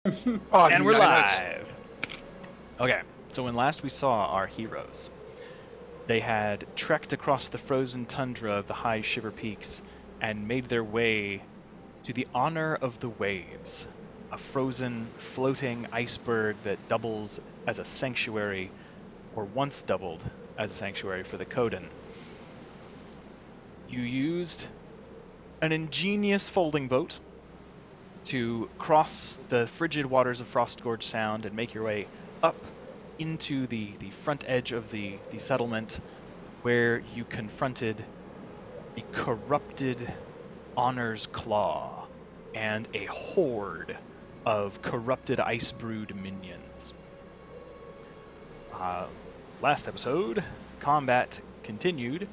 Oh, And you we're idiots. live! Okay, so when last we saw our heroes, they had trekked across the frozen tundra of the high Shiver Peaks and made their way to the Honor of the Waves, a frozen, floating iceberg that doubles as a sanctuary, or once doubled as a sanctuary for the Kodan. You used an ingenious folding boat to cross the frigid waters of Frostgorge Sound and make your way up into the front edge of the settlement, where you confronted the corrupted Honor's Claw and a horde of corrupted Icebrood minions. Last episode, combat continued,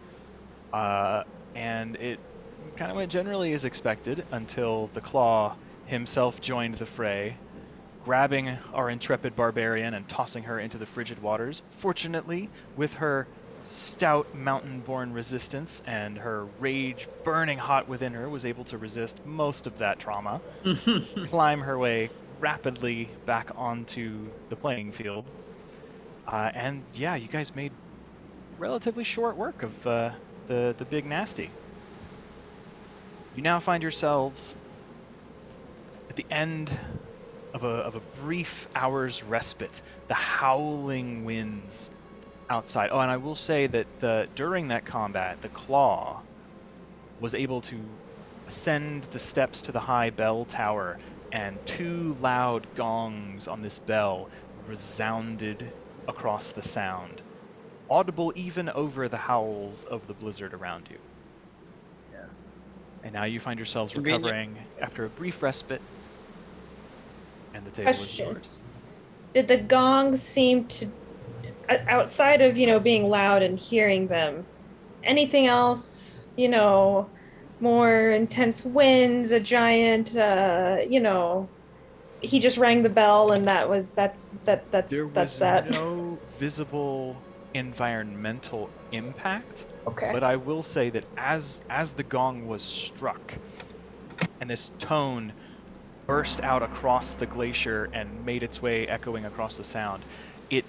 and it kind of went generally as expected until the Claw himself joined the fray, grabbing our intrepid barbarian and tossing her into the frigid waters. Fortunately, with her stout mountain-born resistance and her rage burning hot within her, was able to resist most of that trauma, climb her way rapidly back onto the playing field. And yeah, you guys made relatively short work of the big nasty. You now find yourselves at the end of a brief hour's respite. The howling winds outside. Oh, and I will say that during that combat, the Claw was able to ascend the steps to the high bell tower, and two loud gongs on this bell resounded across the sound, audible even over the howls of the blizzard around you. Yeah. And now you find yourselves Convenient. recovering after a brief respite, and the table is Question. yours. Did the gongs seem to, outside of, being loud and hearing them, anything else, more intense winds, a giant, he just rang the bell and There that's was that. no visible environmental impact, Okay. but I will say that as the gong was struck, and this tone burst out across the glacier and made its way echoing across the sound, it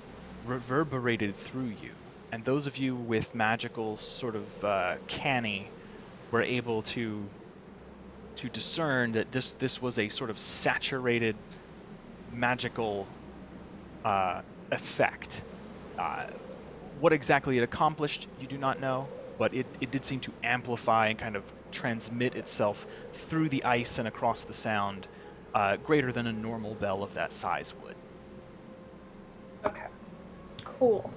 reverberated through you. And those of you with magical sort of canny were able to discern that this was a sort of saturated magical effect. What exactly it accomplished, you do not know, but it did seem to amplify and kind of transmit itself through the ice and across the sound, greater than a normal bell of that size would. Okay. Cool.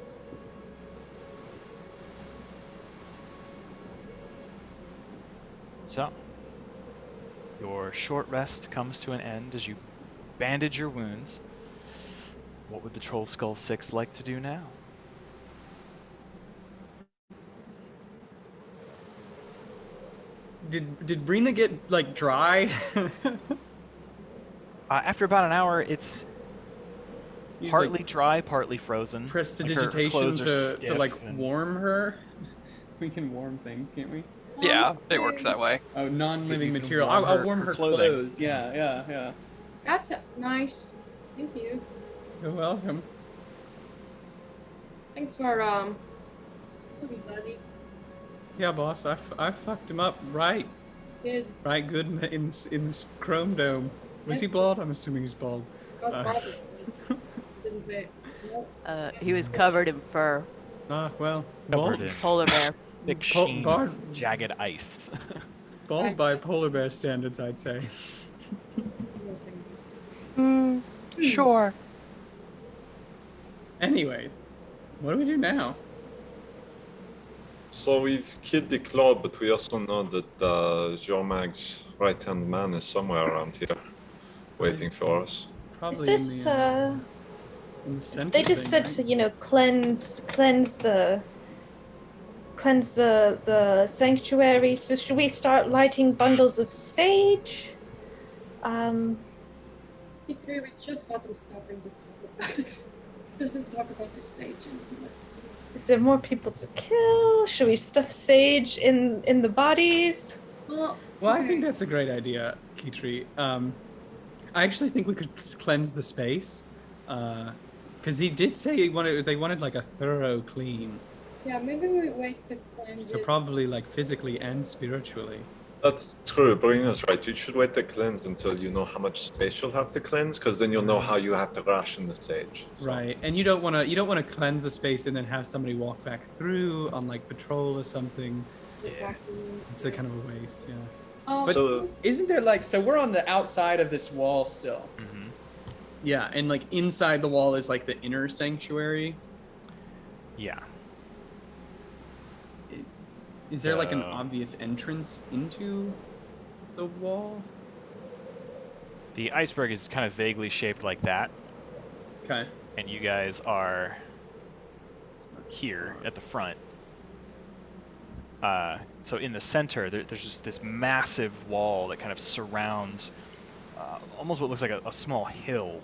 So, your short rest comes to an end as you bandage your wounds. What would the Trollskull 6 like to do now? Did Brina get like dry? After about an hour, it's Use, partly like, dry, partly frozen. prestidigitation to like and... warm her. We can warm things, can't we? Yeah, they work that way. Oh, non-living You can material. warm I'll her- warm her her clothing. clothes. Yeah. That's nice. Thank you. You're welcome. Thanks for everybody. Yeah, boss. I fucked him up right Good. good in this chrome dome. Was he bald? I'm assuming he's bald. Got Uh. bothered. Didn't they? Nope. He was covered in fur. Well, Covered bald, in Polar bear. thick Pol- sheen, bar- jagged ice. bald by polar bear standards, I'd say. Missing this. Sure. Anyways, what do we do now? So we've killed the claw, but we also know that Jormag's right-hand man is somewhere around here, waiting for us. Probably Is this in the center. they just said to, cleanse the sanctuary. So should we start lighting bundles of sage? P3, we just got them stopping the doesn't talk about the sage anymore. Is there more people to kill? Should we stuff sage in the bodies? Well, Well, I okay. think that's a great idea, Kitri. I actually think we could cleanse the space, because he did say they wanted like a thorough clean, Yeah, maybe we wait to cleanse so it. probably like physically and spiritually. That's true. Brina's right. You should wait to cleanse until you know how much space you'll have to cleanse, because then you'll know how you have to ration the stage. So. Right, and you don't want to cleanse a space and then have somebody walk back through on like patrol or something. Exactly. It's a kind of a waste, yeah. But So isn't there like so we're on the outside of this wall still? Mm-hmm. Yeah, and like inside the wall is like the inner sanctuary. Yeah. Is there like an obvious entrance into the wall? The iceberg is kind of vaguely shaped like that, Okay. and you guys are here at the front. So in the center, there's just this massive wall that kind of surrounds almost what looks like a small hill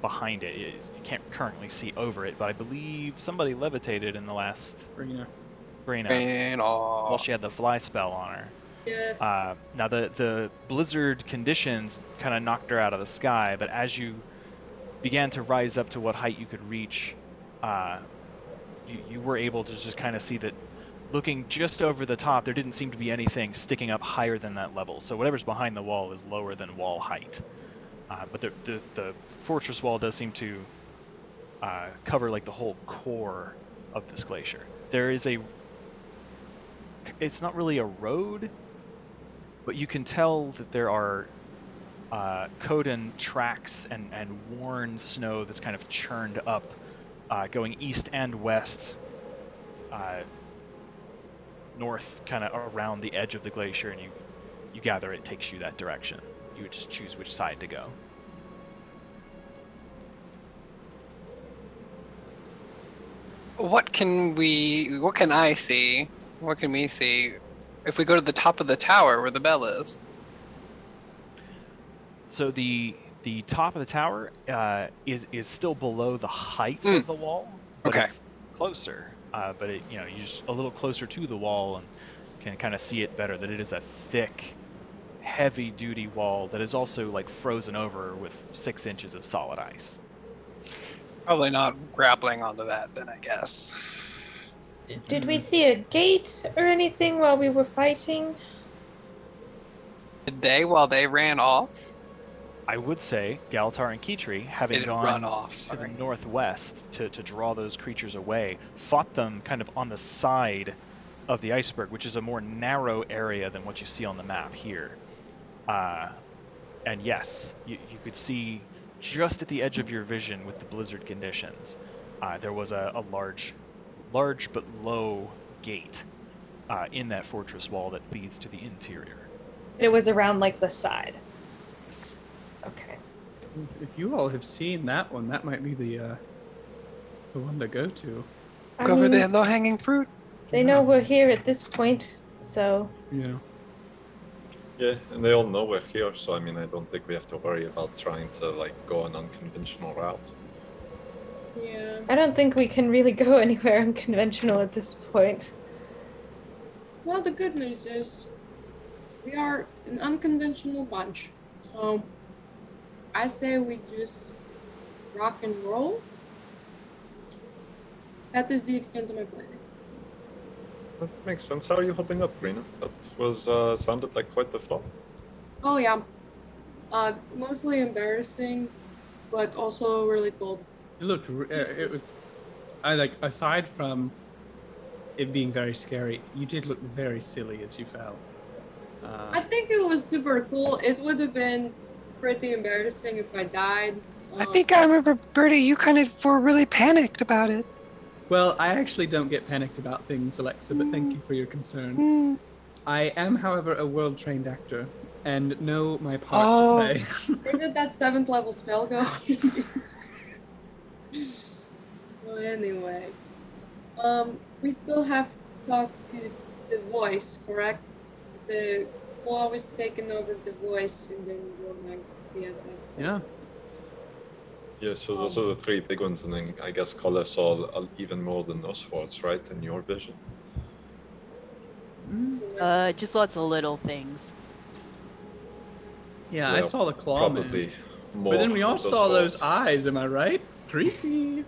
behind it. You can't currently see over it, but I believe somebody levitated in the last Brina while she had the fly spell on her. yeah, Now the blizzard conditions kind of knocked her out of the sky, but as you began to rise up to what height you could reach, you were able to just kind of see that looking just over the top, there didn't seem to be anything sticking up higher than that level. So whatever's behind the wall is lower than wall height. But the fortress wall does seem to cover like the whole core of this glacier. There is it's not really a road, but you can tell that there are Kodan tracks and worn snow that's kind of churned up, going east and west, north, kind of around the edge of the glacier, and you gather it takes you that direction. You would just choose which side to go. What can I see? What can we see if we go to the top of the tower where the bell is? So the top of the tower is still below the height of the wall, but Okay. it's closer. But you're just a little closer to the wall and can kind of see it better. That it is a thick, heavy-duty wall that is also like frozen over with 6 inches of solid ice. Probably not grappling onto that then, I guess. Did we see a gate or anything while we were fighting? Did they while they ran off? I would say Galtar and Kitri, They having didn't gone run off, to the sorry. northwest to draw those creatures away, fought them kind of on the side of the iceberg, which is a more narrow area than what you see on the map here. And yes, you could see just at the edge of your vision with the blizzard conditions, there was a large but low gate in that fortress wall that leads to the interior. It was around like the side. Yes. Okay. If you all have seen that one, that might be the one to go to. I Cover mean, the low-hanging fruit. they know we're here at this point, so Yeah. Yeah, and they all know we're here, so I mean, I don't think we have to worry about trying to like go an unconventional route. yeah. I don't think we can really go anywhere unconventional at this point. Well, the good news is we are an unconventional bunch. So I say we just rock and roll. That is the extent of my planning. That makes sense. How are you holding up, Brina? That was sounded like quite the fall. Oh yeah. Mostly embarrassing, but also really cold. It looked. It was. I like. Aside from it being very scary, you did look very silly as you fell. I think it was super cool. It would have been pretty embarrassing if I died. I think I remember, Bertie, you kind of were really panicked about it. Well, I actually don't get panicked about things, Alexa, but thank you for your concern. Hmm. I am, however, a world-trained actor and know my part Oh. to play. Where did that 7th level spell go? Well, anyway. We still have to talk to the voice, correct? The claw was taken over the voice and then Romance BFF. Yeah. Yeah, so those are the 3 big ones, and then I guess Koda saw even more than those 4, right, in your vision? Mm. Just lots of little things. Yeah, I Well, saw the claw probably man. more. But then we all of those saw those wolves. eyes, am I right? Creepy.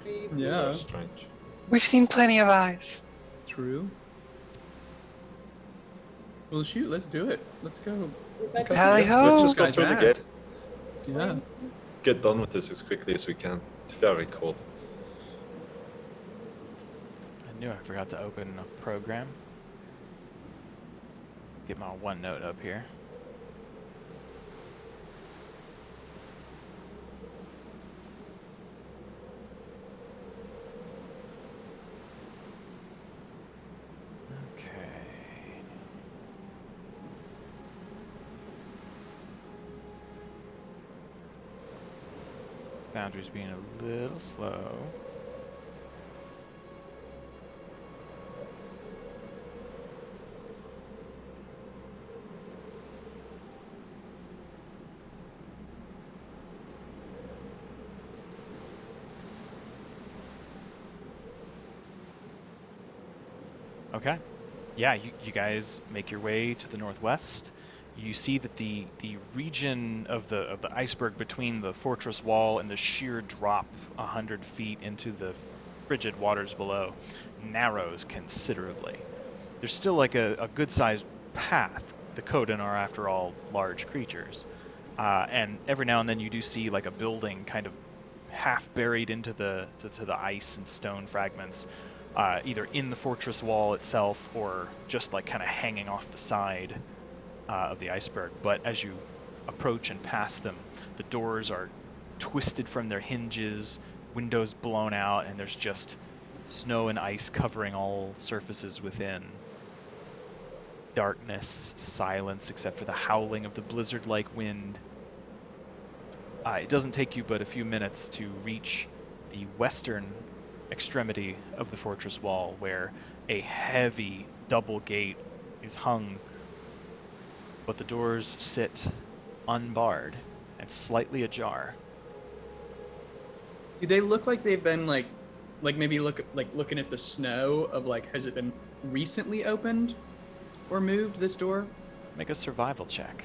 Those are Yeah, strange. We've seen plenty of eyes. true. Well, shoot, let's do it. Let's go. Let's Go Tally kick ho! Let's this just go guy's through the ass. gate. Yeah. Get done with this as quickly as we can. It's very cold. I knew I forgot to open a program. Get my OneNote up here. Okay. Foundry's being a little slow. Okay. Yeah, you guys make your way to the northwest. You see that the region of the iceberg between the fortress wall and the sheer drop 100 feet into the frigid waters below narrows considerably. There's still like a good-sized path. The Kodan are, after all, large creatures. And every now and then you do see like a building kind of half buried into the ice and stone fragments, either in the fortress wall itself or just like kind of hanging off the side of the iceberg. But as you approach and pass them, the doors are twisted from their hinges, windows blown out, and there's just snow and ice covering all surfaces within. Darkness, silence, except for the howling of the blizzard-like wind. It doesn't take you but a few minutes to reach the western extremity of the fortress wall, where a heavy double gate is hung, but the doors sit unbarred and slightly ajar. Do they look like they've been like maybe looking at the snow of like, has it been recently opened or moved, this door? Make a survival check,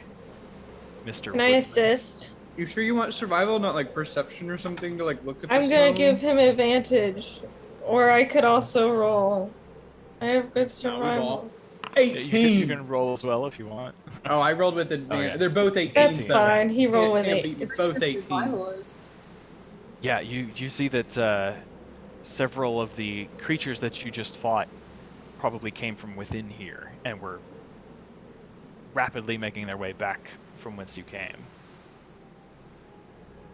Mr. Can I Woodman. assist? You sure you want survival, not like perception or something to like look at the I'm snow? gonna give him advantage. Or I could also roll. I have good No, we survival. Yeah, 18! you can roll as well if you want. Oh, I rolled with advantage. Okay. They're both 18s. That's though. fine. He rolled with Can't 8. be It's both 18s. Survivalist. Yeah, you see that several of the creatures that you just fought probably came from within here and were rapidly making their way back from whence you came.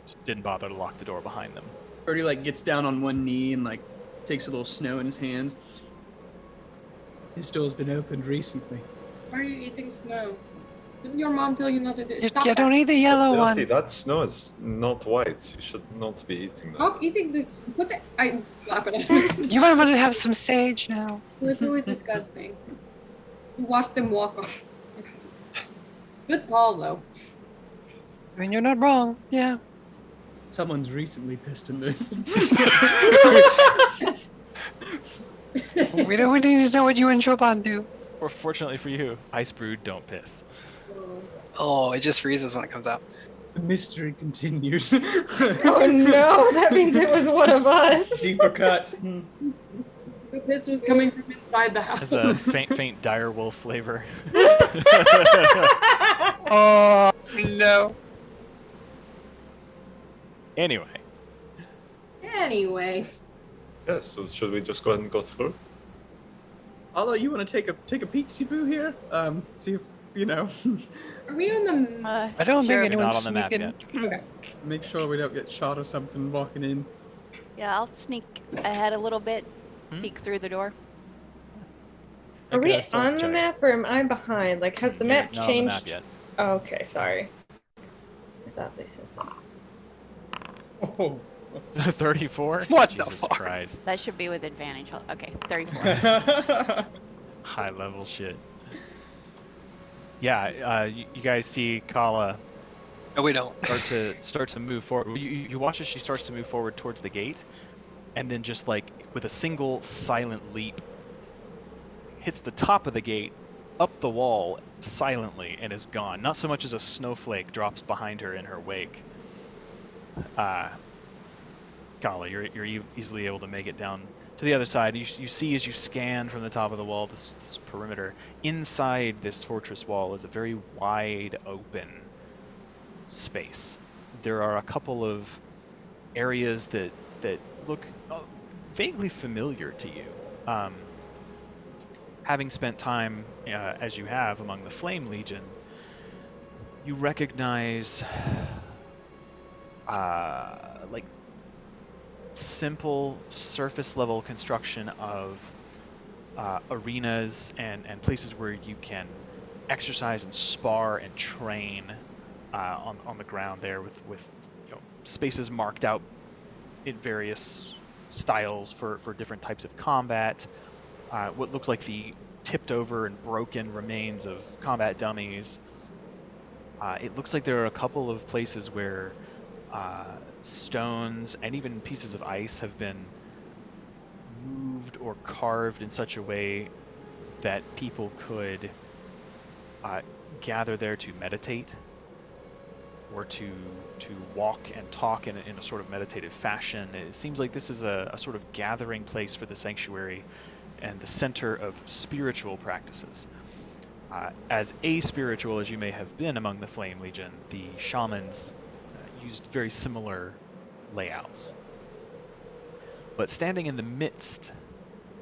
Just didn't bother to lock the door behind them. Birdie like gets down on one knee and like takes a little snow in his hands. This door's been opened recently. Why are you eating snow? Didn't your mom tell you not to do? You, Stop you don't that. eat the yellow Dirty, one. that snow is not white. You should not be eating that. Stop eating this. Put the. I slap it out. You might want to have some sage now. Literally disgusting. You watch them walk off. Good call though. I mean, you're not wrong. Yeah. Someone's recently pissed in this. We don't need to know what you and Joban do. Or fortunately for you, ice brewed don't piss. Oh, it just freezes when it comes out. The mystery continues. Oh no, that means it was one of us. Deeper cut. The piss was coming from inside the house. Has a faint dire wolf flavor. Oh, no. Anyway, Anyway, Yes, so should we just go ahead and go through? Although you want to take a peek, Sibu here? See if you know. are we on the? I don't Sure. think you're not anyone's on the map sneaking. yet. Okay. Make sure we don't get shot or something walking in. Yeah, I'll sneak ahead a little bit, Hmm? peek through the door. Are Make we a stealth on the check. map or am I behind? Like, has the You're map not changed? on the map yet. Oh, okay, sorry. I thought they said that. Oh. 34? What the Jesus fuck? Christ. That should be with advantage. Okay, 34. High level shit. Yeah, you guys see Kala No, we don't. start to move forward. You watch as she starts to move forward towards the gate, and then just like with a single silent leap, hits the top of the gate up the wall silently and is gone. Not so much as a snowflake drops behind her in her wake. Kala, you're easily able to make it down to the other side. You see as you scan from the top of the wall this perimeter. Inside this fortress wall is a very wide open space. There are a couple of areas that look vaguely familiar to you. Having spent time as you have among the Flame Legion, you recognize like simple surface level construction of arenas and places where you can exercise and spar and train on the ground there with spaces marked out in various styles for different types of combat. What looks like the tipped over and broken remains of combat dummies. It looks like there are a couple of places where stones and even pieces of ice have been moved or carved in such a way that people could gather there to meditate or to walk and talk in a sort of meditative fashion. It seems like this is a sort of gathering place for the sanctuary and the center of spiritual practices. As aspiritual as you may have been among the Flame Legion, the shamans used very similar layouts. But standing in the midst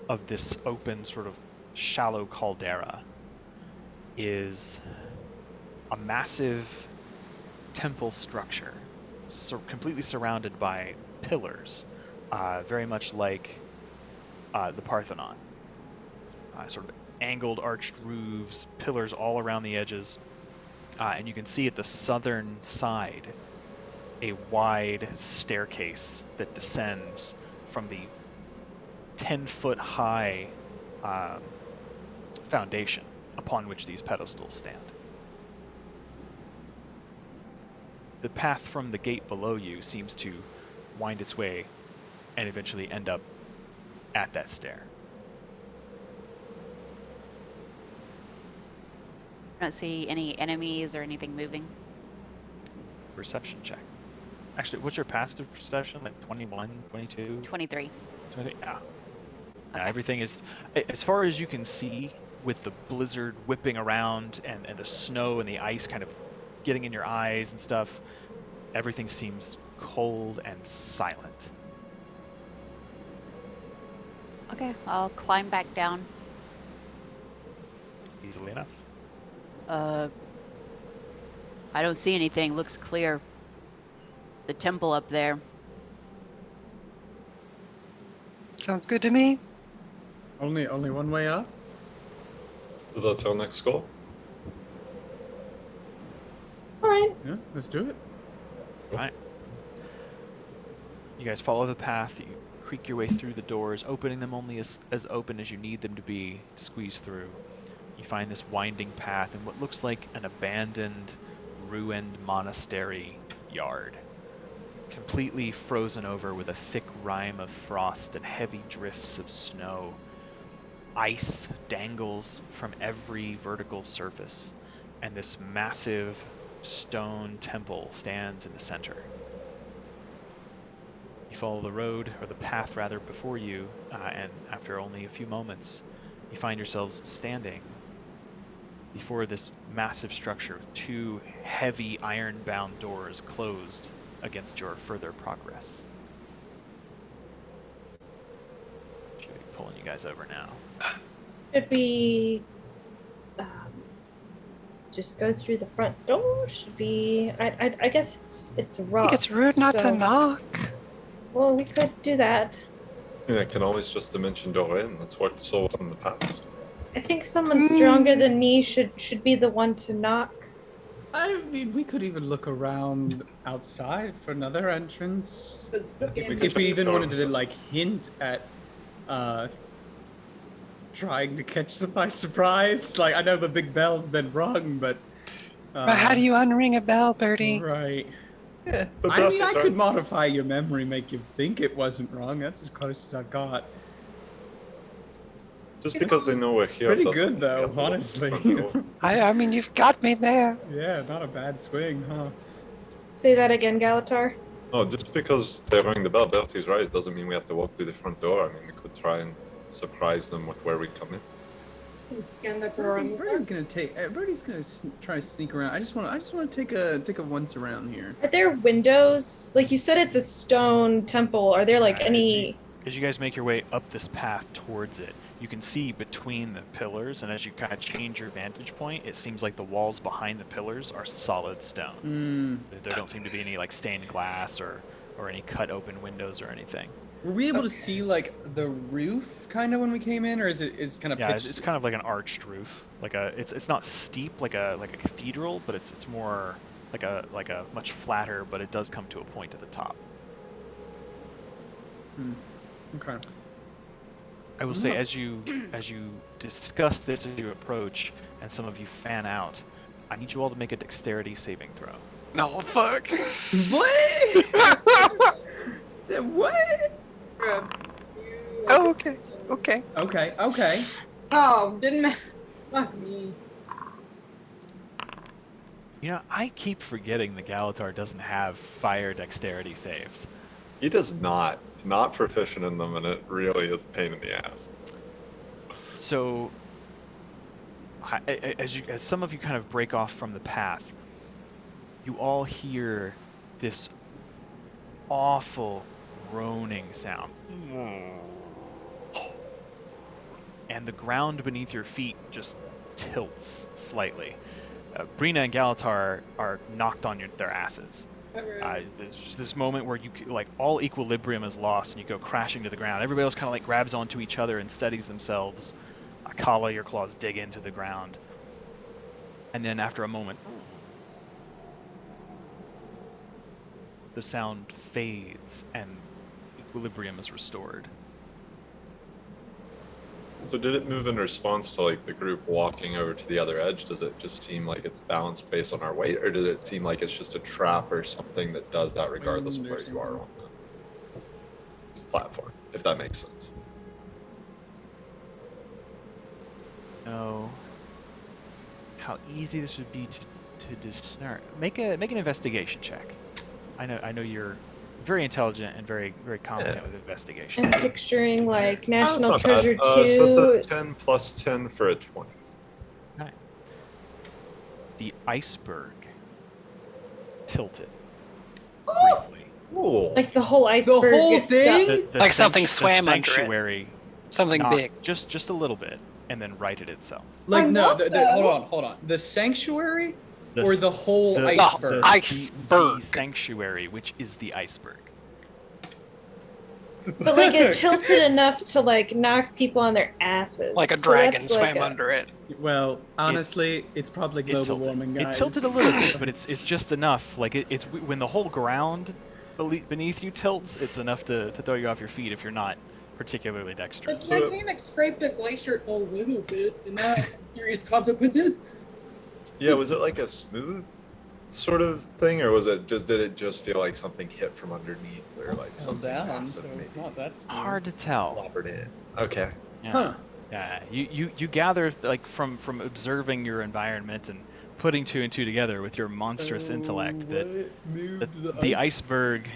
of this open, sort of shallow caldera is a massive temple structure, completely surrounded by pillars, very much like the Parthenon. Sort of angled arched roofs, pillars all around the edges, and you can see at the southern side a wide staircase that descends from the 10-foot high foundation upon which these pedestals stand. The path from the gate below you seems to wind its way and eventually end up at that stair. I don't see any enemies or anything moving. Perception check. Actually, what's your passive perception? Like 21, 22? 23. 20? Yeah. Okay. Everything is, as far as you can see, with the blizzard whipping around and the snow and the ice kind of getting in your eyes and stuff, everything seems cold and silent. Okay, I'll climb back down. Easily enough. I don't see anything. Looks clear. The temple up there. Sounds good to me. Only one way up? So that's our next goal. All right. Yeah, let's do it. Right. You guys follow the path. You creak your way through the doors, opening them only as open as you need them to be to squeeze through. You find this winding path in what looks like an abandoned, ruined monastery yard, completely frozen over with a thick rime of frost and heavy drifts of snow. Ice dangles from every vertical surface, and this massive stone temple stands in the center. You follow the road, or the path rather, before you, and after only a few moments, you find yourselves standing before this massive structure with two heavy iron-bound doors closed against your further progress. Should be pulling you guys over now. Should we just go through the front door? Should we? I guess it's a I rock. think it's rude not to knock. Well, we could do that. I mean, I can always just dimension door in. That's worked so well in the past. I think someone stronger than me should be the one to knock. I mean, we could even look around outside for another entrance. If we even wanted to, like, hint at trying to catch them by surprise. Like, I know the big bell's been rung, but... But how do you unring a bell, Birdie? Right. Yeah, I mean, I could modify your memory, make you think it wasn't wrong. That's as close as I got. Just because they know we're here. Pretty doesn't good mean though, we have to look honestly. at the door. I mean, you've got me there. Yeah, not a bad swing, huh? Say that again, Galatar. No, just because they're ringing the bell, Bertie's right, doesn't mean we have to walk through the front door. I mean, we could try and surprise them with where we come in. Can scan the perimeter. Birdie's gonna try to sneak around. I just want to take a once around here. Are there windows? Like you said, it's a stone temple. Are there like any? As you guys make your way up this path towards it, you can see between the pillars, and as you kind of change your vantage point, it seems like the walls behind the pillars are solid stone. There don't seem to be any like stained glass or any cut open windows or anything. Were we able to see like the roof kind of when we came in, or is it kind of Yeah, pitched? it's kind of like an arched roof. Like it's not steep like a cathedral, but it's more like a much flatter, but it does come to a point at the top. Okay. I will say, as you discuss this as you approach, and some of you fan out, I need you all to make a dexterity saving throw. No, fuck. What? What? Oh, okay. Okay. Okay. Oh, didn't matter. Fuck me. You know, I keep forgetting the Galatar doesn't have fire dexterity saves. He does not proficient in them, and it really is a pain in the ass. So, as some of you kind of break off from the path, you all hear this awful groaning sound. And the ground beneath your feet just tilts slightly. Brina and Galatar are knocked on their asses. There's this moment where all equilibrium is lost and you go crashing to the ground. Everybody else kind of like grabs onto each other and steadies themselves. Kala, your claws dig into the ground. And then after a moment, the sound fades and equilibrium is restored. So did it move in response to like the group walking over to the other edge? Does it just seem like it's balanced based on our weight, or did it seem like it's just a trap or something that does that regardless of where you are on the platform, if that makes sense? Know how easy this would be to discern. Make an investigation check. I know you're very intelligent and very competent with investigation. I'm picturing like That's National not Treasure bad. 2. So it's a 10 plus 10 for a 20. Okay. The iceberg tilted briefly. Cool. Like the whole iceberg. The whole itself. thing? Like something swam the under it. sanctuary Something knocked big. just a little bit, and then righted itself. Like no, what though? hold on. The sanctuary The or s- the whole the- iceberg? the iceberg. The sanctuary, which is the iceberg. But like it tilted enough to like knock people on their asses. Like a So dragon that's like swam under it. Well, honestly, it's probably global tilted. warming, guys. It tilted a little bit, but it's just enough. Like it's when the whole ground beneath you tilts, it's enough to throw you off your feet if you're not particularly dexterous. But my Phoenix scraped the glacier a little bit, and now serious consequences. Yeah, was it like a smooth sort of thing, or did it just feel like something hit from underneath, or like Fell something down, massive so maybe not that smooth. Hard to tell. clobbered it? Okay. Yeah. Huh. Yeah. You gather like from observing your environment and putting two and two together with your monstrous intellect that the iceberg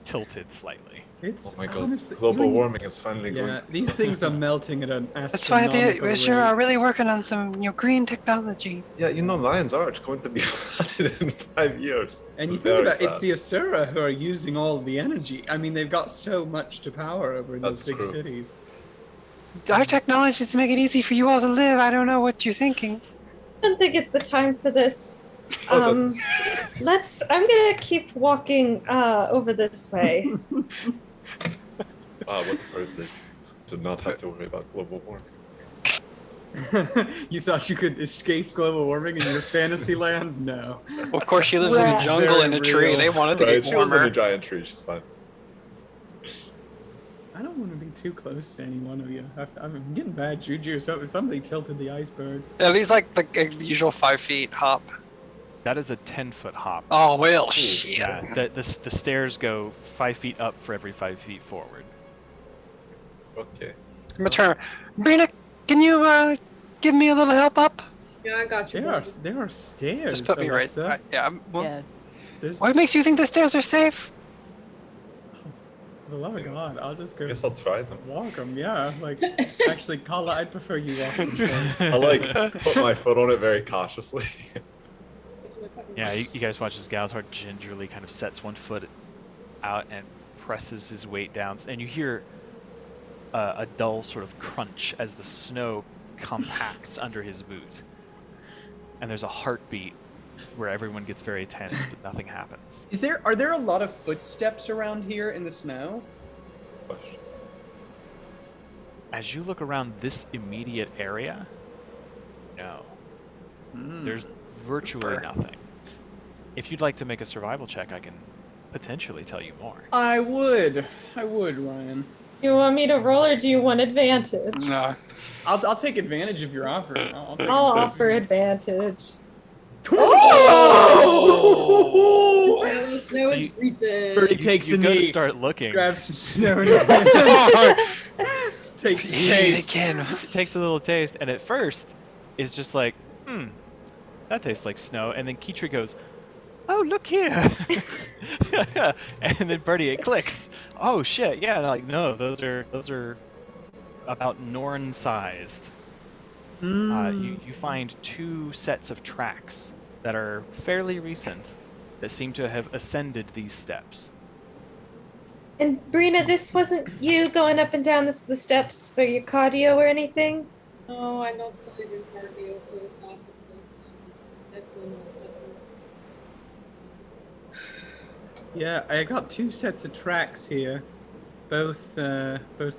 tilted slightly. It's Oh my god, honestly, global warming is finally Yeah, going to... these things are melting at an That's why astronomical they sure rate. are really working on some green technology. Yeah, Lion's Arch going to be flooded in 5 years. And It's you think very about it, it's sad. the Asura who are using all the energy. I mean, they've got so much to power over That's those big true. cities. Our technology is to make it easy for you all to live. I don't know what you're thinking. I don't think it's the time for this. Oh, that's- I'm gonna keep walking over this way. what a privilege to not have to worry about global warming. You thought you could escape global warming in your fantasy land? No. Well, of course, she lives in the Right. jungle in a Very tree. real. They want it to Right, get she lives in a warmer. giant tree, she's fine. I don't want to be too close to any one of you. I'm getting bad juju. So somebody tilted the iceberg. Are these like the usual 5 feet hop? That is a 10-foot hop. Oh, well, shit. Yeah. The stairs go 5 feet up for every 5 feet forward. Okay. I'm gonna turn. Brina, Can you give me a little help up? Yeah, I got you. There are buddy. stairs. Just put me right. Alexa. Yeah. Well, Yeah. There's, what makes you think the stairs are safe? for the love of God, I'll just I go guess I'll try them. walk them. Yeah, like actually, Kala, I'd prefer you walk them first. I like put my foot on it very cautiously. Yeah, you guys watch as Galatar gingerly kind of sets one foot out and presses his weight down, and you hear a dull sort of crunch as the snow compacts under his boot. And there's a heartbeat where everyone gets very tense, but nothing happens. Are there a lot of footsteps around here in the snow? Question. As you look around this immediate area, no. There's virtually nothing. If you'd like to make a survival check, I can potentially tell you more. I would, Ryan. Do you want me to roll or do you want advantage? No. I'll take advantage of your offer. I'll take I'll advantage. offer advantage. Oh! Well, the snow is recent. Birdie takes you a go to knee, start looking. grabs some snow in his hand, takes a Eat it taste. again. It takes a little taste, and at first, it's just like, that tastes like snow. And then Keetri goes, oh, look here. And then Birdie, it clicks. Oh shit, yeah. Like, no, those are about Norn sized. You find 2 sets of tracks that are fairly recent that seem to have ascended these steps. And Brina, this wasn't you going up and down the steps for your cardio or anything? No, I don't believe in cardio philosophically. So definitely not. Yeah, I got 2 sets of tracks here, both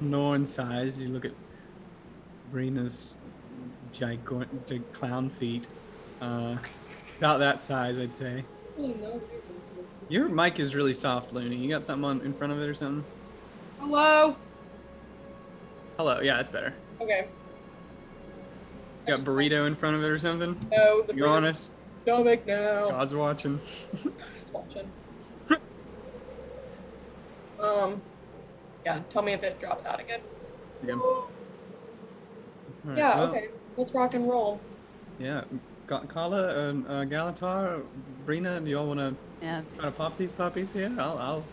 Norn sized. You look at Brina's gigantic clown feet, about that size, I'd say. Really no reason for it. Your mic is really soft, Looney. You got something in front of it or something? Hello? Hello, yeah, that's better. Okay. You got burrito in front of it or something? No, the You honest? stomach now. God's watching. He's watching. Yeah, tell me if it drops out again. Yeah. All right, Yeah, well, okay. Let's rock and roll. Yeah, Kala and Galatar, Brina, do y'all want to Yeah. try to pop these puppies here? I'll be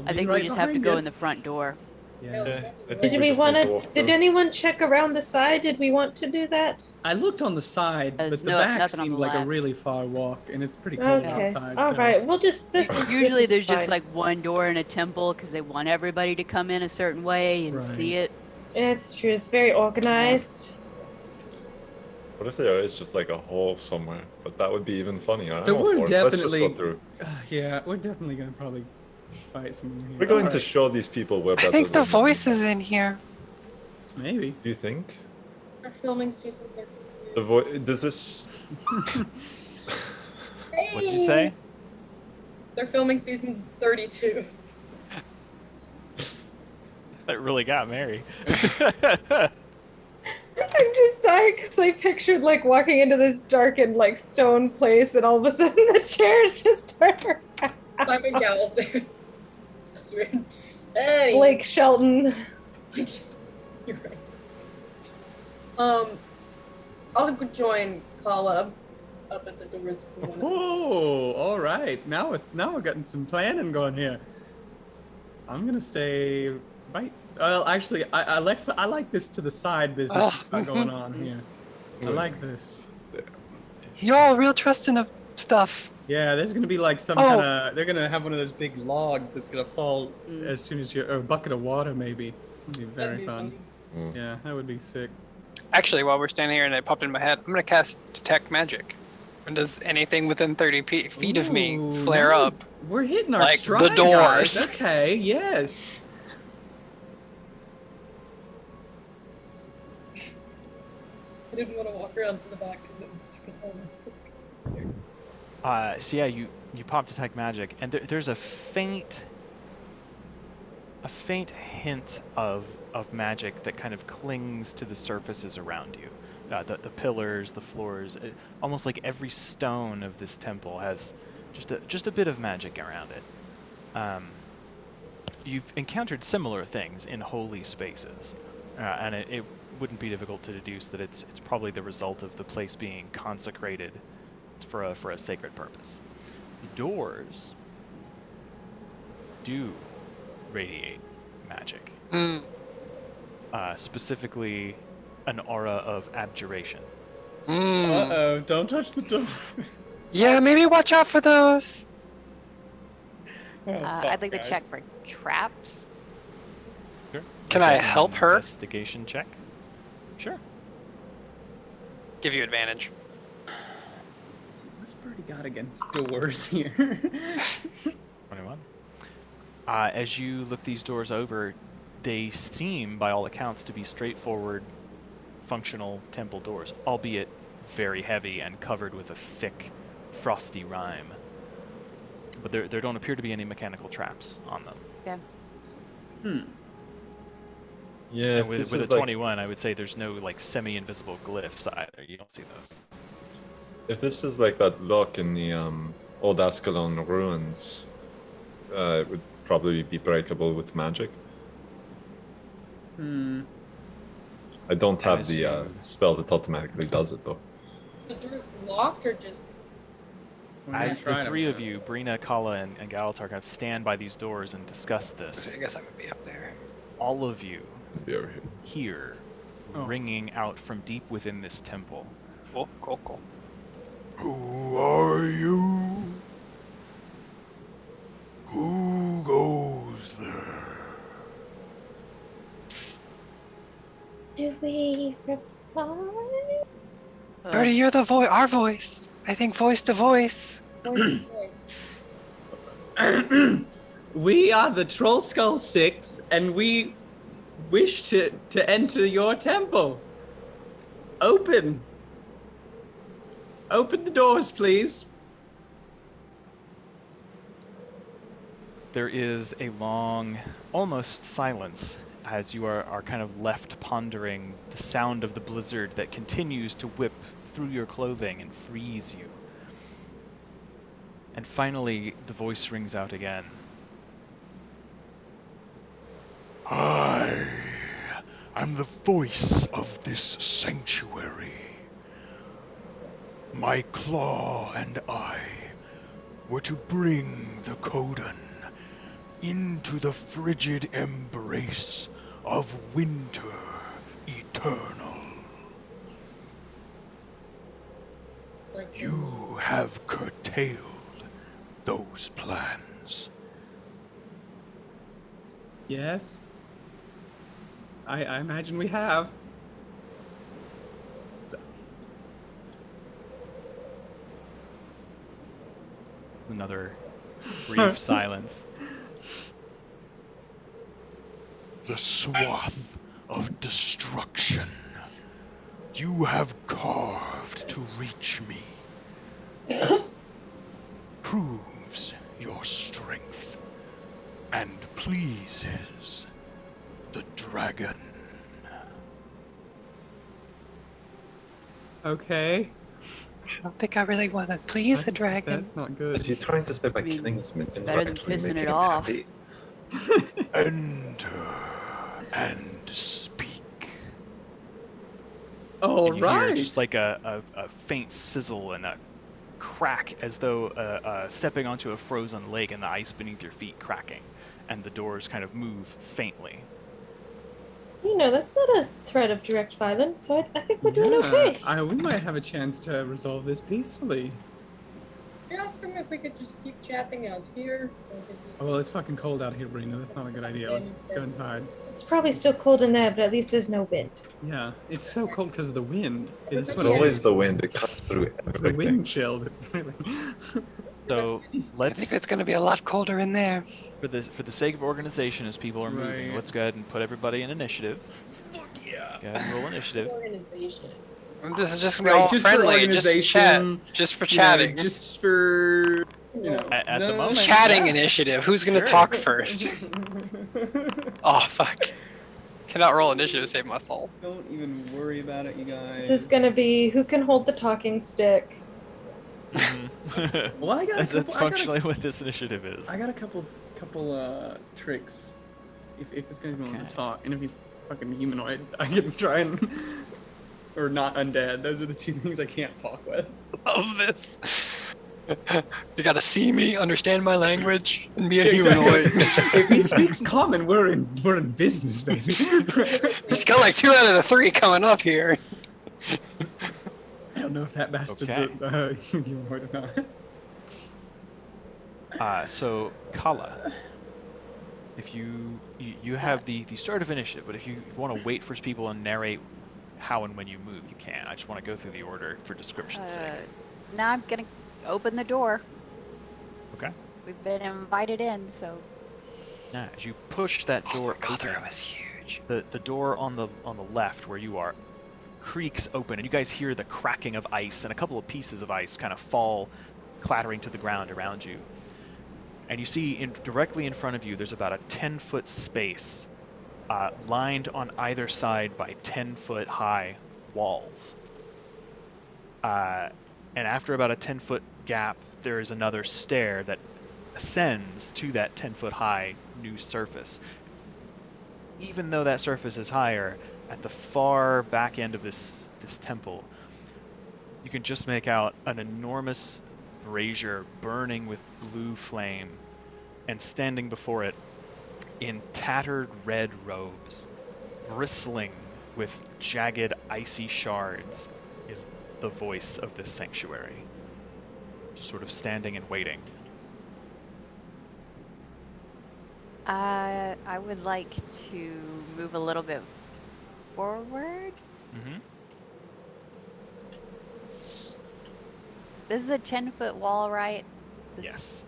I think right we just have to behind go you. in the front door. Yeah. I think Did we just want need to? walk Did through. anyone check around the side? Did we want to do that? I looked on the side, but There's the no- back nothing on seemed the like a left. really far walk, and it's pretty cold Okay. outside. All so- right. We'll just. This is. Usually this is there's just fine. like one door in a temple because they want everybody to come in a certain way and Right. see it. It's true. It's very organized. What if there is just like a hole somewhere? But that would be even funnier. There I'm all were for it. Let's just definitely- go through. Yeah, we're definitely gonna probably fight someone here. We're going All to right, show these people we're I better think the than them. voice is in here. Maybe. Do you think? We're filming season 32. The voice. Does this? What'd you say? They're filming season 32. That really got Mary. I'm just dying because I pictured like walking into this darkened like stone place, and all of a sudden the chairs just turn around. Simon Cowell's there. That's weird. Anyway. Blake Shelton. You're right. I'll go join Kala up at the doors if you want to. Oh, all right. Now we're getting some planning going here. I'm gonna stay right. Well, actually, Alexa, I like this to the side business we've got going on here. I like this. Y'all real trusting of stuff. Yeah, there's gonna be like some Oh. kind of. They're gonna have one of those big logs that's gonna fall Mm. as soon as or a bucket of water maybe. That'd be That'd very be fun. funny. Mm. Yeah, that would be sick. Actually, while we're standing here and it popped in my head, I'm gonna cast Detect Magic. And does anything within 30 feet of me Ooh, flare now up? We're hitting our Like the stride, guys. doors. Okay, yes. I didn't want to walk around to the back because it would take a So yeah, you pop Detect Magic, and there's a faint hint of magic that kind of clings to the surfaces around you. The pillars, the floors, almost like every stone of this temple has just a bit of magic around it. You've encountered similar things in holy spaces, and wouldn't be difficult to deduce that it's probably the result of the place being consecrated for a sacred purpose. The doors do radiate magic. Specifically an aura of abjuration. Uh-oh, don't touch the door. Yeah, maybe watch out for those. Oh, I'd like guys. to check for traps. Sure. Can I help her? Investigation check. Sure. Give you advantage. What's Birdie got against doors here? 21. As you look these doors over, they seem, by all accounts, to be straightforward, functional temple doors, albeit very heavy and covered with a thick, frosty rime. But there don't appear to be any mechanical traps on them. Okay. Yeah, And with a 21, I would say there's no like semi-invisible glyphs either. You don't see those. if this is like that lock in the old Ascalon ruins, it would probably be breakable with magic. I don't have As the you- spell that automatically does it though. The door's locked or just. As the three of you, Brina, Kala, and Galatar, kind of stand by these doors and discuss this, I guess I would be up there. all of you It'd be over here. hear ringing out from deep within this temple. Cool, cool, cool. Who are you? Who goes there? Do we reply? Birdie, you're the voice. Our voice. I think voice to voice. Voice. We are the Trollskull 6, and we wish to enter your temple. Open. Open the doors, please. There is a long, almost silence as you are kind of left pondering the sound of the blizzard that continues to whip through your clothing and freeze you. And finally, the voice rings out again. I am the voice of this sanctuary. My claw and I were to bring the Kodan into the frigid embrace of winter eternal. You have curtailed those plans. Yes. I imagine we have. Another brief silence. The swath of destruction you have carved to reach me proves your strength and pleases the dragon. Okay. I don't think I really want to please the dragon. That's not good. Is he trying to say by I mean, killing his minions better we're than actually pissing making it him off. happy? Enter and speak. All And you hear right. just like a faint sizzle and a crack as though stepping onto a frozen lake and the ice beneath your feet cracking. And the doors kind of move faintly. You know, that's not a threat of direct violence, so I think we're doing Yeah, okay. we might have a chance to resolve this peacefully. I asked him if we could just keep chatting out here. Or does he- Oh, well, it's fucking cold out here, Brina. That's not a good idea. Let's go inside. It's probably still cold in there, but at least there's no wind. Yeah, it's so cold because of the wind. It's It's always the wind. It cuts through It's the everything. wind chill that really. So I let's, think it's going to be a lot colder in there. for the sake of organization, as people are moving, Right. let's go ahead and put everybody in initiative. Yeah. Go ahead and roll initiative. Organization. This is just going to be all just for friendly. Just chat. organization, Just for you know, chatting. just for you know. At the no- moment, Chatting yeah. initiative. Who's going to Sure. talk first? Oh, fuck. Cannot roll initiative to save my soul. Don't even worry about it, you guys. This is gonna be who can hold the talking stick. Mhm. Well, I got a That's couple. functionally what this initiative is. I got a couple tricks. If it's gonna be on Okay. the talk, and if fucking humanoid. I can try and, or not undead. Those are the two things I can't talk with. Love this. You gotta see me, understand my language, and be a Exactly. humanoid. If he speaks common, we're in business, baby. He's got like 2 out of the 3 coming up here. I don't know if that bastard's Okay. a humanoid or not. So Kala, if you have the start of initiative, but if you want to wait for people and narrate how and when you move, you can. I just want to go through the order for description's sake. Now I'm gonna open the door. Okay. We've been invited in, so. Now, as you push that door God, the open, room is huge. the door on the left where you are creaks open, and you guys hear the cracking of ice, and a couple of pieces of ice kind of fall clattering to the ground around you. And you see directly in front of you, there's about a 10-foot space lined on either side by 10-foot high walls. And after about a 10-foot gap, there is another stair that ascends to that 10-foot high new surface. Even though that surface is higher, at the far back end of this temple, you can just make out an enormous brazier burning with blue flame, and standing before it in tattered red robes, bristling with jagged icy shards, is the voice of this sanctuary, just sort of standing and waiting. I would like to move a little bit forward. Mm-hmm. This is a 10-foot wall, right? Yes.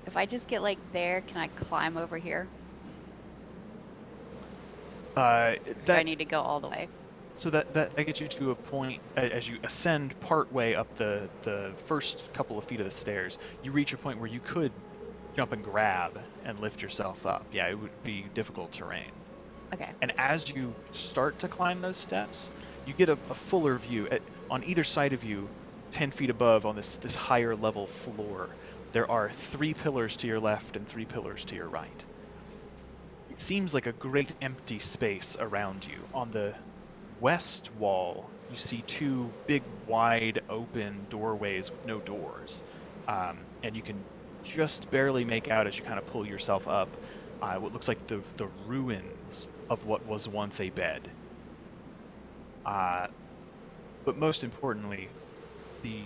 If I just get like there, can I climb over here? Do I need to go all the way? So that gets you to a point, as you ascend part way up the first couple of feet of the stairs, you reach a point where you could jump and grab and lift yourself up. Yeah, it would be difficult terrain. Okay. And as you start to climb those steps, you get a fuller view. On either side of you, 10 feet above on this higher level floor, there are 3 pillars to your left and 3 pillars to your right. It seems like a great empty space around you. On the west wall, you see 2 big, wide open doorways with no doors. And you can just barely make out, as you kind of pull yourself up, what looks like the ruins of what was once a bed. But most importantly, the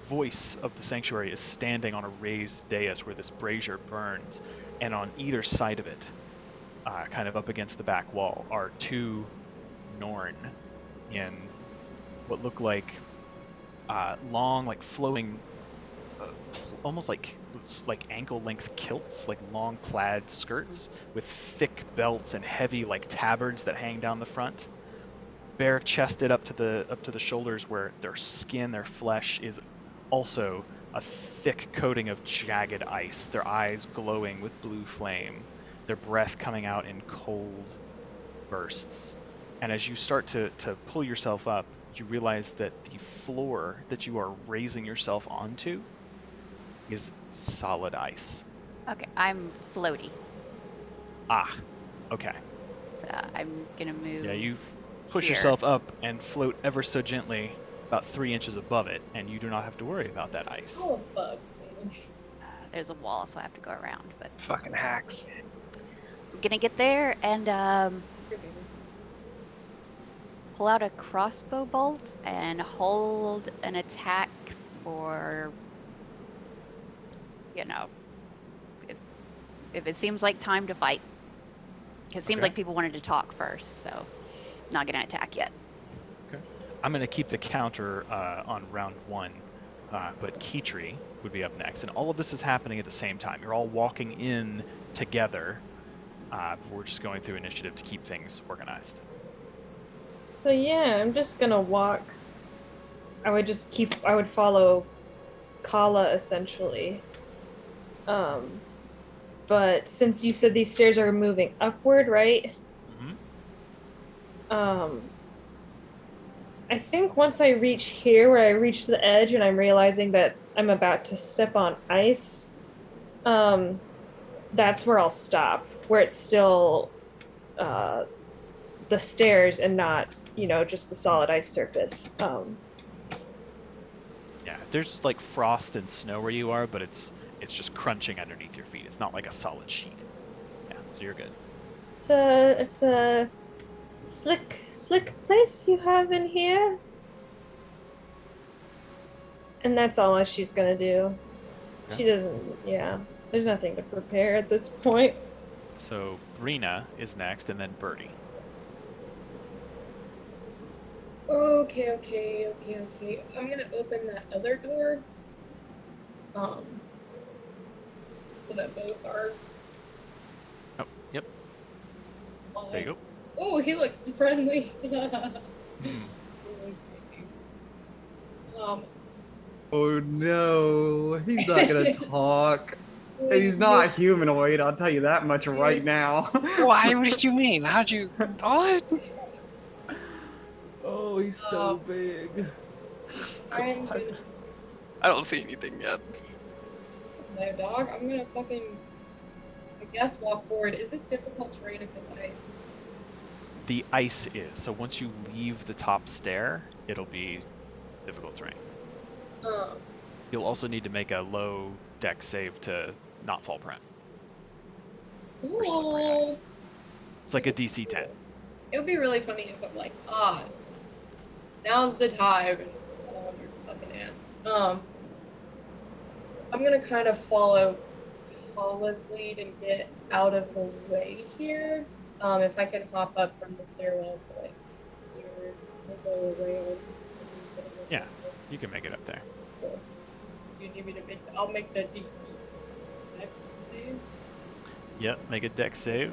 voice of the sanctuary is standing on a raised dais where this brazier burns, and on either side of it, kind of up against the back wall, are 2 Norn in what look like long, like flowing, almost like ankle-length kilts, like long plaid skirts with thick belts and heavy like tabards that hang down the front. Bare-chested up to the shoulders, where their skin, their flesh, is also a thick coating of jagged ice. Their eyes glowing with blue flame. Their breath coming out in cold bursts. And as you start to pull yourself up, you realize that the floor that you are raising yourself onto is solid ice. Okay, I'm floaty. Ah, okay. So I'm gonna move. Yeah, you push here. yourself up and float ever so gently about 3 inches above it, and you do not have to worry about that ice. Oh, fucks, man. There's a wall, so I have to go around. But Fucking hacks. I'm gonna get there and pull out a crossbow bolt and hold an attack for, you know, if it seems like time to fight. It seems like people wanted to talk first, so not gonna attack yet. Okay. I'm going to keep the counter on round 1, but Kitri would be up next. And all of this is happening at the same time. You're all walking in together. We're just going through initiative to keep things organized. So yeah, I'm just gonna walk. I would follow Kala essentially. But since you said these stairs are moving upward, right? Mm-hmm. I think once I reach here, where I reach the edge and I'm realizing that I'm about to step on ice, that's where I'll stop, where it's still the stairs and not, just the solid ice surface. Yeah, there's like frost and snow where you are, but it's just crunching underneath your feet. It's not like a solid sheet. Yeah, so you're good. It's a slick place you have in here. And that's all she's gonna do. Okay. She doesn't, yeah. There's nothing to prepare at this point. So Brina is next, and then Birdie. Okay. I'm gonna open that other door. So that both are. Oh, yep. There you go. Oh, he looks friendly. Oh no, he's not gonna talk. And he's not humanoid, I'll tell you that much right now. Why? What did you mean? How'd you? What? Oh, he's so big. I don't see anything yet. No, dog. I'm gonna fucking, I guess, walk forward. Is this difficult terrain if it's ice? The ice is. So once you leave the top stair, it'll be difficult terrain. You'll also need to make a low dex save to not fall prone. for slippery ice. It's like a DC 10. It would be really funny if I'm like, now's the time. And on your fucking ass. I'm gonna kind of follow Kala's lead and get out of the way here. If I can hop up from the stairwell to like here and go around. Yeah, you can make it up there. Cool. You need me to make? I'll make the DC Dex save. Yep, make a dex save.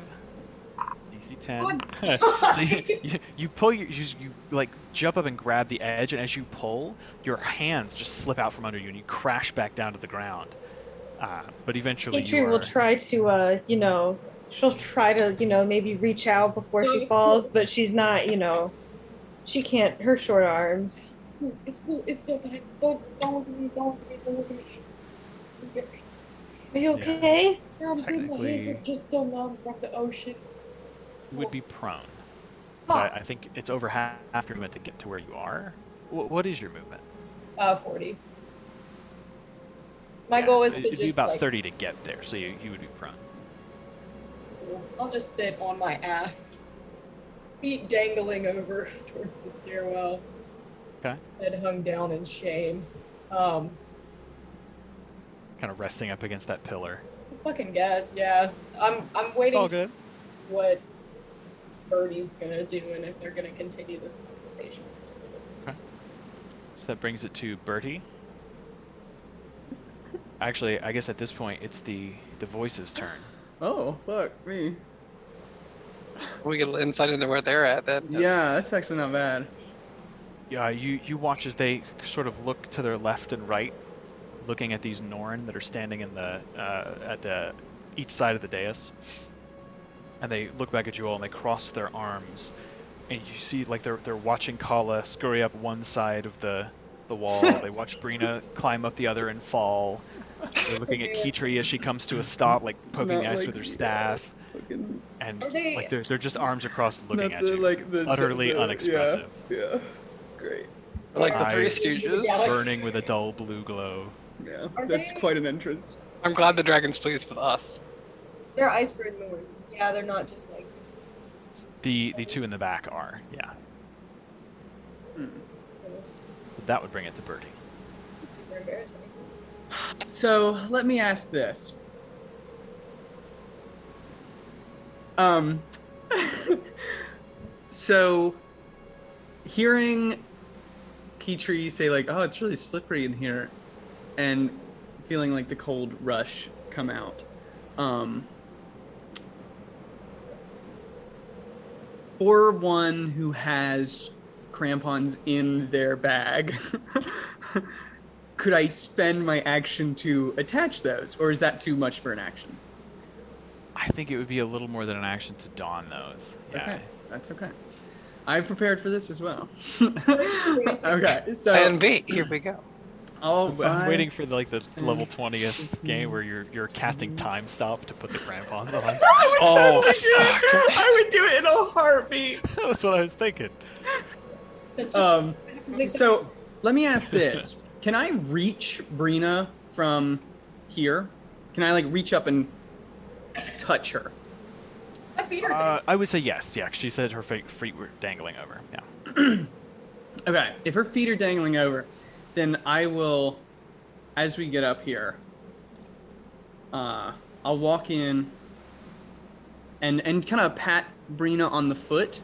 DC 10. God. you pull you like jump up and grab the edge, and as you pull, your hands just slip out from under you, and you crash back down to the ground. But eventually, Adrian will try to, she'll try to, maybe reach out before she falls, but she's not, she can't. Her short arms. It's cool. It's so fine. Don't look at me. Don't look at me. Don't look at me. Are you okay? Yeah, I'm good. My hands are just still numb from the ocean. You would be prone. But I think it's over half your movement to get to where you are. What is your movement? 40. My goal is to it'd just be about like, 30 to get there, so you would be prone. I'll just sit on my ass, feet dangling over towards the stairwell. Okay. Head hung down in shame. Kind of resting up against that pillar. I fucking guess, yeah. I'm waiting All to good. see what Birdie's gonna do and if they're gonna continue this conversation. Okay. So that brings it to Bertie. Actually, I guess at this point it's the voice's turn. Oh, fuck me. We get insight into where they're at then. Yeah, that's actually not bad. Yeah, you watch as they sort of look to their left and right, looking at these Norn that are standing in the each side of the dais, and they look back at you all and they cross their arms, and you see like they're watching Kala scurry up one side of the wall. They watch Brina climb up the other and fall. They're looking at Kitri as she comes to a stop, like poking the ice with her staff. And like they're just arms across looking at you, utterly unexpressive. Yeah, great. Like the Three Stooges. Burning with a dull blue glow. Yeah, that's quite an entrance. I'm glad the dragon's pleased with us. They're iceberg Norn. Yeah, they're not just like... The two in the back are, yeah. But that would bring it to Bertie. This is super embarrassing. So, let me ask this. So, hearing Kitri say like, oh, it's really slippery in here, and feeling like the cold rush come out, for one who has crampons in their bag, could I spend my action to attach those, or is that too much for an action? I think it would be a little more than an action to don those. Yeah. Okay, that's okay. I prepared for this as well. Okay, so And B, here we go. Oh, I'm waiting for the level 20th game where you're casting time stop to put the crampons on. Oh, I would do it in a heartbeat. That's what I was thinking. So let me ask this: can I reach Brina from here? Can I reach up and touch her? I would say yes. Yeah, she said her feet were dangling over. Yeah. Okay, if her feet are dangling over, then I will, as we get up here, I'll walk in and kind of pat Brina on the foot,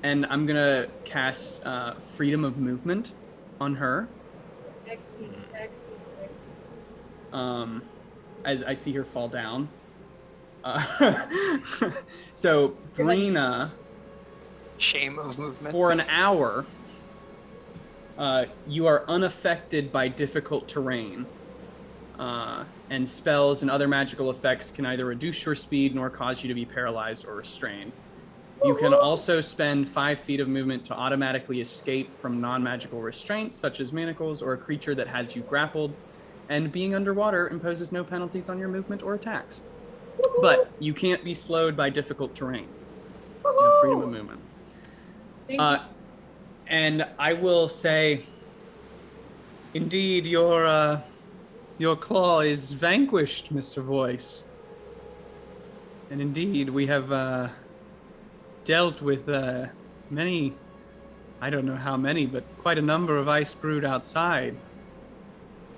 and I'm gonna cast Freedom of Movement on her. Excellent. As I see her fall down. So Brina, shame of movement. for an hour, you are unaffected by difficult terrain, and spells and other magical effects can neither reduce your speed nor cause you to be paralyzed or restrained. You can also spend 5 feet of movement to automatically escape from non-magical restraints, such as manacles or a creature that has you grappled, and being underwater imposes no penalties on your movement or attacks. But you can't be slowed by difficult terrain. You have freedom of movement. And I will say, indeed, your claw is vanquished, Mr. Voice. And indeed, we have dealt with many, I don't know how many, but quite a number of ice brood outside.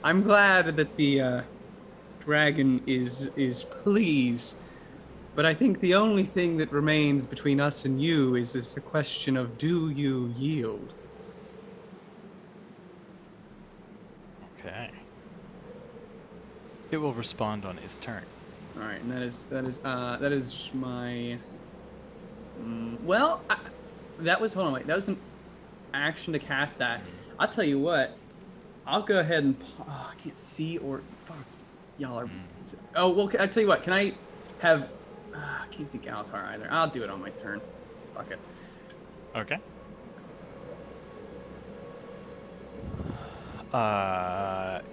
I'm glad that the dragon is pleased, but I think the only thing that remains between us and you is the question of, do you yield? Okay. It will respond on its turn. All right, and that is my. Well, that was hold on, wait. That was an action to cast that. I'll tell you what. I'll go ahead and. Oh, I can't see or. Fuck, y'all are. Oh well, I'll tell you what. Can I have? I can't see Galatar either. I'll do it on my turn. Fuck it. Okay.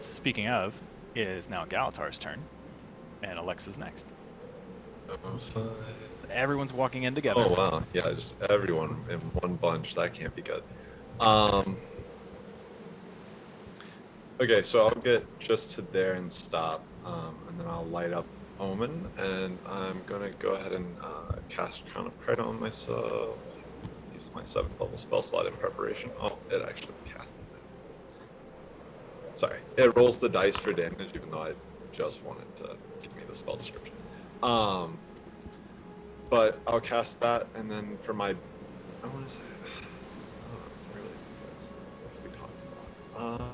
Speaking of, it is now Galatar's turn, and Alexa's next. Oh, fine. Everyone's walking in together. Oh wow, yeah, just everyone in one bunch. That can't be good. Okay, so I'll get just to there and stop, and then I'll light up Omen, and I'm gonna go ahead and cast Crown of Credit on myself. Use my 7th level spell slot in preparation. Oh, it actually cast it. Sorry, it rolls the dice for damage, even though I just wanted to give me the spell description. But I'll cast that, and then for my, I want to say, it's really what we talked about.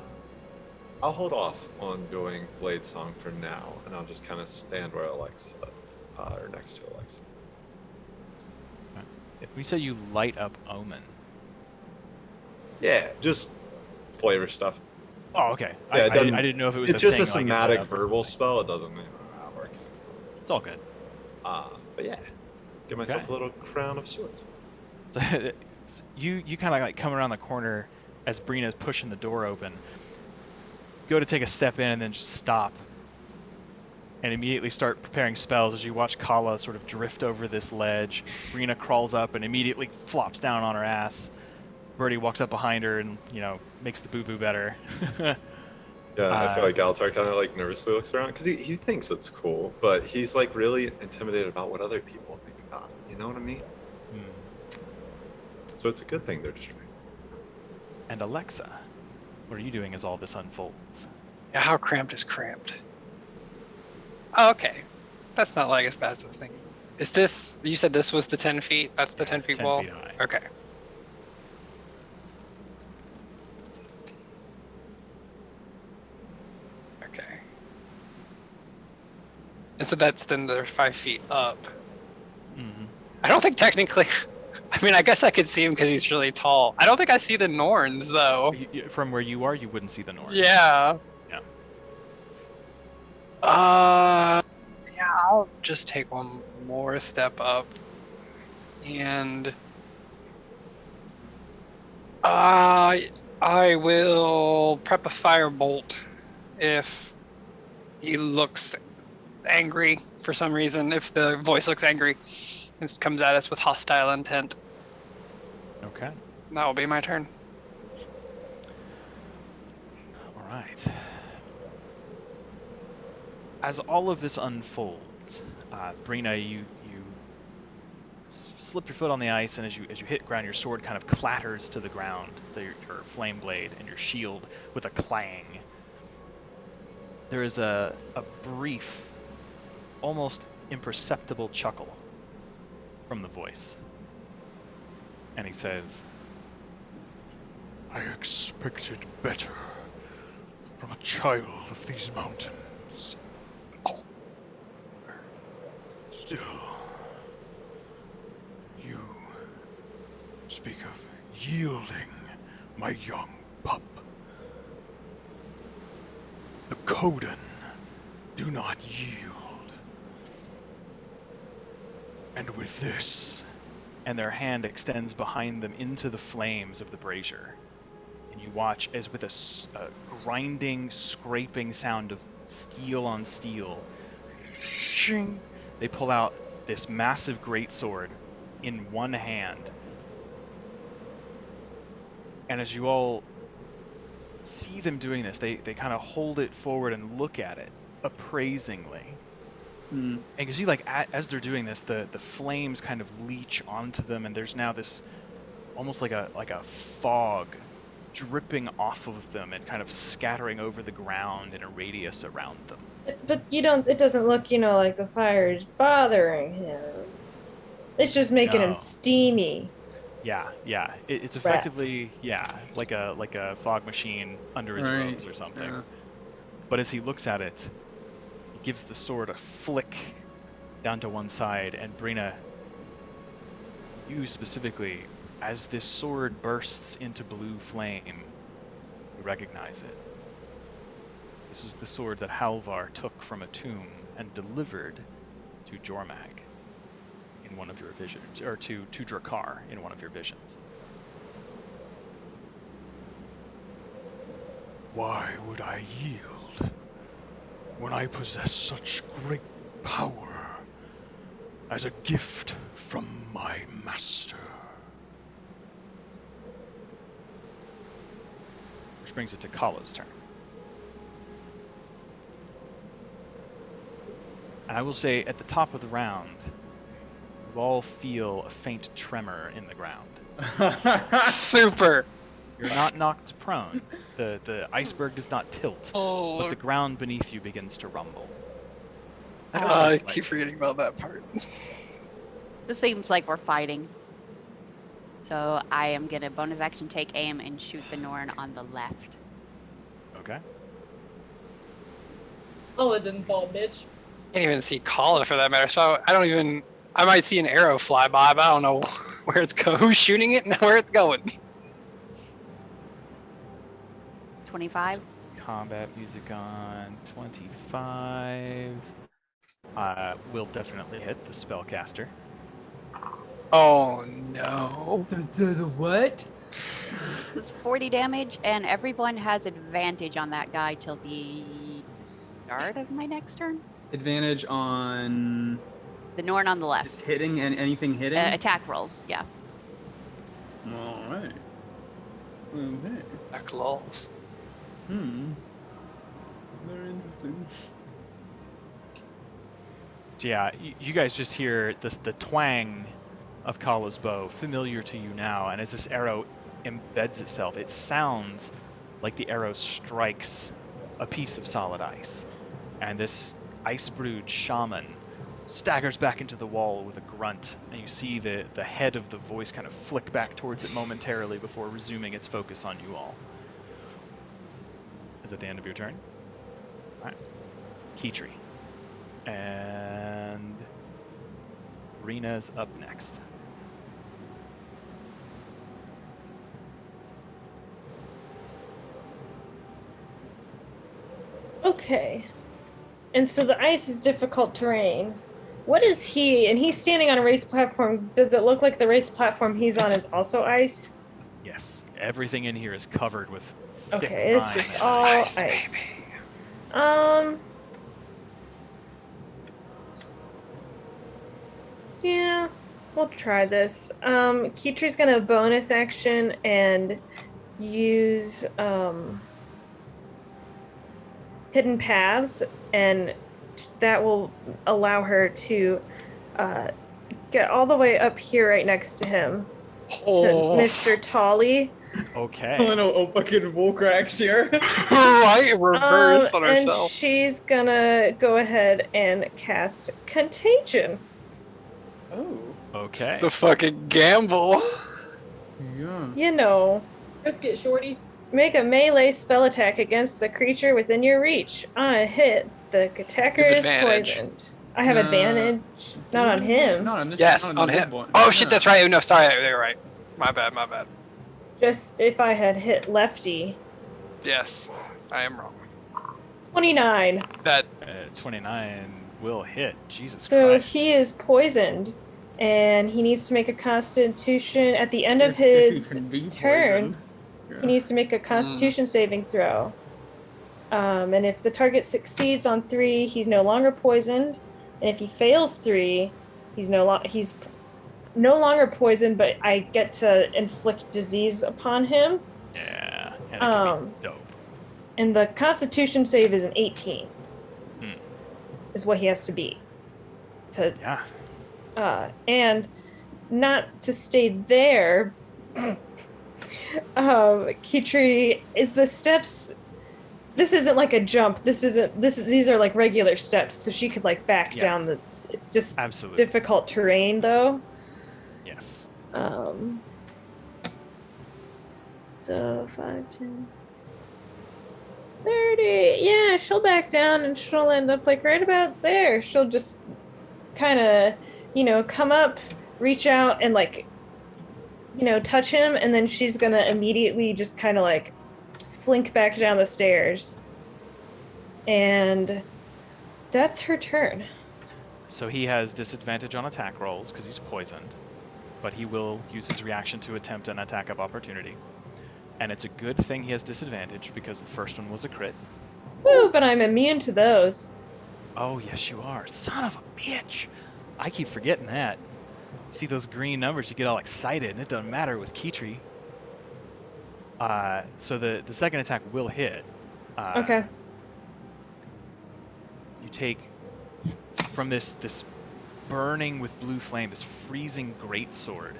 I'll hold off on doing Blade Song for now, and I'll just kind of stand where Alexa, or next to Alexa. We said you light up Omen. Yeah, just flavor stuff. Oh, okay. Yeah, I didn't know if it was. It's just a thing, somatic like, verbal spell. It doesn't work. It's all good. But yeah, give myself a little crown of sorts. So you kind of like come around the corner as Brina's pushing the door open. Go to take a step in and then just stop. And immediately start preparing spells as you watch Kala sort of drift over this ledge. Brina crawls up and immediately flops down on her ass. Birdie walks up behind her and, makes the boo-boo better. Yeah, I feel like Galatar kind of like nervously looks around because he thinks it's cool, but he's like really intimidated about what other people think about it. You know what I mean? So it's a good thing they're distracted. And Alexa, what are you doing as all this unfolds? Yeah, how cramped is cramped? Oh, okay. That's not like as bad as I was thinking. Is this, you said this was the 10 feet? That's the 10 feet 10 wall? feet high. Okay. Okay. And so that's then they're 5 feet up. Mm-hmm. I don't think technically, I mean, I guess I could see him because he's really tall. I don't think I see the Norns though. From where you are, you wouldn't see the Norns. Yeah. Yeah. Yeah, I'll just take one more step up. And I'll I will prep a firebolt if he looks angry for some reason. If the voice looks angry, it comes at us with hostile intent. Okay. That will be my turn. All right. As all of this unfolds, Brina, you slip your foot on the ice, and as you hit ground, your sword kind of clatters to the ground, your flame blade and your shield with a clang. There is a brief, almost imperceptible chuckle from the voice. And he says, I expected better from a child of these mountains. Still, you speak of yielding, my young pup. The Kodan do not yield. And with this, and their hand extends behind them into the flames of the brazier. And you watch as with a grinding, scraping sound of steel on steel, shing, they pull out this massive greatsword in one hand. And as you all see them doing this, they kind of hold it forward and look at it appraisingly. And you see, like, as they're doing this, the flames kind of leech onto them, and there's now this almost like a fog dripping off of them and kind of scattering over the ground in a radius around them. But it doesn't look, like the fire is bothering him. It's just making him steamy. Yeah. It's effectively, like a fog machine under his robes or something. Yeah. But as he looks at it, he gives the sword a flick down to one side, and Brina, you specifically, as this sword bursts into blue flame, you recognize it. This is the sword that Halvar took from a tomb and delivered to Jormag in one of your visions, or to Drakkar in one of your visions. Why would I yield when I possess such great power as a gift from my master? Which brings it to Kala's turn. And I will say, at the top of the round, you all feel a faint tremor in the ground. Super! You're not knocked prone. The iceberg does not tilt, but the ground beneath you begins to rumble. I keep forgetting about that part. This seems like we're fighting. So I am gonna bonus action take aim and shoot the Norn on the left. Okay. Oh, it didn't fall, bitch. Can't even see Kala for that matter, so I might see an arrow fly by, but I don't know where it's going, who's shooting it and where it's going. 25. Combat music on 25. Will definitely hit the spellcaster. Oh no. The what? This is 40 damage, and everyone has advantage on that guy till the start of my next turn. Advantage on the Norn on the left. Just hitting and anything hitting? Attack rolls, yeah. All right. Okay. Attack rolls. Very interesting. So yeah, you guys just hear the twang of Kala's bow, familiar to you now, and as this arrow embeds itself, it sounds like the arrow strikes a piece of solid ice. And this ice-brewed shaman staggers back into the wall with a grunt, and you see the head of the voice kind of flick back towards it momentarily before resuming its focus on you all. Is that the end of your turn? Alright. Keytree. And Rena's up next. Okay. And so the ice is difficult terrain. What is he? And he's standing on a race platform. Does it look like the race platform he's on is also ice? Yes. everything in here is covered with thick Okay, it's rime just and all ice. ice. Yeah, we'll try this. Kitri's gonna bonus action and use hidden paths, and that will allow her to get all the way up here right next to him, to Mr. Tolly. Okay. Oh, fucking wall cracks here. Right, reverse on And ourselves. she's gonna go ahead and cast Contagion. Oh. Okay. The fucking gamble. Yeah. You know, Risk it, shorty. make a melee spell attack against the creature within your reach. On a hit, the attacker You have is advantage. poisoned. I have advantage, not on him. Not on this. Yes, not on the him. big one. Oh shit, Yeah. that's right. No, sorry, you're right. My bad, my bad. Just if I had hit lefty. Yes, I am wrong. 29. That 29 will hit. Jesus So Christ. he is poisoned, and he needs to make a constitution at the end of If you his can be turn. poisoned. He needs to make a constitution saving throw. And if the target succeeds on 3, he's no longer poisoned. And if he fails 3, he's no longer poisoned, but I get to inflict disease upon him. Yeah. And it can be dope. And the constitution save is an 18. Hmm. Is what he has to beat. Yeah. And not to stay there, Kitri, is the steps. This isn't like a jump. These are like regular steps, so she could like back down the. It's just Absolutely. difficult terrain, though. Yes. So 5, 10, 30. Yeah, she'll back down, and she'll end up like right about there. She'll just kind of, come up, reach out, and like, touch him, and then she's gonna immediately just kind of like slink back down the stairs. And that's her turn. So he has disadvantage on attack rolls because he's poisoned, but he will use his reaction to attempt an attack of opportunity. And it's a good thing he has disadvantage because the first one was a crit. Woo, but I'm immune to those. Oh, yes, you are. Son of a bitch. I keep forgetting that. You see those green numbers, you get all excited, and it doesn't matter with Kitri. So the second attack will hit. Okay. You take from this burning with blue flame, this freezing greatsword.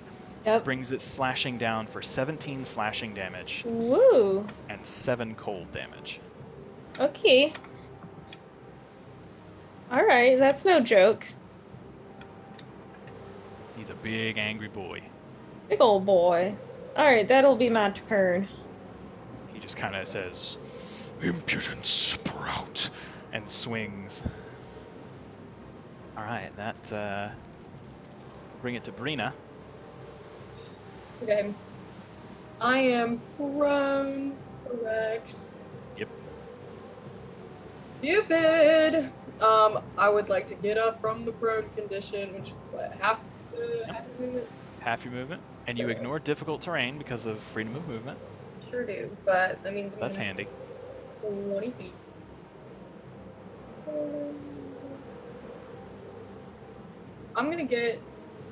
Yep. Brings it slashing down for 17 slashing damage Woo. and 7 cold damage. Okay. All right, that's no joke. He's a big angry boy. Big old boy. All right, that'll be my turn. He just kind of says, "Impudent sprout," and swings. All right, that bring it to Brina. Okay. I am prone, correct. Yep. Stupid. I would like to get up from the prone condition, which is what, half the movement? Half your movement, and you Okay. ignore difficult terrain because of freedom of movement. Sure do, but that means I'm That's gonna handy. 20 feet. I'm gonna get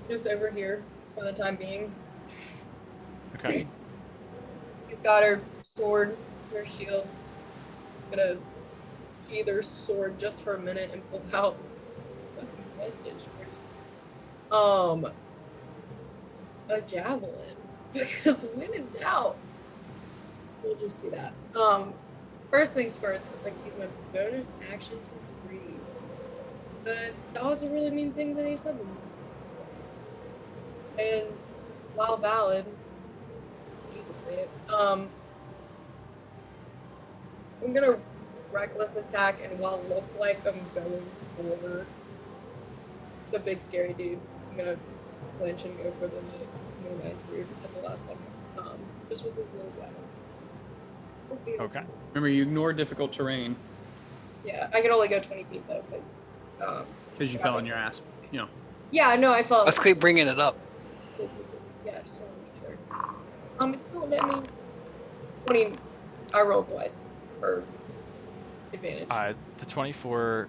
just over here for the time being. Okay. She's got her sword, her shield. Gonna sheathe her sword just for a minute and pull out a message. A javelin. Because when in doubt, we'll just do that. First things first, I'd like to use my bonus action to breathe. Because that was a really mean thing that he said to me. And while valid, you can say it. I'm gonna reckless attack and while look like I'm going for the big scary dude, I'm gonna flinch and go for the no nice dude at the last second. Just with this little weapon. Okay. Remember, you ignore difficult terrain Yeah, I can only go 20 feet though, because because you fell on your ass. yeah, no, I fell. let's keep bringing it up. Yeah, I just want to make sure. If you don't let me 20. I rolled twice for advantage. The 24.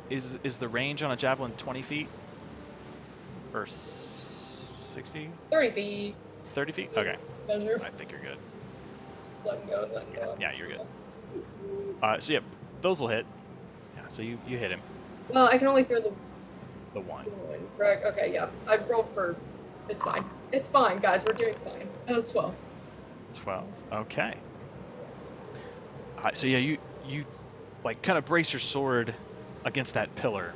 Is the range on a javelin 20 feet? Or 60? 30 feet. 30 feet? Okay. Measure. I think you're good. Let him go. Let him go. Yeah, you're good. So yeah, those will hit. Yeah, so you hit him. Well, I can only throw the one. Correct. Okay, yeah. I rolled for. It's fine. It's fine, guys. We're doing fine. That was 12. 12. Okay. So yeah, you like kind of brace your sword against that pillar,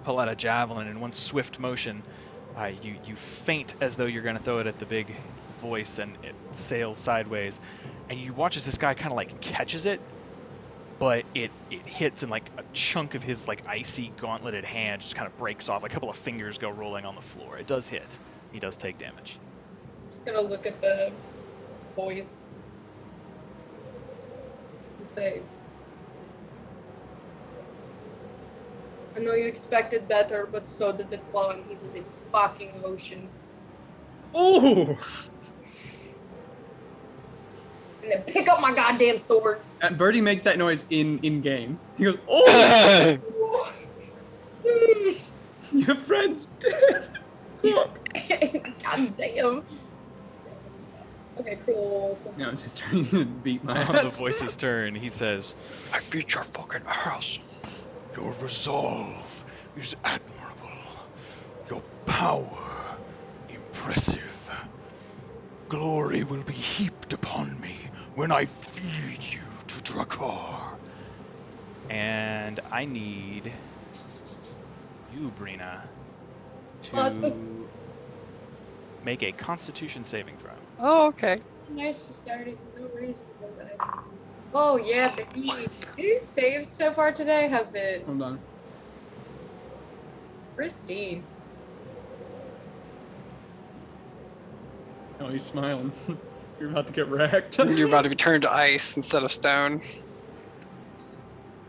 pull out a javelin in one swift motion. You feint as though you're gonna throw it at the big voice, and it sails sideways. And you watch as this guy kind of like catches it, but it hits, and like a chunk of his like icy gauntleted hand just kind of breaks off. A couple of fingers go rolling on the floor. It does hit. He does take damage. I'm just gonna look at the voice and say, I know you expected better, but so did the claw, and he's in the fucking ocean. Oh! And then pick up my goddamn sword. Birdie makes that noise in game. He goes, oh! Your friend's dead. God damn. Okay, cool. No, I'm just trying to beat my On the ass. voice's turn, he says, I beat your fucking ass. Your resolve is admirable. Your power impressive. Glory will be heaped upon me when I feed you to Drakkar. and I need you, Brina, to make a Constitution saving throw. Oh, okay. Nice to start it for no reason. Oh yeah, baby. These saves so far today have been Hold on. pristine. Oh, he's smiling. You're about to get wrecked. You're about to be turned to ice instead of stone.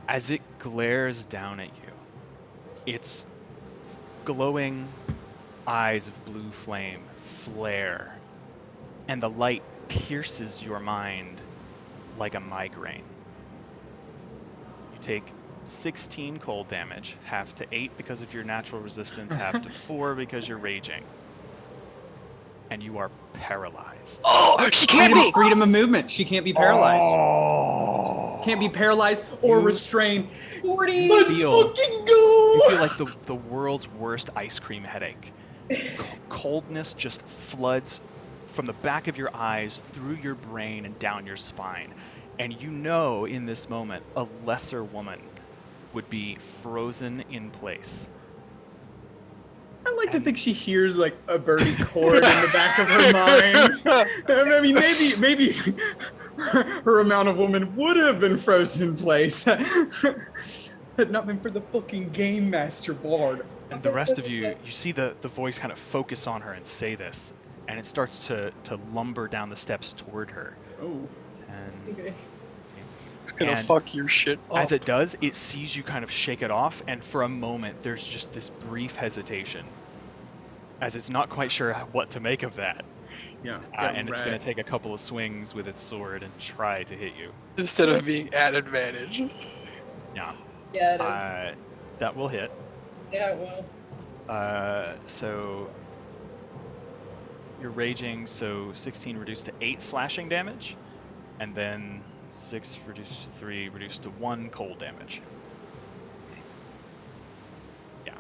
As it glares down at you, its glowing eyes of blue flame flare, and the light pierces your mind like a migraine. You take 16 cold damage, half to 8 because of your natural resistance, half to 4 because you're raging. And you are paralyzed. Oh, she can't be! Freedom of movement. She can't be paralyzed. Oh. Can't be paralyzed or You- restrained. 40. Let's feel- fucking go! You feel like the world's worst ice cream headache. Coldness just floods from the back of your eyes, through your brain, and down your spine. And you know in this moment, a lesser woman would be frozen in place. I like to think she hears like a birdie chord in the back of her mind. I mean, maybe her amount of woman would have been frozen in place, had not been for the fucking game master bard. And the rest of you, you see the voice kind of focus on her and say this, and it starts to lumber down the steps toward her. Oh. And Okay. It's gonna And fuck your shit up. as it does, it sees you kind of shake it off, and for a moment, there's just this brief hesitation, as it's not quite sure what to make of that. Yeah. And it's going to take a couple of swings with its sword and try to hit you. Instead of being at advantage. Yeah. Yeah, it is. That will hit. Yeah, well. So you're raging, so 16 reduced to 8 slashing damage, and then 6 reduced to 3, reduced to 1 cold damage. Yeah.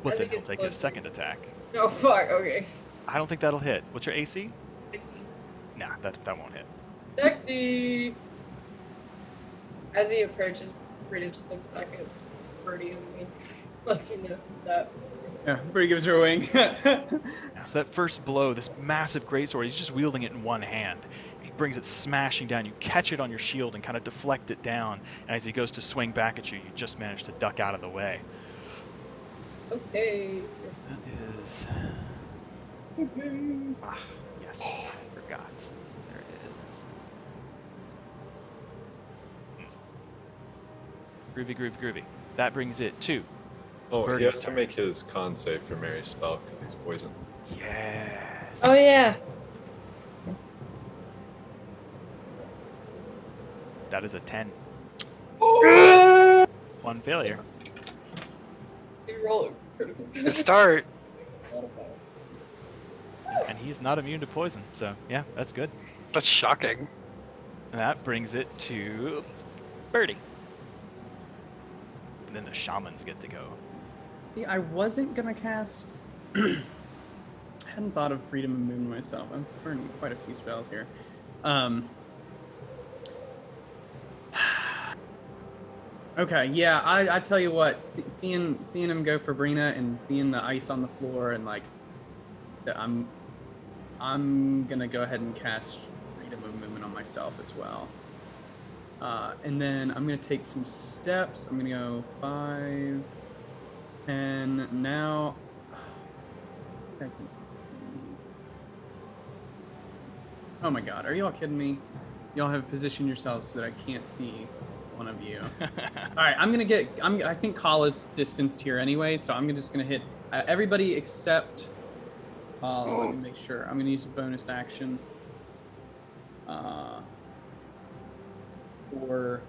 Well, As then it he'll gets take his closer. second attack. Oh fuck. Okay. I don't think that'll hit. What's your AC? 16. Nah, that won't hit. Sexy. As he approaches, Brita just looks back at Birdie and me. Must be know that. Yeah, Birdie gives her a wing. Yeah, so that first blow, this massive greatsword, he's just wielding it in one hand. He brings it smashing down. You catch it on your shield and kind of deflect it down. And as he goes to swing back at you, you just manage to duck out of the way. Okay. That is... Ah, yes, I forgot. There it is. Groovy, groovy, groovy. That brings it to... Oh, he Birdie's has to turn. make his con save for Mary's spell because he's poisoned. Yes. dice. Oh yeah. That is a 10. Oh! One failure. You roll a critical. Good start. And he's not immune to poison, so yeah, that's good. That's shocking. And that brings it to Birdie. And then the shamans get to go. See, I wasn't gonna cast. I hadn't thought of freedom of movement myself. I'm burning quite a few spells here. Okay, yeah, I tell you what, seeing him go for Brina and seeing the ice on the floor and like, I'm gonna go ahead and cast freedom of movement on myself as well. And then I'm gonna take some steps. I'm gonna go 5, 10. Now, I can see. Oh my God, are you all kidding me? Y'all have positioned yourselves so that I can't see one of you. All right, I think Kala's distanced here anyway, so I'm just gonna hit everybody except. Let me make sure. I'm gonna use a bonus action. Or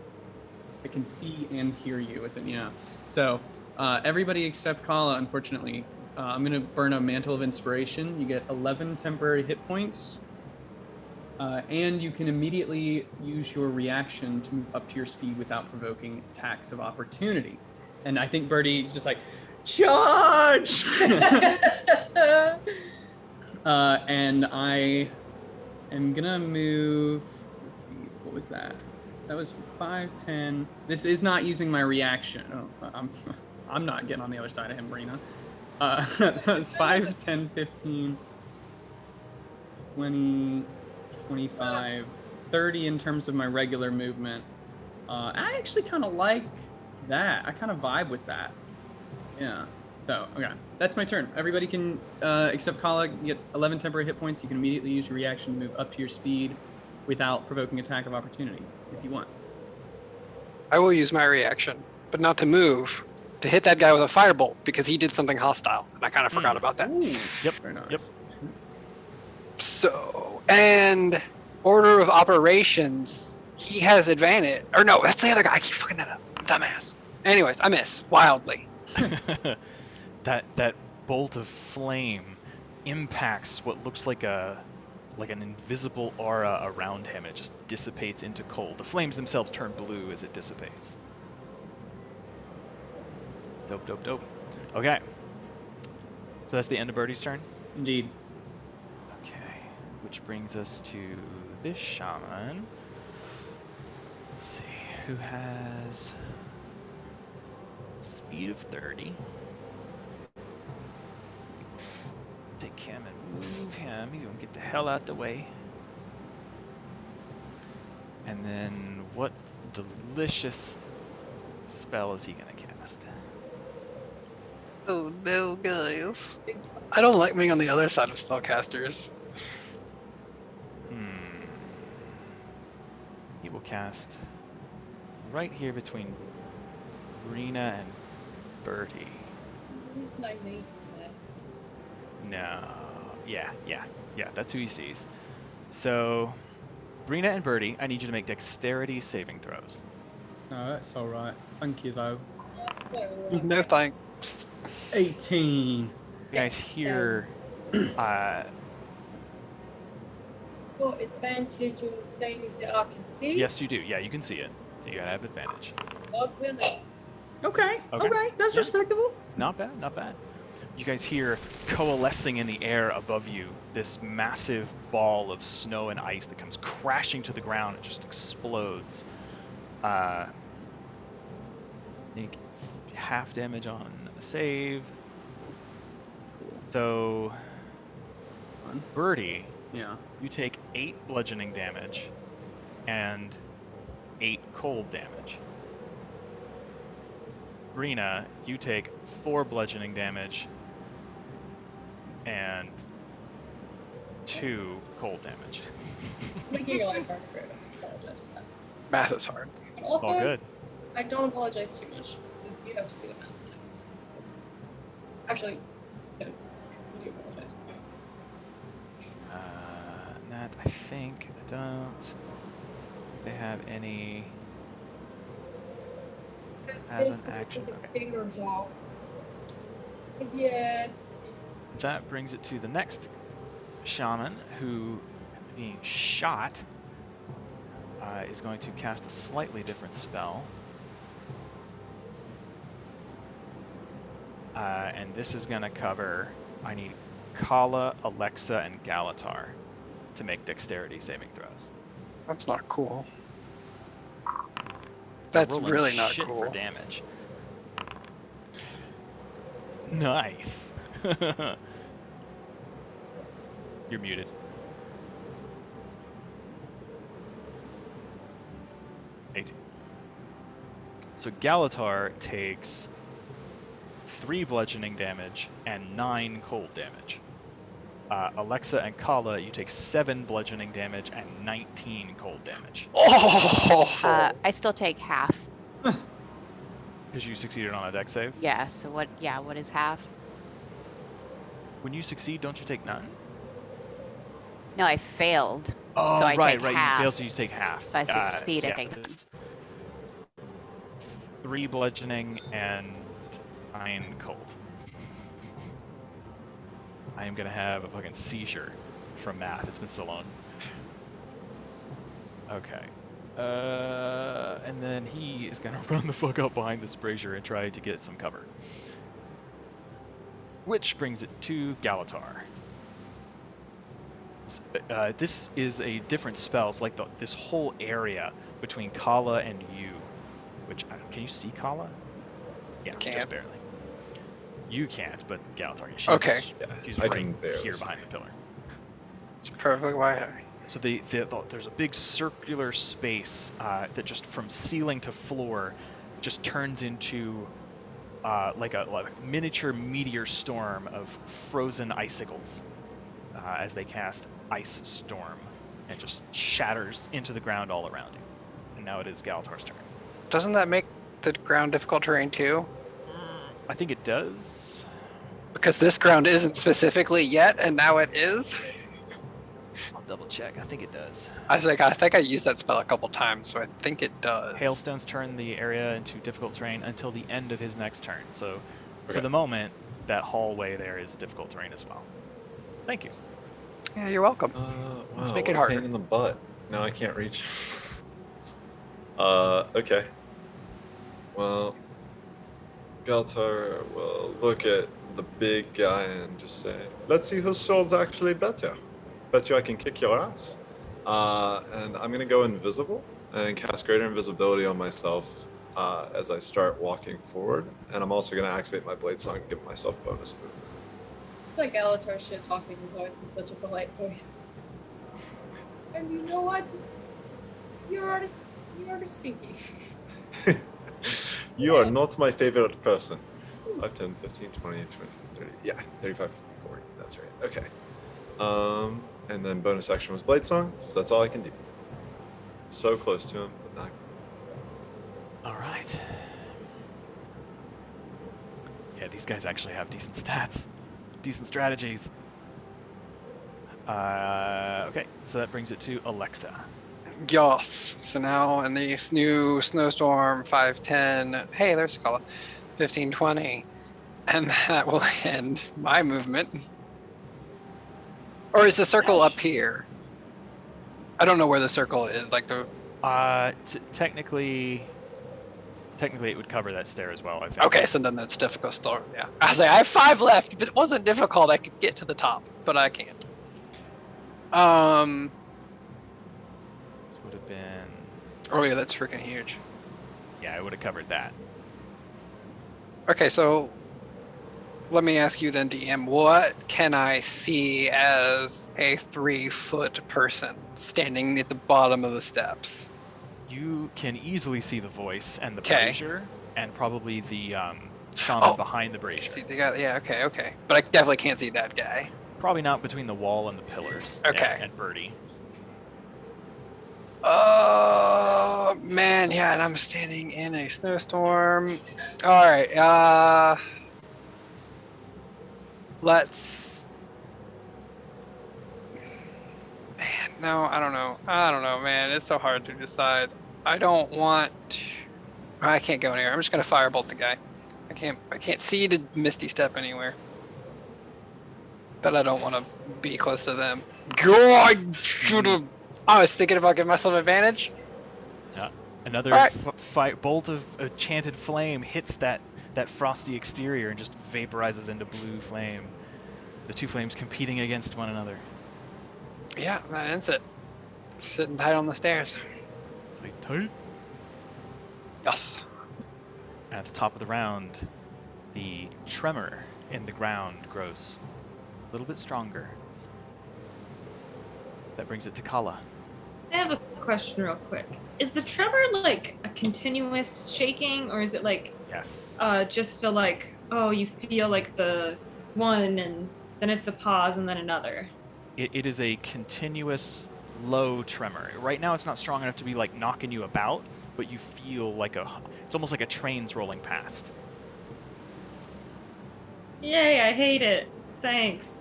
I can see and hear you with it. Yeah. So everybody except Kala, unfortunately, I'm gonna burn a Mantle of Inspiration. You get 11 temporary hit points. And you can immediately use your reaction to move up to your speed without provoking attacks of opportunity. And I think Birdie is just like, charge! And I am gonna move, let's see, what was that? That was 5, 10. This is not using my reaction. Oh, I'm not getting on the other side of him, Brina. That was 5, 10, 15, 20, 25, 30 in terms of my regular movement. I actually kind of like that. I kind of vibe with that. Yeah. So, okay. That's my turn. Everybody can, except Kala, get 11 temporary hit points. You can immediately use your reaction to move up to your speed without provoking attack of opportunity, if you want. I will use my reaction, but not to move, to hit that guy with a firebolt because he did something hostile, and I kind of forgot about that. Ooh, Yep. very nice. Yep. So, and order of operations, he has advantage. Or no, that's the other guy. I keep fucking that up. I'm dumbass. Anyways, I miss wildly. that bolt of flame impacts what looks like an invisible aura around him. It just dissipates into cold. The flames themselves turn blue as it dissipates. Dope. Okay. So that's the end of Birdie's turn? Indeed. Okay. Which brings us to this shaman. Let's see. Who has speed of 30. Take him and move him. He's gonna get the hell out the way. And then what delicious spell is he gonna cast? Oh no, guys. I don't like being on the other side of spellcasters. He will cast right here between Rena and Birdie. Who's my mate? No. Yeah. That's who he sees. So, Brina and Birdie, I need you to make dexterity saving throws. No, that's all right. Thank you, though. No thanks. 18. You guys hear Got advantage on things that I can see. yes, you do. Yeah, you can see it. So you gotta have advantage. God willing. Okay. That's Yeah. respectable. Not bad. You guys hear coalescing in the air above you this massive ball of snow and ice that comes crashing to the ground. It just explodes. Make half damage on a save. So, Birdie, Yeah. you take 8 bludgeoning damage and 8 cold damage. Brina, you take 4 bludgeoning damage and 2 cold damage. It's making your life hard for it. I apologize for that. Math is hard. But It's all also, good. I don't apologize too much because you have to do the math. Actually, no, you do apologize. that. I think I don't. They have any as an action. His Okay. fingers off. Idiot. That brings it to the next shaman who, being shot, is going to cast a slightly different spell. And this is going to cover, I need Kala, Alexa, and Galatar to make dexterity saving throws. That's not cool. They're That's rolling really not shit cool. for damage. Nice. You're muted. So Galatar takes 3 bludgeoning damage and 9 cold damage. Alexa and Kala, you take 7 bludgeoning damage and 19 cold damage. Oh! I still take half. Because you succeeded on a dex save. Yeah, so what, what is half? When you succeed, don't you take none? No, I failed. Oh, so I right, take right. half. You fail, so you take half. If I succeed, I yeah, take none. it's 3 bludgeoning and 9 cold. I am gonna have a fucking seizure from math. It's been so long. Okay. And then he is gonna run the fuck up behind this brazier and try to get some cover. Which brings it to Galatar. This is a different spell. It's like this whole area between Kala and you. Which, can you see Kala? Yeah, Can't. just barely. You can't, but Galatar, she's, Okay. she's I right can barely here see. behind the pillar. It's perfectly why. So there's a big circular space that just from ceiling to floor just turns into like a miniature meteor storm of frozen icicles as they cast Ice Storm and just shatters into the ground all around you. And now it is Galatar's turn. Doesn't that make the ground difficult terrain too? I think it does. Because this ground isn't specifically yet, and now it is. I'll double check. I think it does. I was like, I think I used that spell a couple times, so I think it does. Hailstones turn the area into difficult terrain until the end of his next turn. So Okay. for the moment, that hallway there is difficult terrain as well. Thank you. Yeah, you're welcome. Let's make it harder. Pain in the butt. No, I can't reach. Okay. Well, Galtar will look at the big guy and just say, let's see whose soul's actually better. Bet you I can kick your ass. And I'm gonna go invisible and cast greater invisibility on myself as I start walking forward. And I'm also gonna activate my blade song and give myself bonus movement. I feel like Alatar's shit talking is always in such a polite voice. And you know what? You are stinky. You are not my favorite person. 5, 10, 15, 20, 20, 30. Yeah, 35, 40. That's right. Okay. And then bonus action was Blade Song, so that's all I can do. So close to him, but not. All right. Yeah, these guys actually have decent stats, decent strategies. Okay, so that brings it to Alexa. Yos. So now in this new snowstorm, 5, 10. Hey, there's Kala. 15, 20. And that will end my movement. Or is the circle up here? I don't know where the circle is. Like the. Technically, it would cover that stair as well, I think. Okay, so then that's difficult. Still, yeah. I was like, I have 5 left. If it wasn't difficult, I could get to the top, but I can't. This would have been. Oh yeah, that's freaking huge. Yeah, it would have covered that. Okay, so let me ask you then, DM, what can I see as a 3-foot person standing at the bottom of the steps? You can easily see the voice and the Okay. brazier, and probably the shaman behind the brazier. See, they got, yeah, okay. But I definitely can't see that guy. Probably not between the wall and the pillars. Okay. And Birdie. Oh, man, yeah, and I'm standing in a snowstorm. All right, let's... Man, No, I don't know. I don't know, man. It's so hard to decide. I don't want. I can't go anywhere. I'm just gonna firebolt the guy. I can't see to Misty Step anywhere. But I don't want to be close to them. God, should have. I was thinking about giving myself advantage. Yeah. Another Alright. bolt of enchanted flame hits that frosty exterior and just vaporizes into blue flame. The two flames competing against one another. Yeah, that ends it. Sitting tight on the stairs. Tight. Yes. At the top of the round, the tremor in the ground grows a little bit stronger. That brings it to Kala. I have a question real quick. Is the tremor like a continuous shaking, or is it like Yes. just a like, oh, you feel like the one and then it's a pause and then another? It is a continuous low tremor. Right now it's not strong enough to be like knocking you about, but you feel like it's almost like a train's rolling past. Yay, I hate it. Thanks.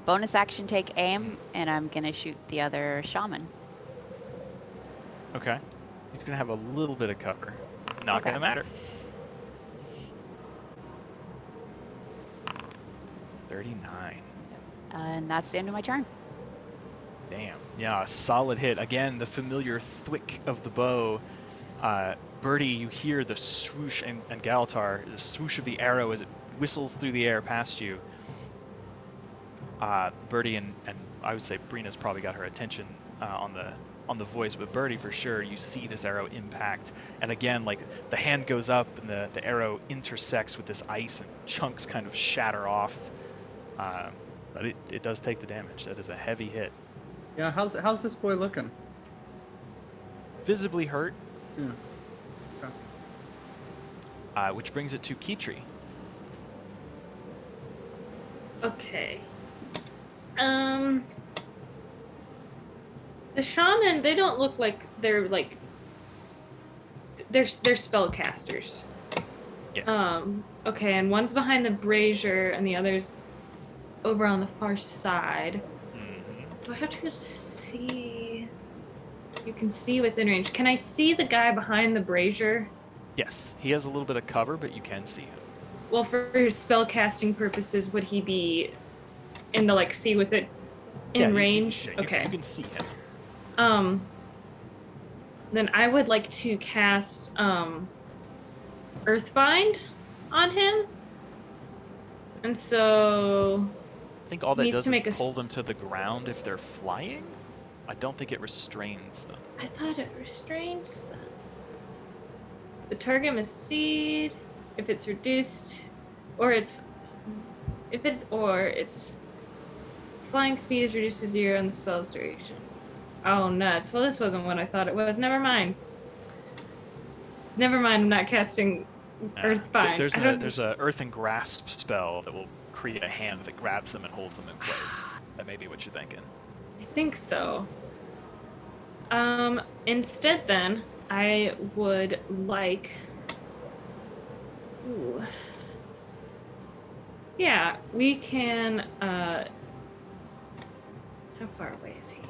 Bonus action, take aim, and I'm gonna shoot the other shaman. Okay. He's gonna have a little bit of cover. Not gonna matter. 39. And that's the end of my turn. Damn. Yeah, a solid hit. Again, the familiar thwick of the bow. Birdie, you hear the swoosh, and Galtar, the swoosh of the arrow as it whistles through the air past you. Birdie and I would say Brina's probably got her attention on the voice, but Birdie for sure, you see this arrow impact, and again, like the hand goes up and the arrow intersects with this ice and chunks kind of shatter off. But it does take the damage. That is a heavy hit. Yeah, how's this boy looking? Visibly hurt. Yeah. Okay. Which brings it to Kitri. Okay. The shaman, they don't look like they're spellcasters. Yes. Okay, and one's behind the brazier and the other's over on the far side. Mm-hmm. Do I have to see? You can see within range. Can I see the guy behind the brazier? Yes, he has a little bit of cover, but you can see him. Well, for spellcasting purposes, would he be in the see with it in range? Okay. You can see him. Then I would like to cast Earthbind on him. And so I think all that does is is pull them to the ground if they're flying. I don't think it restrains them. I thought it restrains them. The target must seed if it's reduced, or its flying speed is reduced to 0 and the spell's duration. Oh nuts! Well, this wasn't what I thought it was. Never mind. I'm not casting Earthbind. There's a Earth and Grasp spell that will create a hand that grabs them and holds them in place. That may be what you're thinking. I think so. Instead then, I would like... Ooh. Yeah, we can, how far away is he?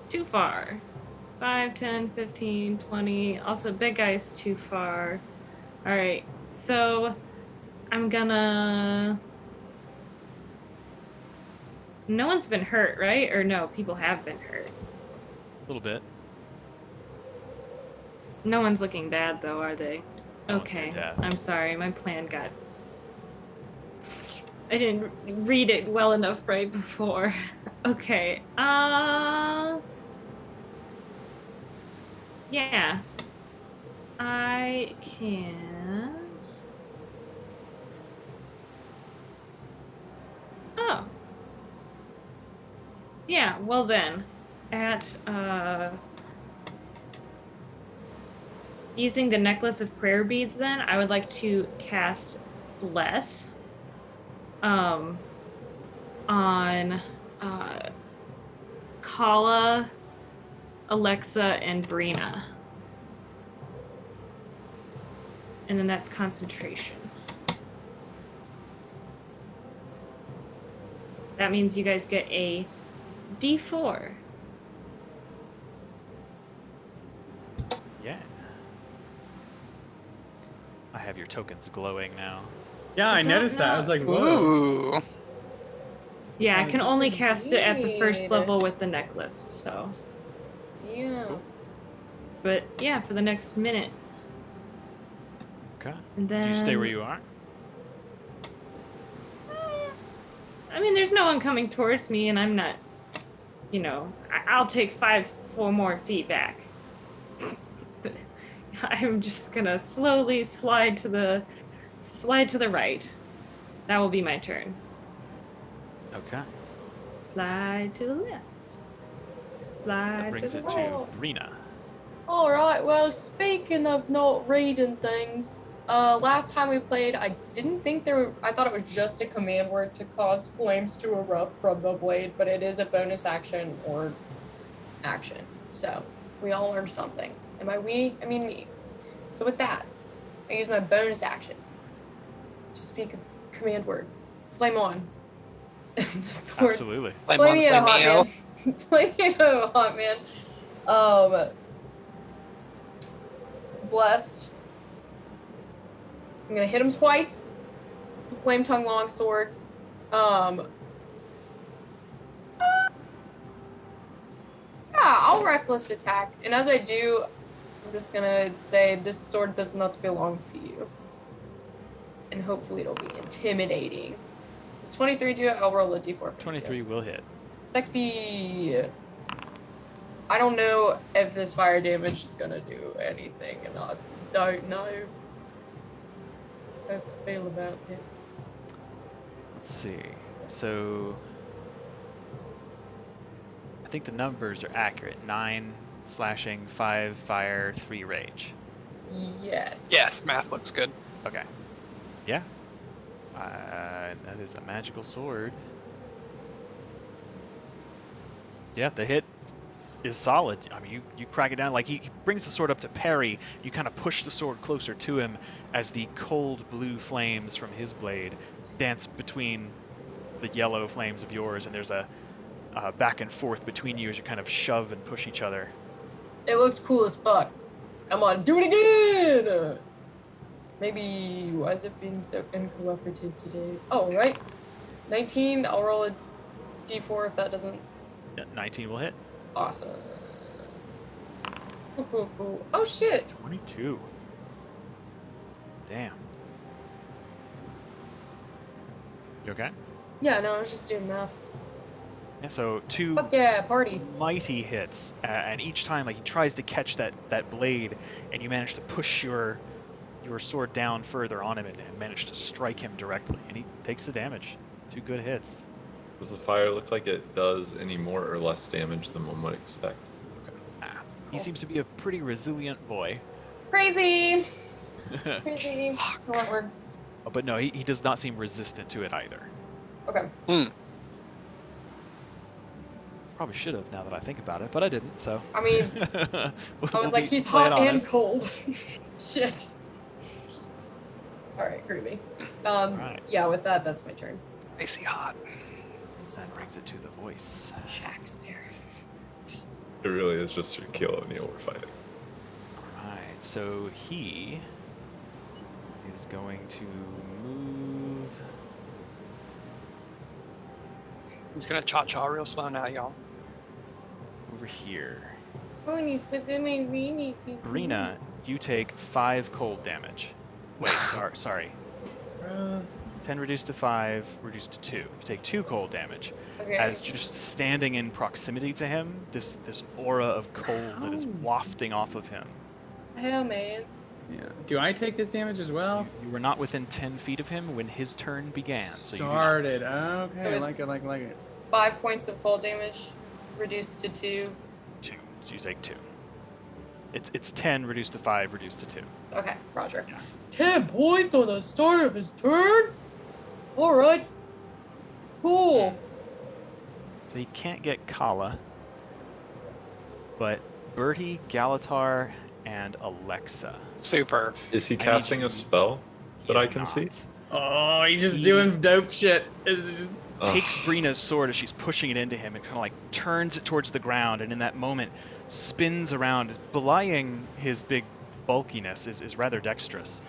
Too far. 5, 10, 15, 20. Also, big guy's too far. Alright, so I'm gonna... No one's been hurt, right? Or no, people have been hurt. A little bit. No one's looking bad, though, are they? Okay, I'm sorry, my plan got... I didn't read it well enough right before. Okay, yeah. I can... Oh. Yeah, well then, at, using the Necklace of Prayer Beads then, I would like to cast Bless, on, Kala, Alexa, and Brina. And then that's concentration. That means you guys get a D4. Yeah. I have your tokens glowing now. Yeah, I don't noticed that. I was like, whoa. Ooh. Yeah, I can Nice. only cast it at the first Indeed. level with the necklace, so. Yeah. Cool. But yeah, for the next minute. Okay. And Do then. you stay where you are? I mean, there's no one coming towards me, and I'm not. I'll take 4 more feet back. I'm just gonna slowly slide to the right. That will be my turn. Okay. Slide to the left. That Slide brings to it the to right. Rena. Alright, well, speaking of not reading things, last time we played, I didn't think I thought it was just a command word to cause flames to erupt from the blade, but it is a bonus action or action. So, we all learned something. And by we, I mean me. So with that, I use my bonus action to speak a command word. Flame on. The sword. Absolutely. Flameo, hot man. Flameo, hot man. Blessed. I'm gonna hit him twice. The flame tongue longsword. Yeah, I'll reckless attack. And as I do, I'm just gonna say this sword does not belong to you. And hopefully it'll be intimidating. Does 23 do it? I'll roll a d4 for 23 will hit. Sexy. I don't know if this fire damage is gonna do anything, and I don't know how to feel about it. Let's see. So I think the numbers are accurate. 9 slashing, 5 fire, 3 rage. Yes. Yes, math looks good. Okay. Yeah. That is a magical sword. Yeah, the hit is solid. I mean, you crack it down. Like, he brings the sword up to parry. You kind of push the sword closer to him as the cold blue flames from his blade dance between the yellow flames of yours, and there's a back and forth between you as you kind of shove and push each other. It looks cool as fuck. I'm on, do it again! Maybe, why is it being so uncooperative today? Oh, right. 19, I'll roll a d4 if that doesn't... Yeah, 19 will hit. Awesome. Cool, cool, cool. Oh, shit! 22. Damn. You okay? Yeah, no, I was just doing math. Yeah, so 2 Fuck yeah, party. mighty hits, and each time, like, he tries to catch that blade, and you manage to push your sword down further on him and manage to strike him directly, and he takes the damage. 2 good hits. Does the fire look like it does any more or less damage than one would expect? He seems to be a pretty resilient boy. Crazy! Crazy. How it works. But no, he does not seem resistant to it either. Okay. Probably should have, now that I think about it, but I didn't, so. I mean, I was like, he's hot and cold. Shit. Alright, groovy. Alright. Yeah, with that, that's my turn. Icy hot. That brings it to the voice. Shack's there. It really is just Shaquille O'Neal we're fighting. Alright, so he is going to move. He's gonna cha-cha real slow now, y'all. Over here. Ponies within my weenie. Brina, you take 5 cold damage. Wait, sorry. 10 reduced to 5, reduced to 2. You take 2 cold damage. Okay. As just standing in proximity to him, this aura of cold that is wafting off of him. Hell, man. Yeah. Do I take this damage as well? You were not within 10 feet of him when his turn began, so you do not. Started. Okay, So I like it's- it, like it. 5 points of cold damage, reduced to 2. 2, so you take 2. It's 10 reduced to 5, reduced to 2. Okay, roger. Yeah. 10 points on the start of his turn? Alright. Cool. So he can't get Kala, but Bertie, Galatar, and Alexa. Super. Is he I need casting you- a spell that He I is can see? not. Oh, he's just He- doing dope shit. It's just... Takes Ugh. Brina's sword as she's pushing it into him and kind of like turns it towards the ground, and in that moment spins around, belying his big bulkiness, is rather dexterous.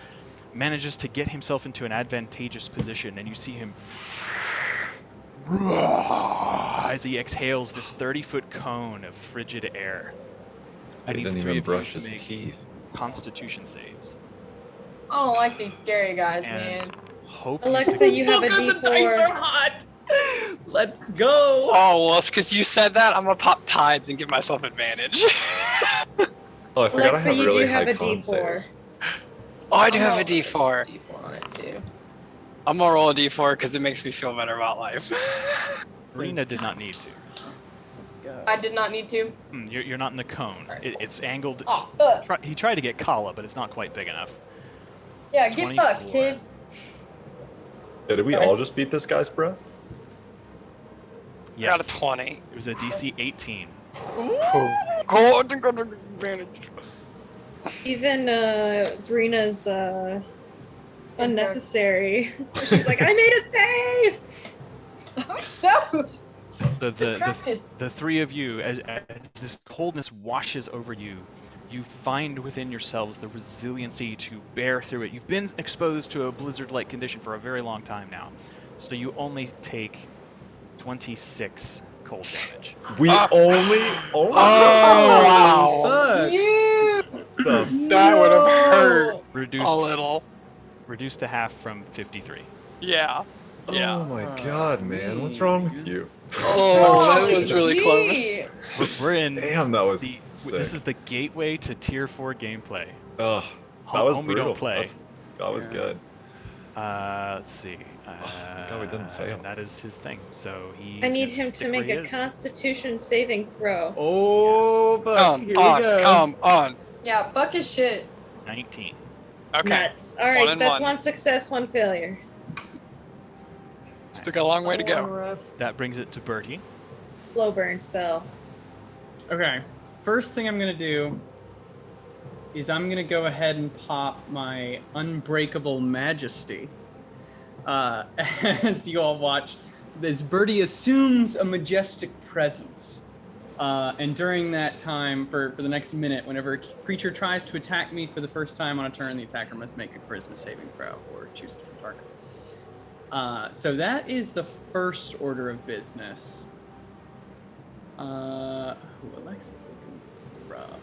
Manages to get himself into an advantageous position, and you see him as he exhales this 30-foot cone of frigid air. I He need the didn't three even of you brush to his make teeth. Constitution saves. I don't like these scary guys, And man. hope Alexa, you have a Oh, God, the dice D4. are hot. Let's go. Oh, well, it's because you said that. I'm gonna pop tides and give myself advantage. Oh, I forgot Alexa, I have you really do have high a con D4. saves. Oh, I do I'm have a gonna D4. D4 on it too. I'm gonna roll a D4 because it makes me feel better about life. Brina did not need to. Let's go. I did not need to. You're not in the cone. It's angled. Oh, He tried to get Kala, but it's not quite big enough. yeah, get 24. fucked, kids. Yeah, did we Sorry. all just beat this guy's bro? Yes. Got a 20. It was a DC 18. Oh, I think I got an advantage. Even Brina's unnecessary. She's like, I made a save! Don't. The Practice. the three of you, as this coldness washes over you, you find within yourselves the resiliency to bear through it. You've been exposed to a blizzard-like condition for a very long time now, so you only take 26 cold damage. We only. Oh, Oh, wow. Fuck. You. That would have hurt Reduced, a little. reduced to half from 53. Yeah. Yeah. Oh my god, man. What's wrong with you? Oh, that was really Gee. close. We're in Damn, that was the. sick. This is the gateway to Tier 4 gameplay. Ugh, that was Home we brutal. don't play. That was Yeah. good. Let's see. God, we didn't fail. That is his thing. So he. I need him to make a Constitution saving throw. Oh, fuck. Come Here we on, go. come on. Yeah, fuck his shit. 19. Okay. Nuts. All One right, and that's one. one success, one failure. Still got a long way to go. Rough. That brings it to Bertie. Slow burn spell. Okay. First thing I'm gonna do is I'm gonna go ahead and pop my Unbreakable Majesty. As you all watch, this birdie assumes a majestic presence. And during that time, for the next minute, whenever a creature tries to attack me for the first time on a turn, the attacker must make a charisma saving throw or choose a different target. So that is the first order of business. Alexa's looking rough.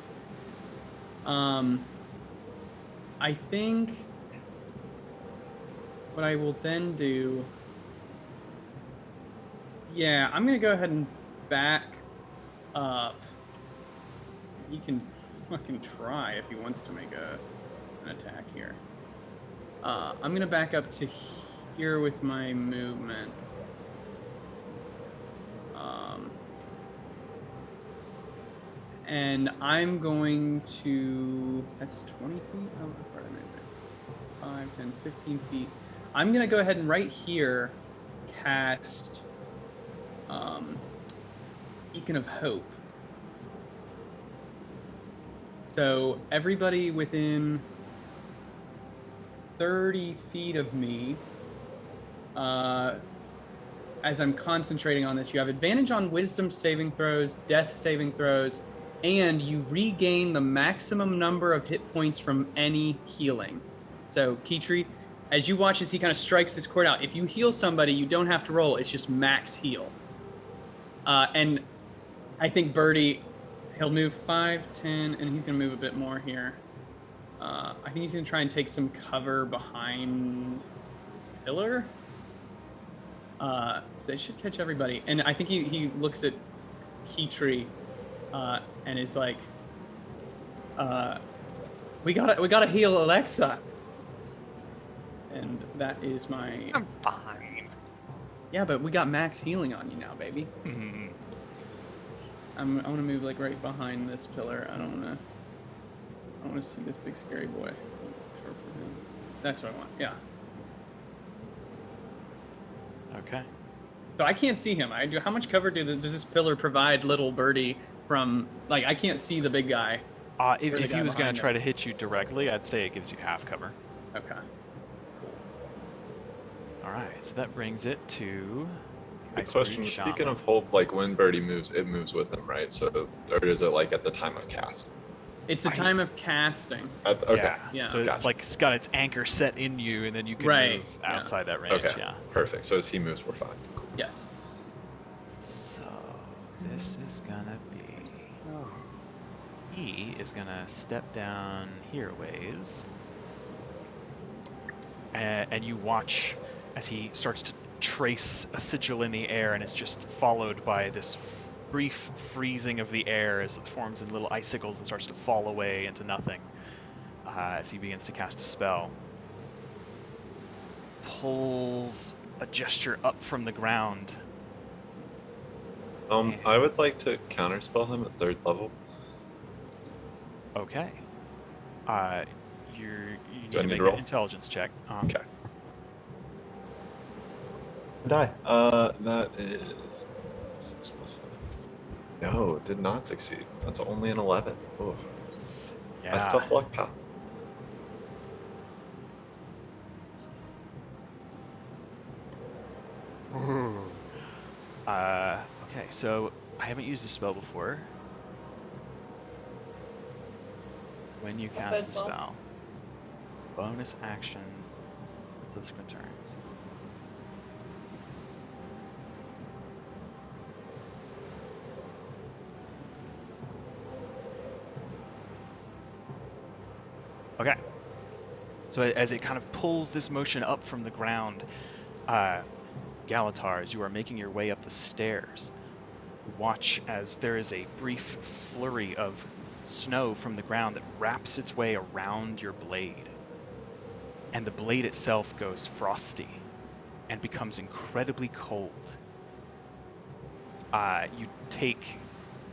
I think what I will then do, yeah, I'm gonna go ahead and back up. He can fucking try if he wants to make an attack here. I'm gonna back up to here with my movement. And I'm going to, that's 20 feet? Oh, how far did I move it? 5, 10, 15 feet. I'm going to go ahead and right here cast Beacon of Hope. So everybody within 30 feet of me, as I'm concentrating on this, you have advantage on wisdom saving throws, death saving throws, and you regain the maximum number of hit points from any healing. So, Kitri, as you watch as he kind of strikes this cord out, if you heal somebody, you don't have to roll. It's just max heal. And I think Birdie, he'll move 5, 10, and he's going to move a bit more here. I think he's going to try and take some cover behind this pillar. So they should catch everybody. And I think he looks at Kitri and is like, we gotta heal Alexa. And that is my. I'm fine. Yeah, but we got max healing on you now, baby. Mhm. I want to move like right behind this pillar. I don't want to see this big scary boy. That's what I want. Yeah. Okay. So I can't see him. How much cover does this pillar provide little Birdie from? Like I can't see the big guy. If, Or the if he guy was going behind to try him? to hit you directly, I'd say it gives you half cover. Okay. All right, so that brings it to The Ice question, Breed speaking Shaman. of hope, like when Birdie moves, it moves with them, right? So, or is it like at the time of cast? It's the time of casting. Okay. Yeah. So Gotcha. it's like it's got its anchor set in you, and then you can Right, move yeah. outside that range. Okay. Yeah. Perfect. So as he moves, we're fine. Yes. So this is gonna be. He is gonna step down here a ways, and you watch as he starts to trace a sigil in the air, and it's just followed by this brief freezing of the air as it forms in little icicles and starts to fall away into nothing as he begins to cast a spell. Pulls a gesture up from the ground. I would like to counterspell him at 3rd level. Okay. You need Do I to need make to an roll? intelligence check. Okay. Die. That is 6 plus 5. No, it did not succeed. That's only an 11. Oh, Yeah. that's tough luck, pal. Okay, so I haven't used this spell before. When you cast bad a spell. spell, bonus action, subsequent turns. Okay. So as it kind of pulls this motion up from the ground, Galatar, as you are making your way up the stairs, watch as there is a brief flurry of snow from the ground that wraps its way around your blade. And the blade itself goes frosty and becomes incredibly cold. You take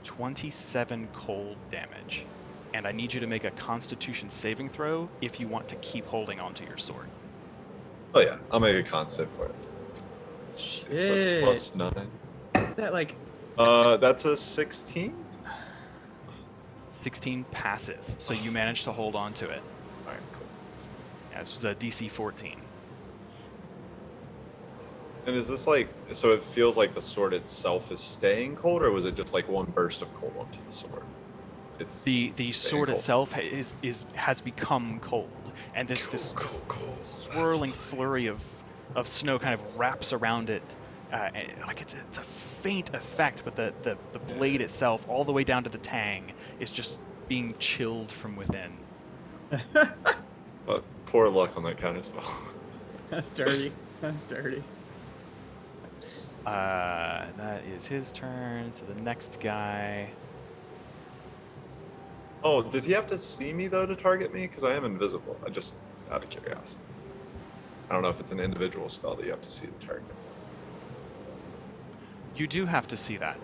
27 cold damage, and I need you to make a Constitution saving throw if you want to keep holding onto your sword. Oh yeah, I'll make a con save for it. So that's Shit. plus 9. Is that like That's a 16. 16 passes, so you manage to hold on to it. All right, cool. Yeah, this was a DC 14. And is this like, so it feels like the sword itself is staying cold, or was it just like one burst of cold onto the sword? It's The sword cold. itself has become cold, and this cool. swirling flurry of snow kind of wraps around it. And, like it's a faint effect, but the blade itself, all the way down to the tang, is just being chilled from within. But poor luck on that counterspell. That's dirty. That's dirty. That is his turn. So the next guy. Oh, did he have to see me though to target me? Because I am invisible. I just out of curiosity. I don't know if it's an individual spell that you have to see the target. You do have to see that.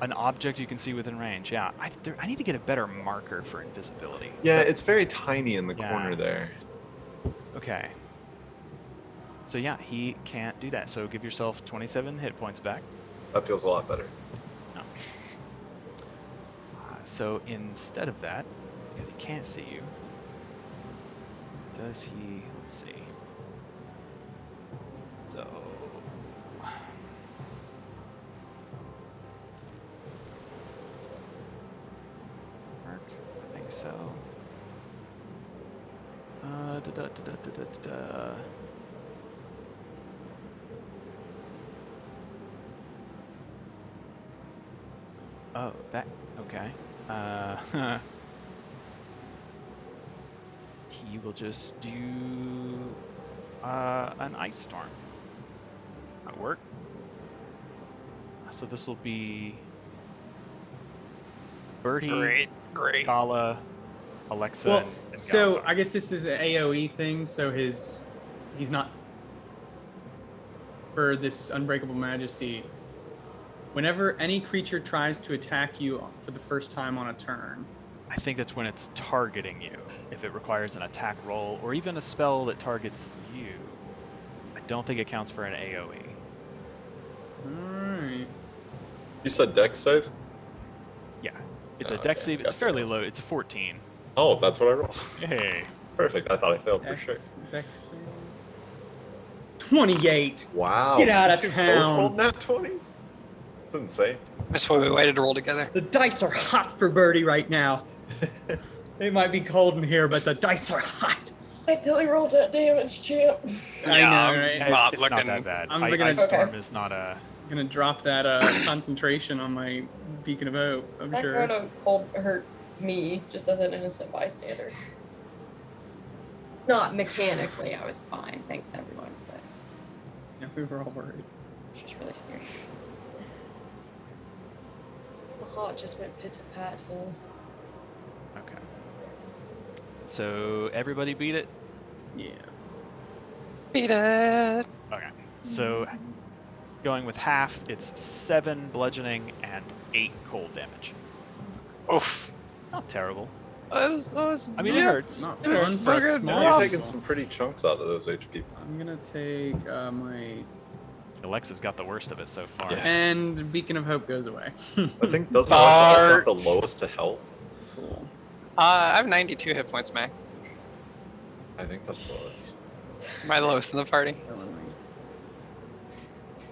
An object you can see within range. Yeah, I need to get a better marker for invisibility. Yeah, it's very tiny in the Yeah. corner there. Okay. So yeah, he can't do that. So give yourself 27 hit points back. That feels a lot better. No. So instead of that, because he can't see you, does he? Let's see. So. Mark, I think so. Oh, that, okay. He will just do an ice storm. That work. So this will be Bertie, Great. Kala, Alexa, Well, and so Galatar. I guess this is an AOE thing. So he's not for this Unbreakable Majesty. Whenever any creature tries to attack you for the first time on a turn, I think that's when it's targeting you. If it requires an attack roll or even a spell that targets you, I don't think it counts for an AOE. alright. You said dex save? Yeah. It's a Okay, dex save. It's got fairly failed. low. It's a 14. Oh, that's what I rolled. Hey. Perfect. I thought I failed for sure. Dex save. 28. Wow. Get out of you town. Both rolled nat 20s? That's insane. That's why we waited to roll together. The dice are hot for Birdie right now. It might be cold in here, but the dice are hot. Wait till he rolls that damage, champ. I know, right? It's Not not looking- that bad. I'm looking at- Ice Storm Okay. is not a... I'm gonna drop that concentration on my Beacon of Hope, I'm That sure. kind of cold hurt me just as an innocent bystander. Not mechanically, I was fine. Thanks everyone, but Yeah, we were all worried. it's just really scary. My heart just went pitter-patter. Okay. So everybody beat it? Yeah. Beat it. Okay. So going with half, it's 7 bludgeoning and 8 cold damage. Oof. Not terrible. Those, I mean, it hurts. Not It was fun for a fucking small You're rough. taking vessel. some pretty chunks out of those HP. I'm gonna take my... Alexa's got the worst of it so far. Yeah. And Beacon of Hope goes away. I think doesn't Alexa have the Fart. lowest to health? Cool. I have 92 hit points max. I think that's lowest. My lowest in the party. Killing me.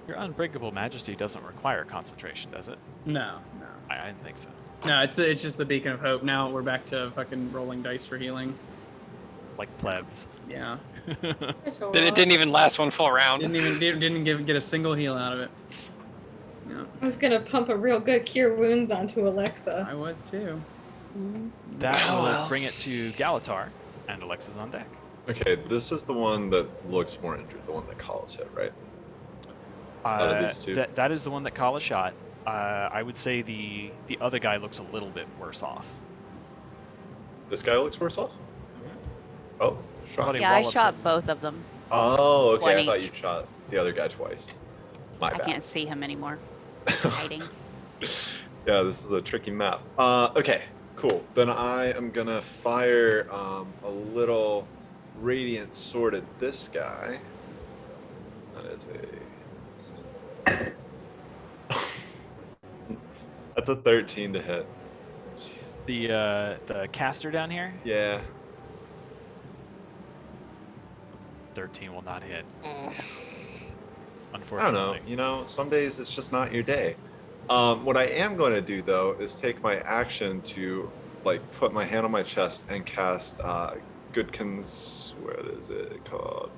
Your Unbreakable Majesty doesn't require concentration, does it? No, no. I didn't think so. No, it's just the Beacon of Hope. Now we're back to fucking rolling dice for healing. Like plebs. Yeah. It's all It right. didn't even last one full round. Didn't get a single heal out of it. Yeah, I was gonna pump a real good cure wounds onto Alexa. I was too. That Oh, will well. bring it to Galatar, and Alexa's on deck. Okay, this is the one that looks more injured, the one that Kala's hit, right? Out of these two? That is the one that Kala shot. I would say the other guy looks a little bit worse off. This guy looks worse off? Oh, shot. Buddy, Yeah, I roll up shot the- both of them. Oh, okay. I 20. thought you shot the other guy twice. My I bad. can't see him anymore. Hiding. Yeah, this is a tricky map. Okay, cool. Then I am gonna fire a little radiant sword at this guy. That is a. That's a 13 to hit. The caster down here, Yeah. 13 will not hit. Mm. I Unfortunately. don't know. You know, some days it's just not your day. What I am going to do though is take my action to like put my hand on my chest and cast Goodkin's. What is it called?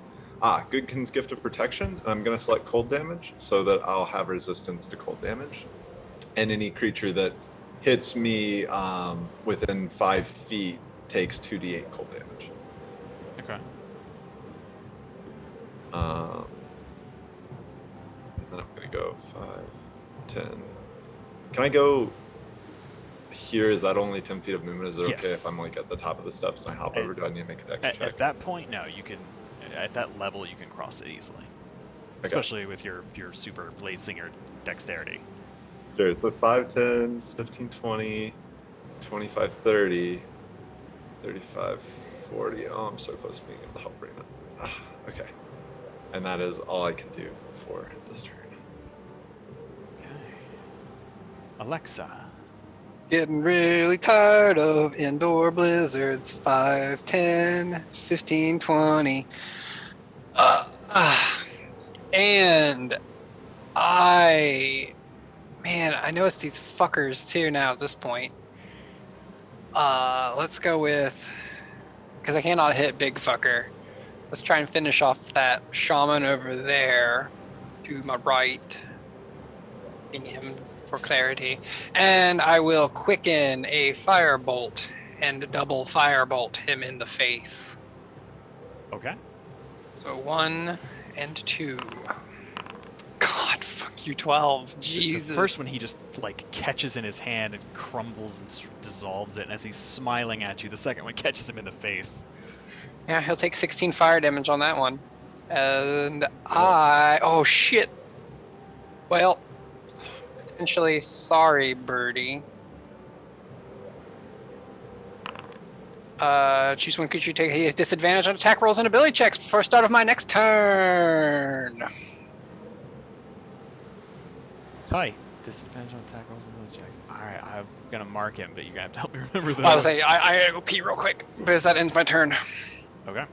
Goodkin's Gift of Protection. I'm going to select cold damage so that I'll have resistance to cold damage, and any creature that hits me within 5 feet takes 2d8 cold damage. Okay. And then I'm gonna go 5, 10. Can I go here? Is that only 10 feet of movement? Is it okay Yes. if I'm like at the top of the steps and I hop over? Do I need to make a dex At check? that point, no. You can. At that level, you can cross it easily. Okay. Especially with your super blade singer dexterity. Sure. So 5, 10, 15, 20, 25, 30, 35, 40. Oh, I'm so close to being able to help bring it. Okay. And that is all I can do for this turn. Okay. Alexa. Getting really tired of indoor blizzards. 5, 10, 15, 20. And I know it's these fuckers too now at this point. Let's go with, because I cannot hit big fucker. Let's try and finish off that shaman over there to my right. In him for clarity. And I will quicken a firebolt and double firebolt him in the face. Okay. So 1 and 2. God, fuck you, 12. Jesus. The first one he just like catches in his hand and crumbles and dissolves it. And as he's smiling at you, the second one catches him in the face. Yeah, he'll take 16 fire damage on that one. And oh shit. Well, potentially sorry, Birdie. Choose one creature. He has disadvantage on attack rolls and ability checks before start of my next turn. Ty. Disadvantage on attack rolls and ability checks. Alright, I'm gonna mark him, but you're gonna have to help me remember that. I was say I gotta go pee real quick because that ends my turn. Okay.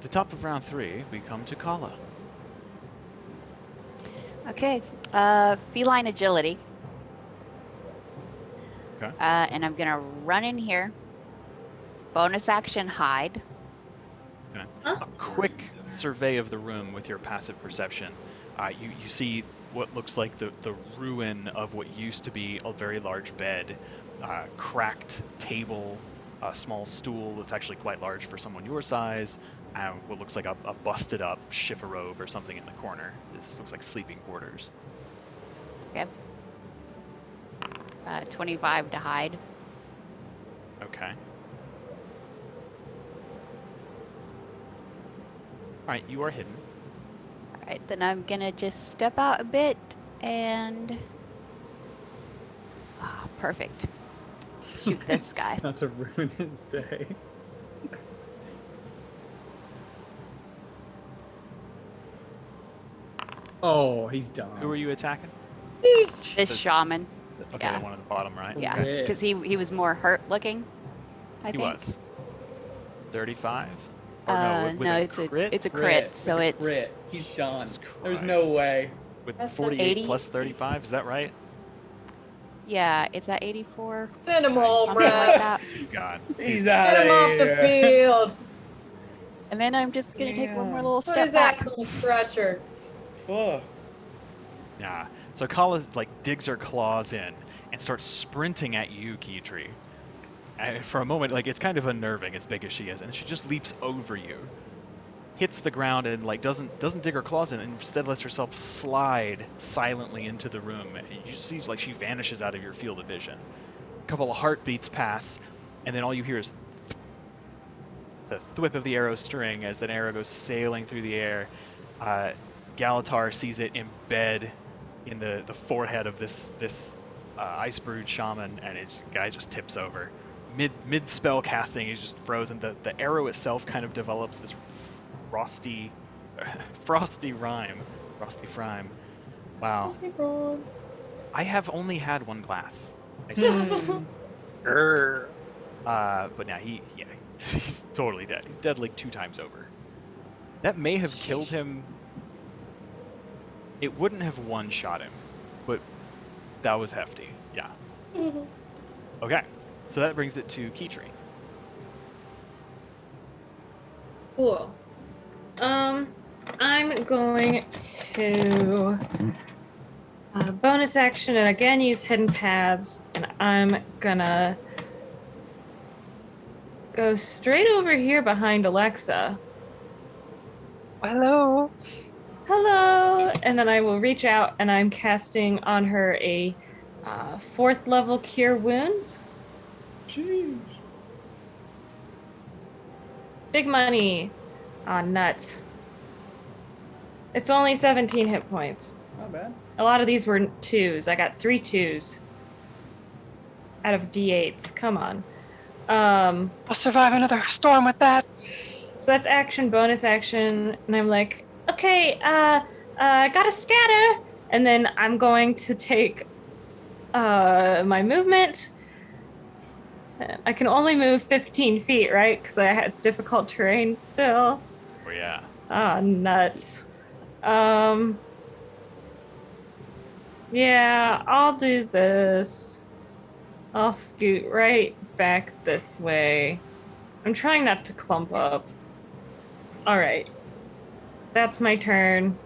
The top of round 3, we come to Kala. Okay. Feline agility. Okay. And I'm gonna run in here. Bonus action hide. Okay. A quick survey of the room with your passive perception. You see what looks like the ruin of what used to be a very large bed, cracked table, a small stool that's actually quite large for someone your size, and what looks like a busted up chifforobe or something in the corner. This looks like sleeping quarters. Okay. 25 to hide. Okay. Alright, you are hidden. Alright, then I'm gonna just step out a bit and... Ah, perfect. Shoot this guy. Not to ruin his day. Oh, he's done. Who are you attacking? This shaman. Okay, Yeah. the one at the bottom right. Yeah, Okay. because he was more hurt looking, I He think. was. 35? Or No, it's a crit? it's a crit, so Like a it's... crit. He's done. Jesus There's no Christ. way. With That's 48 an plus 80s. 35, is that right? Yeah, it's at 84. Send him home, Something like Brad. that. God. He's out Get of him off the here. field. And then I'm just gonna take one more Yeah. little Put step his back. axe on the stretcher. Fuck. Yeah. So Kala like digs her claws in and starts sprinting at you, Keytree. And for a moment, like it's kind of unnerving as big as she is, and she just leaps over you, hits the ground, and like doesn't dig her claws in, and instead lets herself slide silently into the room. And you see like she vanishes out of your field of vision. A couple of heartbeats pass, and then all you hear is the thwip of the arrow string as that arrow goes sailing through the air. Galatar sees it embed in the forehead of this ice brewed shaman, and his guy just tips over. Mid spell casting, he's just frozen. The arrow itself kind of develops this frosty rhyme. Wow. What's he wrong? I have only had one glass. I Hmm. swear. But now he's totally dead. He's dead like 2 times over. That may have killed him. It wouldn't have one-shot him, but that was hefty. Yeah. Okay, so that brings it to Keytree. Cool. I'm going to bonus action and again use hidden paths, and I'm gonna go straight over here behind Alexa. Hello. Hello! And then I will reach out and I'm casting on her a 4th level Cure Wounds. Jeez. Big money. Aw, nuts. It's only 17 hit points. Not bad. A lot of these were 2s. I got 3 2s out of D8s. Come on. I'll survive another storm with that. So that's action, bonus action, and I'm like, okay, gotta scatter, and then I'm going to take my movement. I can only move 15 feet, right? Because it's difficult terrain still. Oh yeah. Ah, nuts. Yeah, I'll do this. I'll scoot right back this way. I'm trying not to clump up. All right. That's my turn.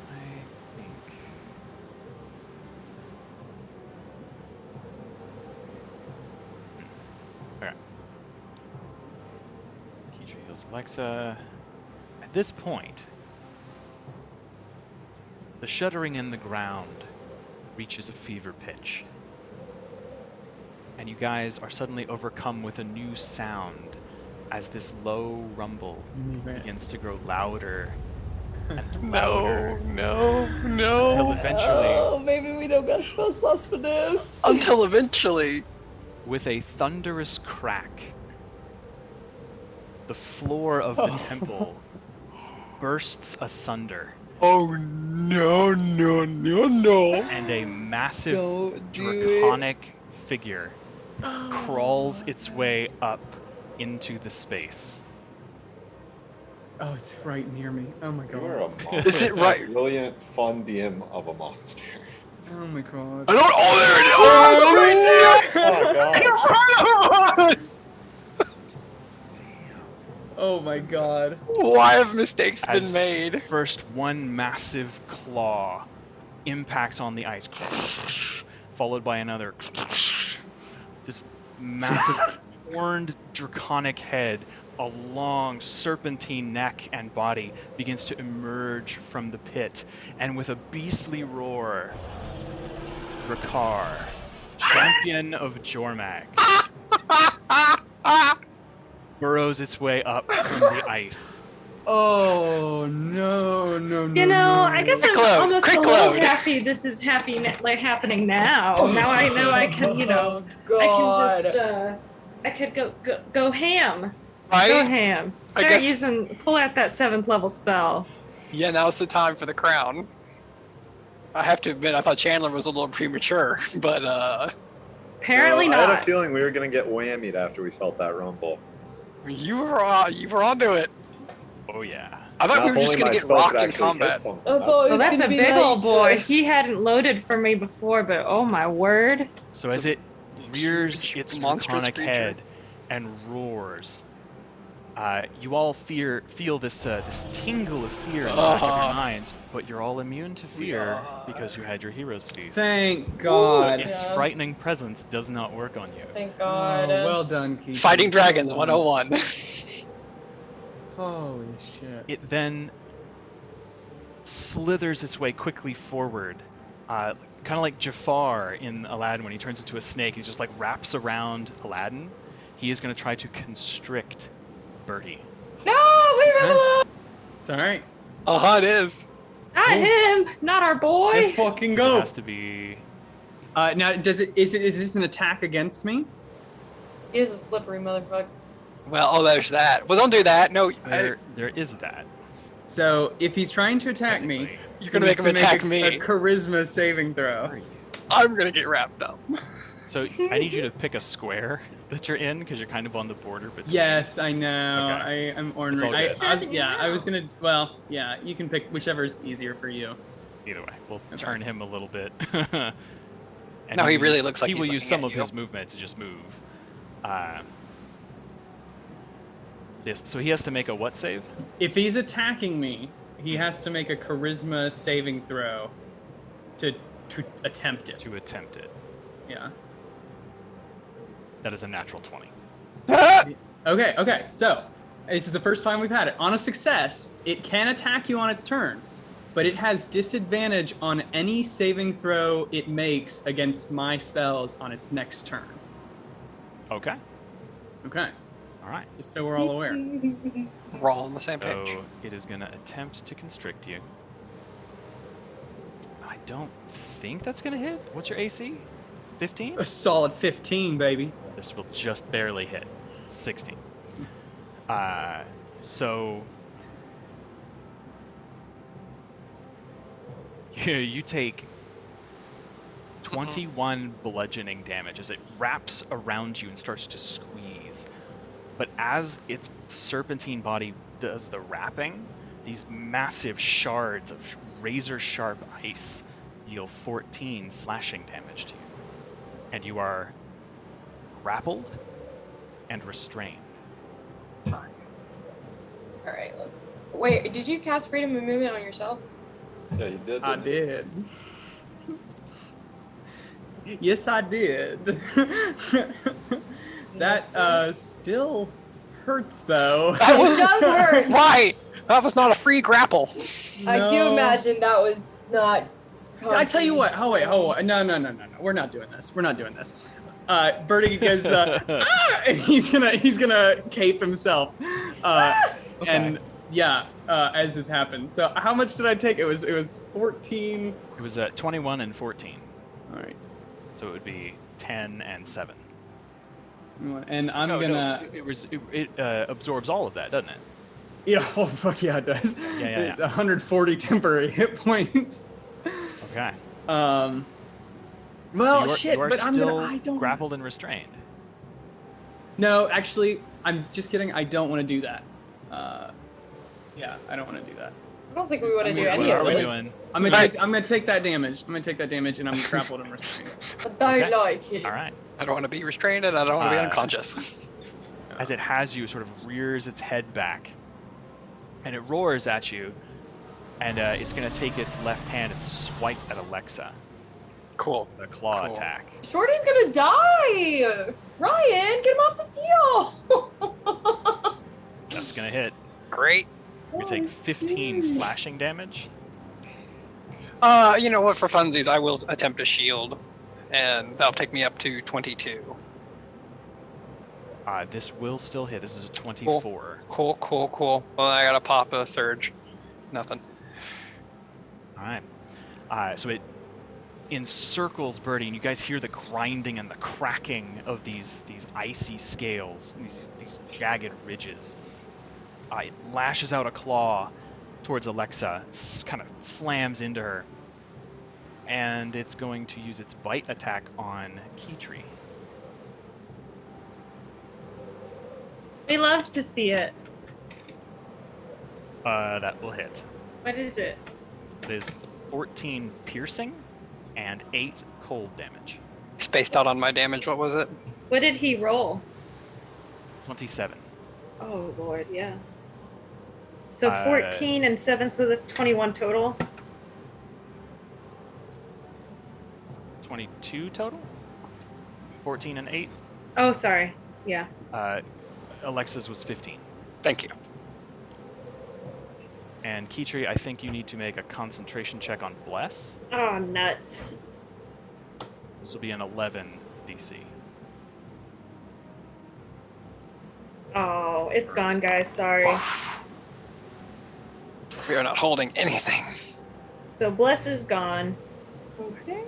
I think. Okay. Keytree heals Alexa. At this point, the shuddering in the ground reaches a fever pitch. And you guys are suddenly overcome with a new sound as this low rumble begins to grow louder and louder No. until eventually, Oh, maybe we don't got spell slots for this. Until eventually. with a thunderous crack, the floor of the temple bursts asunder, Oh no. and a massive Don't do draconic figure crawls its way up into the space. Oh, it's right near me. Oh my You are a god. monster. Is it right? Brilliant, fun DM of a monster. Oh my god. I don't. Oh, there it is! Oh, it's Oh in god. front of us! Oh my god. Why have mistakes been As made? First, one massive claw impacts on the ice, followed by another. This massive horned draconic head, a long serpentine neck and body begins to emerge from the pit, and with a beastly roar, Rakar, champion of Jormag, burrows its way up from the ice. Oh no. You know, I guess Quick I'm load, almost quick a little load. happy this is happening now. Now I know I can, you know, Oh, I God. can just, I could go ham. Go Right? ham. Start guess- pull out that 7th level spell. Yeah, now's the time for the crown. I have to admit, I thought Chandler was a little premature, but Apparently I had a not. feeling we were gonna get whammied after we felt that rumble. you were onto it. Oh yeah. I thought we were Not just only gonna my get spell could rocked in actually hit combat. something, I thought it was Well, that's gonna a be big old like, boy. He hadn't loaded for me before, but oh my word. So as it rears huge, its monstrous draconic creature. head and roars, you all feel this tingle of fear in the back of your minds, but you're all immune to fear because you had your hero's feast. Thank god. Its Yeah. frightening presence does not work on you. Thank Oh, God. well done, Keith. Fighting Dragons Well done. 101. Holy shit. It then slithers its way quickly forward, kind of like Jafar in Aladdin when he turns into a snake. He just like wraps around Aladdin. He is going to try to constrict Bertie. No, leave him alone. It's alright. It is. Not him, not our boy. Let's fucking It go. has to be. Now, is this an attack against me? He is a slippery motherfucker. Well, there's that. Well, don't do that. No, There is that. So, if he's trying to attack me, technically. you're gonna he make him needs to attack a me. charisma saving throw. Where are you? I'm gonna get wrapped up. So I need you to pick a square that you're in because you're kind of on the border between. Yes, I know. Okay. I'm It's all ornery. good. I was gonna. Well, yeah. You can pick whichever's easier for you. Either way, we'll Okay. turn him a little bit. And No, he will really use- looks like he he's will use looking some at of you. his movement to just move. Yes, so he has to make a what save? If he's attacking me, he has to make a charisma saving throw to attempt it. To attempt it. Yeah. That is a natural 20. Okay. So, this is the first time we've had it. On a success, it can attack you on its turn, but it has disadvantage on any saving throw it makes against my spells on its next turn. Okay. Okay. All right. Just so we're all aware. We're all on the same page. So it is going to attempt to constrict you. I don't think that's going to hit. What's your AC? 15? A solid 15, baby. This will just barely hit. 16. So you take 21 bludgeoning damage as it wraps around you and starts to squeeze. But as its serpentine body does the wrapping, these massive shards of razor sharp ice deal 14 slashing damage to you. And you are grappled and restrained. Alright, let's. Wait, did you cast Freedom of Movement on yourself? Yeah, you did. I didn't did. Yes, I did. Yes, That still hurts though. That was does hurt. Why? That was not a free grapple. I do No. imagine that was not. I tell you what. Oh wait. No. We're not doing this. Bertie goes. And he's gonna cape himself. And yeah, as this happened. So how much did I take? It was 14. It was at 21 and 14. All right. So it would be 10 and 7. And I'm No, gonna. it absorbs all of that, doesn't it? Yeah. Oh fuck yeah, it does. Yeah. It's 140 temporary hit points. Okay. Well, So shit. you are But still I don't. grappled and restrained. No, actually, I'm just kidding. I don't want to do that. Yeah, I don't want to do that. I don't think we want to do What any What of are we this. doing? I'm gonna take that damage. I'm gonna take that damage, and I'm grappled and restrained. I don't Okay. like it. All right. I don't want to be restrained and I don't want to be Uh, unconscious. As it has you, it sort of rears its head back, and it roars at you, and it's going to take its left hand and swipe at Alexa. Cool. A claw Cool. attack. Shorty's gonna die! Ryan, get him off the field! That's going to hit. Great. We take 15 slashing damage. You know what? For funsies, I will attempt a shield, and that'll take me up to 22. This will still hit. This is a 24. Cool. Well, I gotta pop a surge. Nothing. All right. So it encircles Birdie, and you guys hear the grinding and the cracking of these icy scales, these jagged ridges. It lashes out a claw towards Alexa, kind of slams into her, and it's going to use its bite attack on Keytree. We love to see it. That will hit. What is it? It is 14 piercing and 8 cold damage. Spaced out on my damage. What was it? What did he roll? 27. Oh lord, yeah. So Uh, 14 and 7, so that's 21 total. 22 total? 14 and 8? Oh, sorry. Yeah. Alexa's was 15. Thank you. And Keytree, I think you need to make a concentration check on Bless. Oh, nuts. This will be an 11 DC. Oh, it's gone, guys. Sorry. We are not holding anything. So Bless is gone. Okay.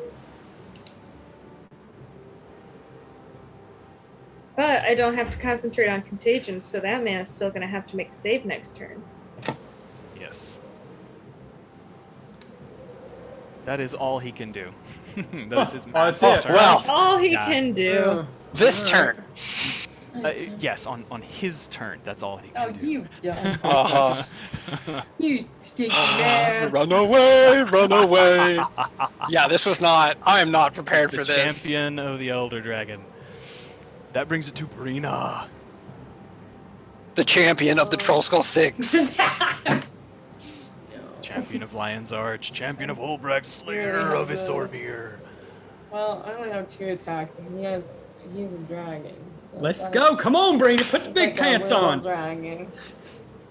But I don't have to concentrate on contagion, so that man is still going to have to make a save next turn. Yes. That is all he can do. That is his that's turn. it. Well, All he Yeah. can do. this turn. Yes, on his turn. That's all he Oh, can do. you dumb. Uh-huh. You stinky man. Run away, run away. Yeah, this was not. I am not prepared The for this. champion of the Elder Dragon. That brings it to Brina. The champion of the Trollskull 6. Champion of Lion's Arch. Champion of Holbrack. Slayer Yeah, of the- Isormir. Well, I only have 2 attacks, and he's a dragon. So Let's that's- go. Come on, Brady. Put the it's big like a pants little on. Dragon.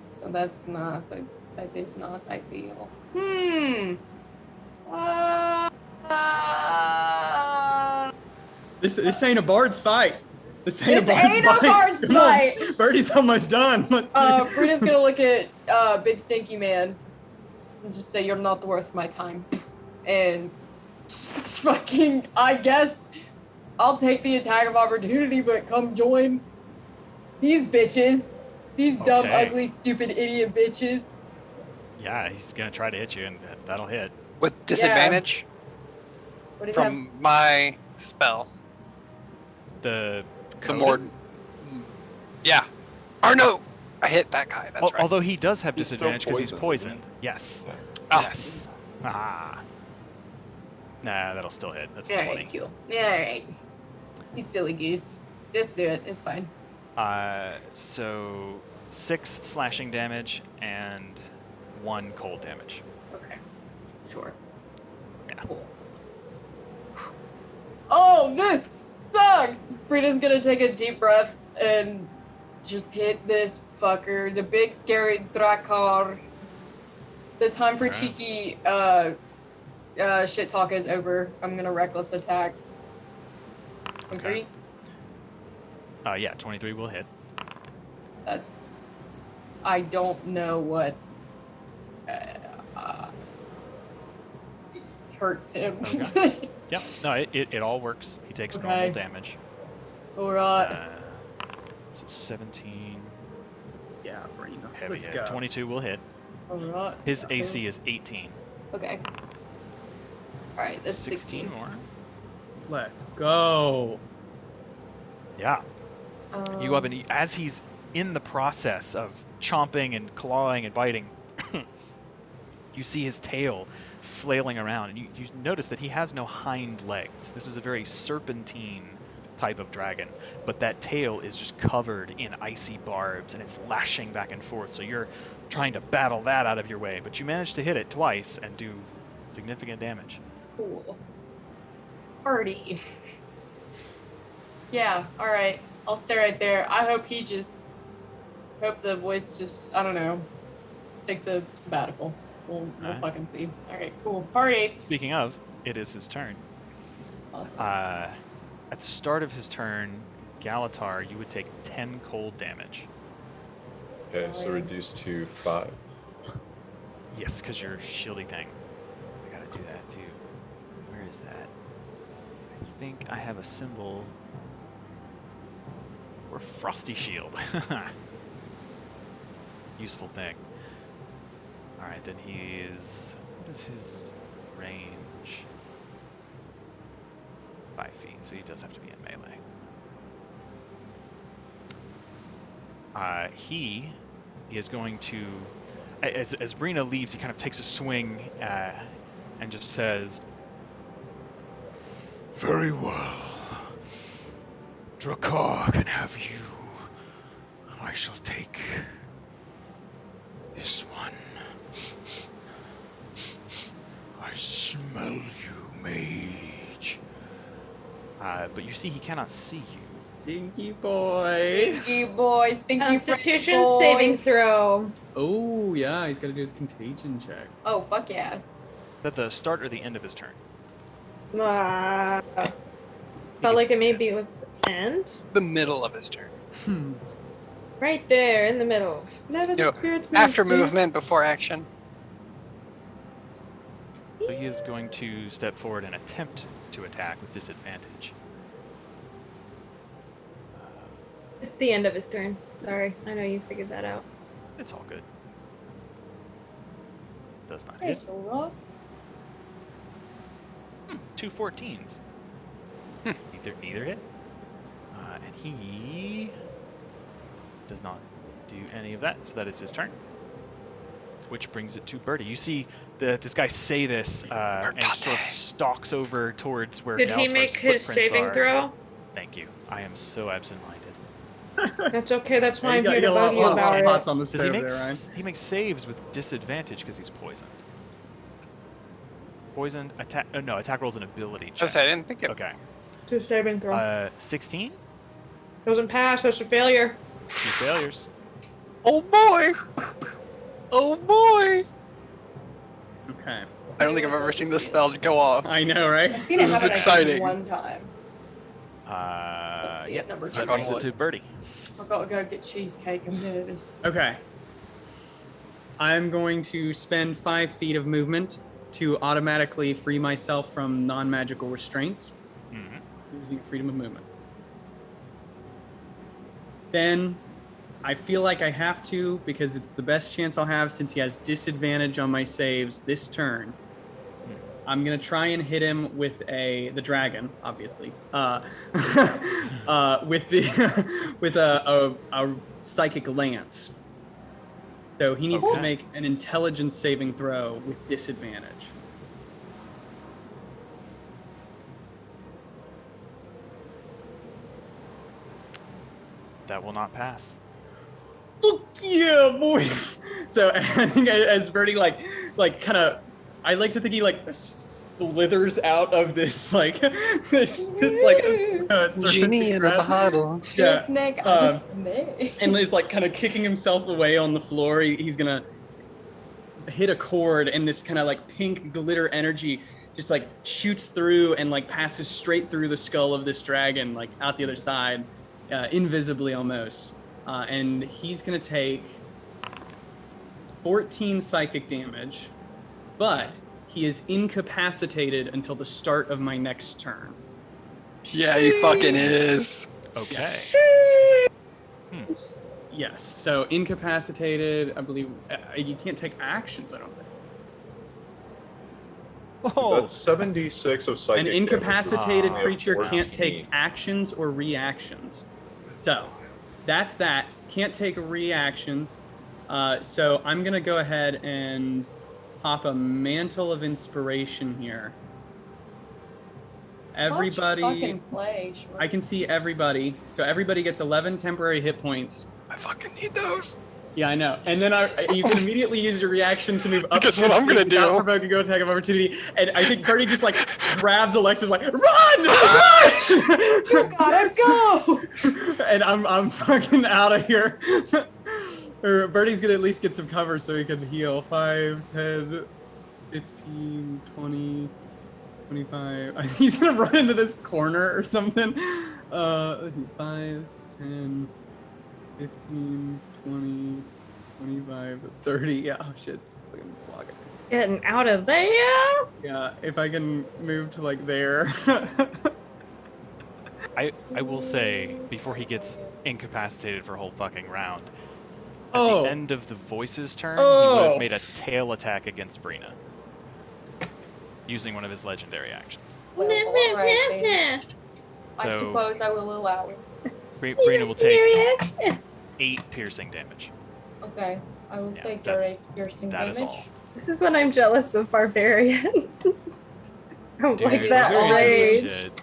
So that is not ideal. This ain't a bard's fight. This ain't This a bard's ain't a fight. bard's Come on. fight. Birdie's almost done. Brita's gonna look at Big Stinky Man and just say, "You're not worth my time," and fucking, I guess I'll take the attack of opportunity, but come join these bitches, these dumb, Okay. ugly, stupid, idiot bitches. Yeah, he's gonna try to hit you, and that'll hit. With disadvantage What do you have? from my spell. The The Koda? more. Yeah. Or no! I hit that guy. That's right. Although he does have He's still disadvantage because he's poisoned, poisoned. Yes. Ah. Yes. Ah. Nah, that'll still hit. That's a 20. Alright, cool. Alright. You silly goose. Just do it. It's fine. So 6 slashing damage and 1 cold damage. Okay. Sure. Yeah. Cool. Oh, this sucks! Frida's gonna take a deep breath and just hit this fucker. The big scary Drakar. The time for Alright. cheeky shit talk is over. I'm gonna reckless attack. Agree? Yeah, 23 will hit. That's. I don't know what It hurts him. Okay. Yep. No, it all works. He takes normal Okay. damage. Alright. So 17. Yeah, Brina. Heavy Let's hit. go. 22 will hit. Alright. His AC is 18. Okay. Alright, that's 16. more. Let's go. Yeah. You go up Um, and as he's in the process of chomping and clawing and biting, you see his tail flailing around, and you notice that he has no hind legs. This is a very serpentine type of dragon, but that tail is just covered in icy barbs, and it's lashing back and forth, so you're trying to battle that out of your way, but you manage to hit it twice and do significant damage. Cool. Party. Yeah, alright. I'll stay right there. I hope the voice just, I don't know, takes a sabbatical. We'll Alright. fucking see. Alright, cool. Party. Speaking of, it is his turn. Awesome. At the start of his turn, Galatar, you would take 10 cold damage. Okay, so reduced to 5. Yes, because you're shielding thing. I gotta do that too. Where is that? I think I have a symbol for Frosty Shield. Useful thing. Alright, then he is... What is his range? 5 feet, so he does have to be in melee. He is going to... As Brina leaves, he kind of takes a swing and just says, Very well. Drakkar can have you. I shall take this one. I smell you, mage. but you see he cannot see you. Stinky boy. Stinky boy, stinky Constitution boy. saving throw. Oh, yeah, he's got to do his contagion check. Oh, fuck yeah. Is that the start or the end of his turn? Felt like it maybe was the end. The middle of his turn. Right there in the middle. Never the No, spirit after moves, movement, before action. So he is going to step forward and attempt to attack with disadvantage. It's the end of his turn. Sorry, I know you figured that out. It's all good. Does not Hey, hit. Sora. 2 14s. Neither hit. And he does not do any of that, so that is his turn. Which brings it to Birdie. You see this guy say this and sort of stalks over towards where Did he Galatar's make his footprints saving are. throw? Thank you. I am so absent-minded. That's okay. That's why I'm You here to got bug a you lot about of it. pots on the Does he stove make there, Ryan. he makes saves with disadvantage because he's poisoned. Poisoned attack. Oh, no, attack rolls an ability check. I didn't think it. Okay. It's a saving throw. 16. Doesn't pass. That's a failure. 2 failures. Oh boy! Oh boy! Okay. I don't think I've ever seen this spell go off. I know, right? I've seen it This is happen exciting. one time. Let's see Yeah. it, number That 2. brings it to Birdie. I've got to go get cheesecake. I'm nervous. Okay. I'm going to spend 5 feet of movement to automatically free myself from non-magical restraints Mhm. using freedom of movement. Then I feel like I have to because it's the best chance I'll have since he has disadvantage on my saves this turn. I'm gonna try and hit him with the dragon, obviously. With with a psychic lance. So he needs to Okay. make an intelligence saving throw with disadvantage. That will not pass. Fuck yeah, boy! So I think as Birdie kind of, I like to think he slithers out of this this Genie in a bottle. You're Yeah. a snake. I'm a snake. And is kind of kicking himself away on the floor. He's gonna hit a chord, and this kind of pink glitter energy just shoots through and passes straight through the skull of this dragon, out the other side, invisibly almost. And he's gonna take 14 psychic damage, but he is incapacitated until the start of my next turn. Yeah, he fucking is. Okay. Yes, so incapacitated, I believe. You can't take actions, I don't think. Oh, That's 76 of psychic An damage, which incapacitated would be a creature can't 14. take actions or reactions. So, that's that. Can't take reactions. So I'm gonna go ahead and pop a Mantle of Inspiration here. Everybody, fucking play. Sure. I can see everybody. So everybody gets 11 temporary hit points. I fucking need those. Yeah, I know. And then you can immediately use your reaction to move up. Guess what I'm gonna do? Without provoking go attack of opportunity. And I think Birdie just like grabs Alexis like, run! You gotta go! And I'm fucking out of here. Or Birdie's gonna at least get some cover so he can heal. 5, 10, 15, 20, 25. I think he's gonna run into this corner or something. 5, 10, 15, 20, 25, 30. Yeah, oh shit, it's fucking blocking. Getting out of there. Yeah, if I can move to like there. I will say, before he gets incapacitated for a whole fucking round, at Oh. the end of the voice's turn, he would have made a tail attack against Brina, using one of his legendary actions. Well, all right, then. I So- suppose I will allow it. Brina will take 8 piercing damage. Okay, I will Yeah, take that- your 8 piercing that is damage. all. This is when I'm jealous of Barbarian. I Dude, like that very rage. shit.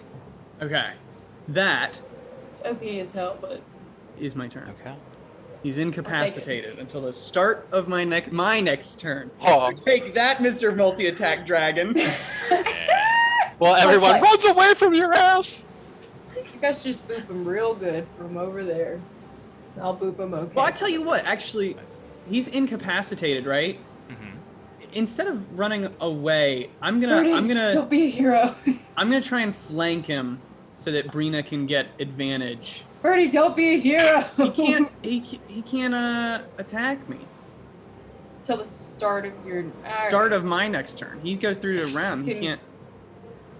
Okay, that It's OP as hell, but is my turn. Okay. He's incapacitated until the start of my next turn. Oh. So take that, Mr. Multi-Attack Dragon. Well, everyone like- runs away from your ass. you guys just boop him real good from over there. I'll boop him okay. Well, I tell you what, actually, he's incapacitated, right? Mm-hmm. Instead of running away, I'm Birdie, gonna don't be a hero. I'm gonna try and flank him so that Brina can get advantage. Birdie, don't be a hero. He can't attack me. Till the start of your Start of my next turn. He goes through the round. He Can- can't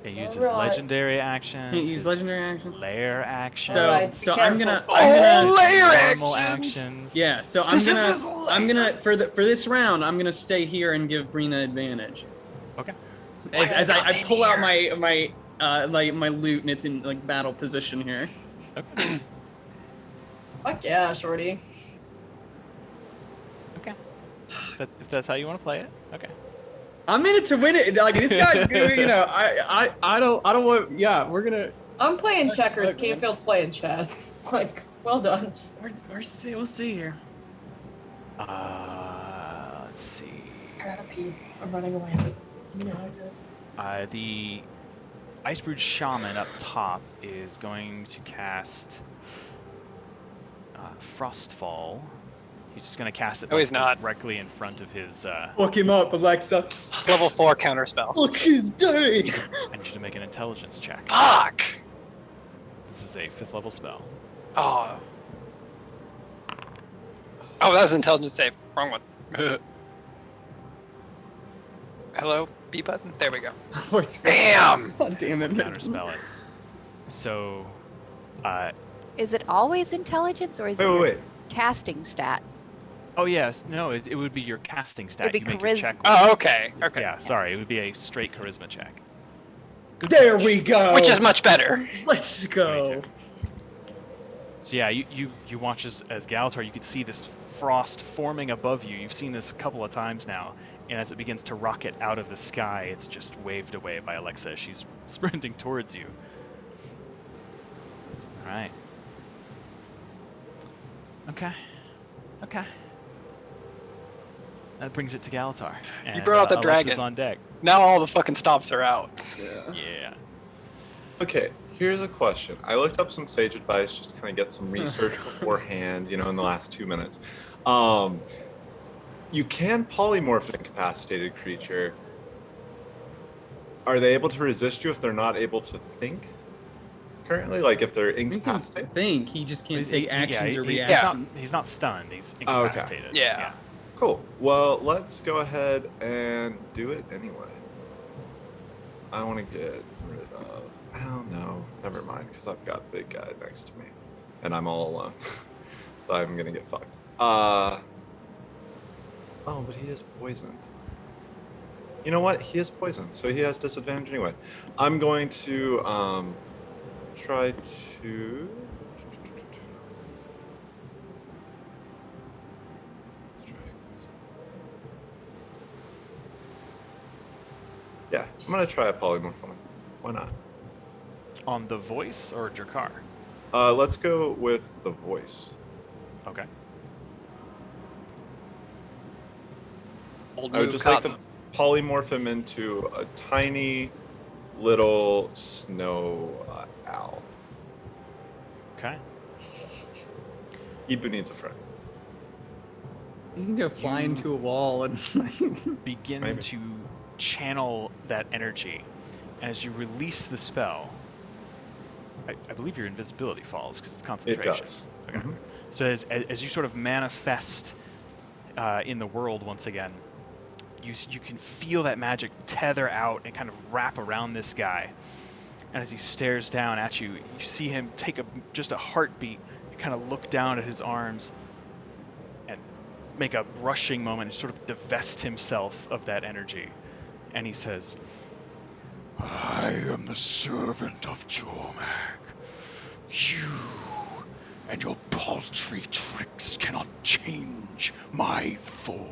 Use his Alright. legendary actions. use his legendary action. lair action. So, Alright, so be I'm careful. gonna layer normal actions. actions. yeah. So This is I'm gonna for this round I'm gonna stay here and give Brina advantage. Okay. As I pull out my loot and it's in like battle position here. Okay. Fuck yeah, shorty. Okay. If that's how you want to play it. Okay. I'm in it to win it. Like this guy, you know, I don't want. Yeah, we're gonna. I'm playing checkers. Okay. Canfield's playing chess. Like, well done. We'll see here. Let's see. I gotta pee. I'm running away. You know how it goes. The Icebrood Shaman up top is going to cast Frostfall. He's just going to cast it No, he's not. directly in front of his... Look him up, Alexa. Level 4 counter spell. Look his day. I need you to make an intelligence check. Fuck. This is a 5th level spell. Oh. Oh, that was an intelligence save. Wrong one. Hello, B button. There we go. Damn. God damn it. Counterspell it. So, Is it always intelligence or is Wait, it wait, your wait. casting stat? oh yes, no, it would be your casting stat. be You make your check. Oh, okay. Okay. Yeah, sorry, it would be a straight charisma check. Good There catch. we go. Which is much better. Let's go. So yeah, you watch as Galatar, you can see this frost forming above you. You've seen this a couple of times now, and as it begins to rocket out of the sky, it's just waved away by Alexa as she's sprinting towards you. All right. Okay. That brings it to Galatar. And, brought out the Alexa's dragon. on deck. Now all the fucking stops are out. Yeah. Okay, here's a question. I looked up some sage advice just to kind of get some research beforehand, you know, in the last 2 minutes. You can polymorph an incapacitated creature. Are they able to resist you if they're not able to think? Currently, like if they're He can incapacitated? think. He just can't He's- take actions or he- reactions. He's not stunned. He's Oh, okay. incapacitated. Yeah. Cool. Well, let's go ahead and do it anyway. I want to get rid of. Oh no, never mind, because I've got big guy next to me, and I'm all alone, so I'm gonna get fucked. Oh, but he is poisoned. You know what? He is poisoned, so he has disadvantage anyway. I'm going to try to. Yeah, I'm gonna try a polymorph on him. Why not? On the voice or Drakar? Let's go with the voice. Okay. Old I would move, just Cotton. like to polymorph him into a tiny little snow owl. Okay. Ibu needs a friend. He's gonna go fly into a wall and Begin Maybe. to channel that energy. As you release the spell, I believe your invisibility falls because it's concentration. It does. Okay. Mhm. So as you sort of manifest in the world once again, you can feel that magic tether out and kind of wrap around this guy. And as he stares down at you, you see him take just a heartbeat and kind of look down at his arms and make a rushing moment and sort of divest himself of that energy. And he says, I am the servant of Jormak. You and your paltry tricks cannot change my form.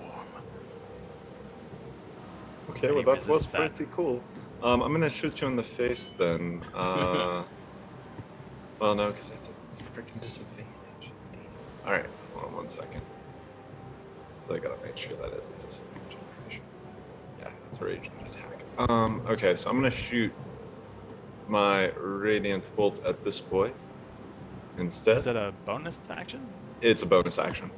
Okay, And well he that was resists that. pretty cool. I'm gonna shoot you in the face then. Well, no, because that's a freaking disadvantage. All right, hold on 1 second. So I gotta make sure that is a disadvantage. I'm pretty sure. Yeah, it's a ranged attack. Okay, so I'm gonna shoot my radiant bolt at this boy instead. is that a bonus action? It's a bonus action.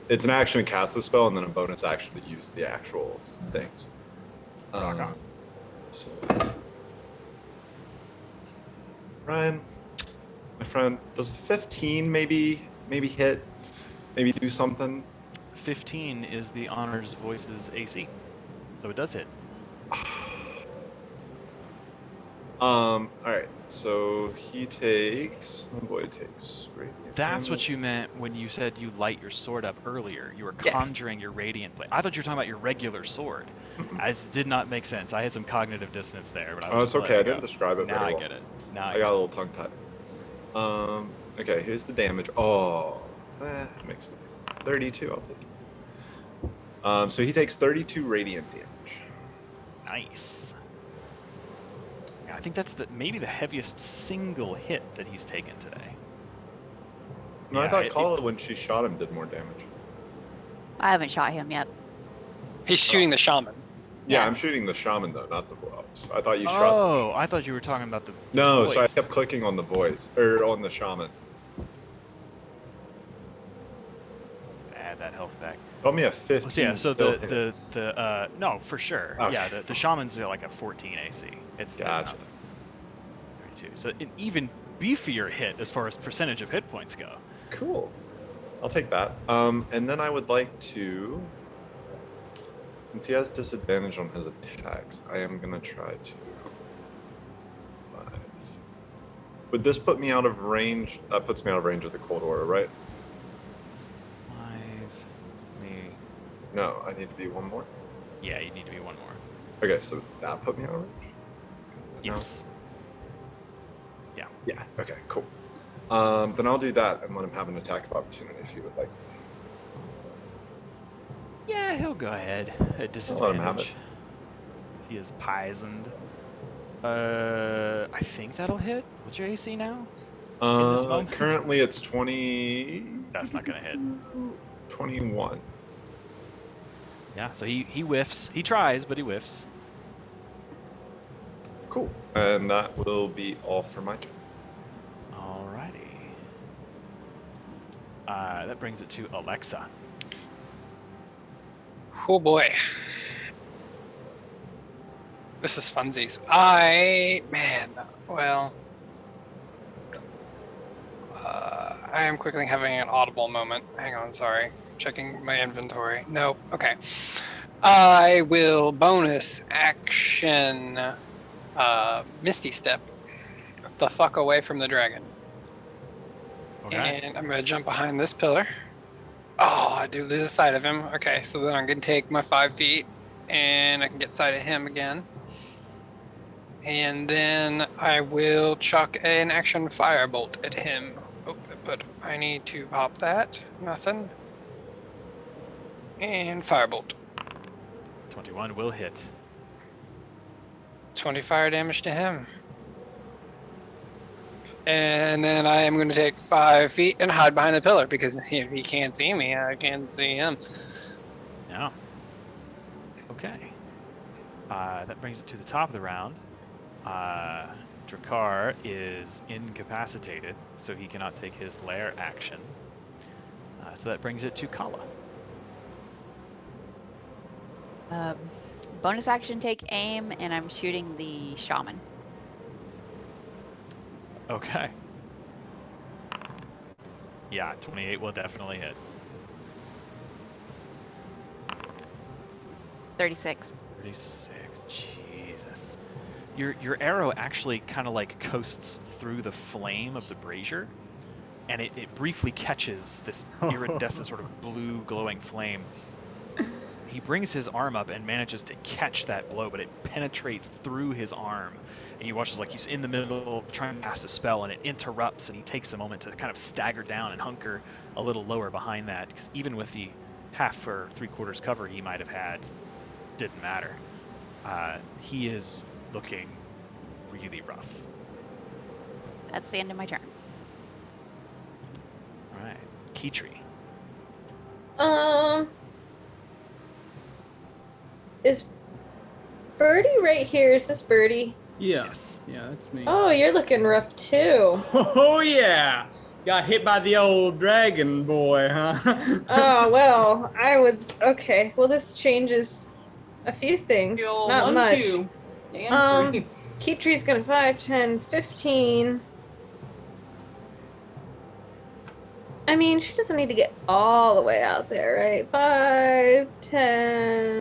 It's an action to cast the spell, and then a bonus action to use the actual things. Rock on. So, Ryan, my friend, does a 15 maybe hit? Maybe do something? 15 is the Honors Voice's AC. So it does hit. All right. So he takes. Oh boy, takes. That's what you meant when you said you light your sword up earlier. You were Yeah. conjuring your radiant blade. I thought you were talking about your regular sword. It did not make sense. I had some cognitive dissonance there, but I was Oh, it's just okay. I letting didn't go. describe it Now very I well. get it. Now I got a little tongue tied. Okay, here's the damage. Oh, makes it 32. I'll take it. So he takes 32 radiant damage. Nice. Yeah, I think that's maybe the heaviest single hit that he's taken today. No, I Yeah, thought Kala, when she shot him, did more damage. I haven't shot him yet. He's shooting the shaman. Yeah, Yeah. I'm shooting the shaman though, not the voice. I thought you shot. Oh, I thought you were talking about the No, voice. so I kept clicking on the voice or on the shaman. Add that health back. Got me a 15. So yeah, so still the hits. no, for sure. Okay. Yeah, the shaman's like a 14 AC. It's Gotcha. nothing. 32. So an even beefier hit as far as percentage of hit points go. Cool. I'll take that. And then I would like to, since he has disadvantage on his attacks, I am gonna try to. 5. Would this put me out of range? That puts me out of range of the cold aura, right? 5. Me. No, I need to be one more. Yeah, you need to be one more. Okay, so that put me out of range. Yes. No. Yeah. Okay. Cool. Then I'll do that and let him have an attack of opportunity if you would like. Yeah, he'll go ahead at disadvantage. I'll let him have it. He is poisoned. I think that'll hit. What's your AC now? In this moment? Currently it's 20. That's not gonna hit. 21. Yeah, so he whiffs. He tries, but he whiffs. Cool. And that will be all for my turn. Alrighty. That brings it to Alexa. Oh boy. This is funsies. I am quickly having an audible moment. Hang on, sorry. checking my inventory. Nope. Okay. I will bonus action Misty Step the fuck away from the dragon. Okay. And I'm gonna jump behind this pillar. Oh, I do lose sight of him. Okay, so then I'm gonna take my 5 feet and I can get sight of him again. And then I will chuck an action firebolt at him. Oh, but I need to pop that. Nothing. And firebolt. 21 will hit. 20 fire damage to him. And then I am going to take 5 feet and hide behind the pillar because if he can't see me, I can't see him. Yeah. Okay. That brings it to the top of the round. Drakkar is incapacitated, so he cannot take his lair action. So that brings it to Kala. Bonus action, take aim, and I'm shooting the shaman. Okay. Yeah, 28 will definitely hit. 36. 36. Jesus. Your arrow actually kind of like coasts through the flame of the brazier, and it briefly catches this iridescent sort of blue glowing flame. He brings his arm up and manages to catch that blow, but it penetrates through his arm. And you watch as like he's in the middle trying to cast a spell, and it interrupts, and he takes a moment to kind of stagger down and hunker a little lower behind that, because even with the half or 3/4 cover he might have had, didn't matter. He is looking really rough. That's the end of my turn. All right, Kitri. Is Birdie right here? Is this Birdie? Yeah. Yes. Yeah, that's me. Oh, you're looking rough too. Oh yeah. Got hit by the old dragon boy, huh? Oh, well, I was okay. Well, this changes a few things. You'll Not 1, much. 2, and 3. Kitri's gonna 5, 10, 15. I mean, she doesn't need to get all the way out there, right? 5, 10,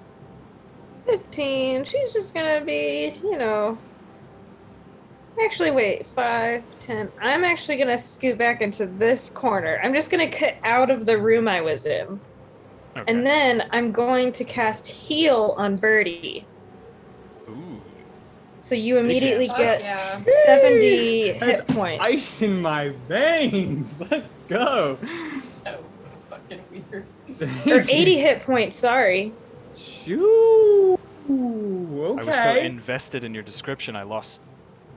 15. She's just gonna be, Actually, wait. 5, 10. I'm actually gonna scoot back into this corner. I'm just gonna cut out of the room I was in. Okay. And then I'm going to cast Heal on Birdie. Ooh. So you immediately Fuck get yeah. 70 hit That's points. ice in my veins. Let's go. So fucking weird. Or 80 hit points, sorry. Shoo. Okay. I was so invested in your description, I lost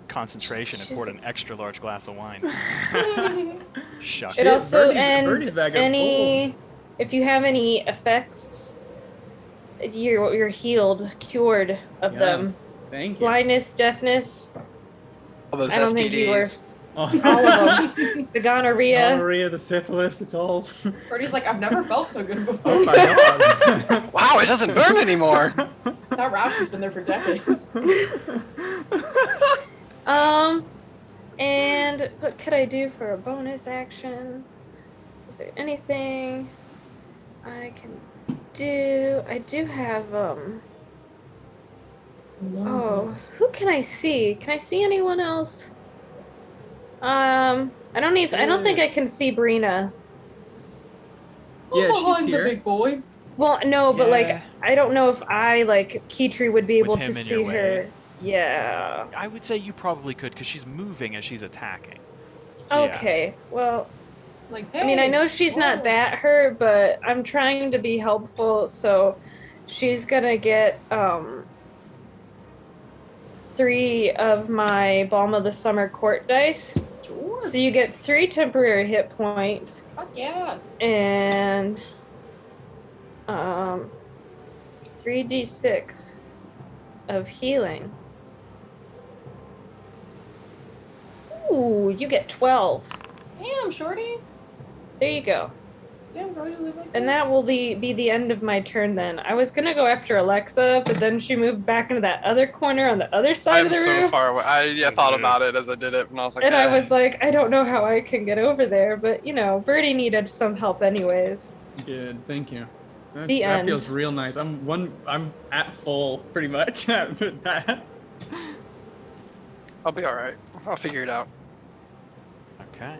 concentration and poured an extra large glass of wine. Shucks. It also Birdie's ends back at any... If you have any effects, you're healed, cured of Yeah. them. Thank you. Blindness, deafness, All those I don't think you were. STDs. All of them. The gonorrhea. Gonorrhea, the syphilis, it's all. Birdie's like, I've never felt so good before. Oh my god. Wow, it doesn't burn anymore. That rash has been there for decades. And what could I do for a bonus action? Is there anything I can do? I do have, oh, who can I see? Can I see anyone else? I don't think I can see Brina. I'm Yeah, she's behind the here. big boy. Well, no, but like, Yeah. I don't know if Kitri would be With able him to in see your way. her. Yeah. I would say you probably could, because she's moving as she's attacking. So, yeah. Okay, well, Like, I mean, I hey, know she's whoa. not that hurt, but I'm trying to be helpful, so she's gonna get 3 of my Balm of the Summer court dice. Sure. So you get 3 temporary hit points Fuck yeah. and 3d6 of healing. Ooh, you get 12. Damn, shorty. There you go. Damn, girl, you live like And this. that will be the end of my turn then. I was gonna go after Alexa, but then she moved back into that other corner on the other side I'm of the so room. far away. I thought about it as I did it, and I was like, And I was like, I don't know how I can get over there, but Birdie needed some help anyways. Good, thank you. That The end. feels real nice. I'm at full pretty much after that. I'll be all right. I'll figure it out. Okay.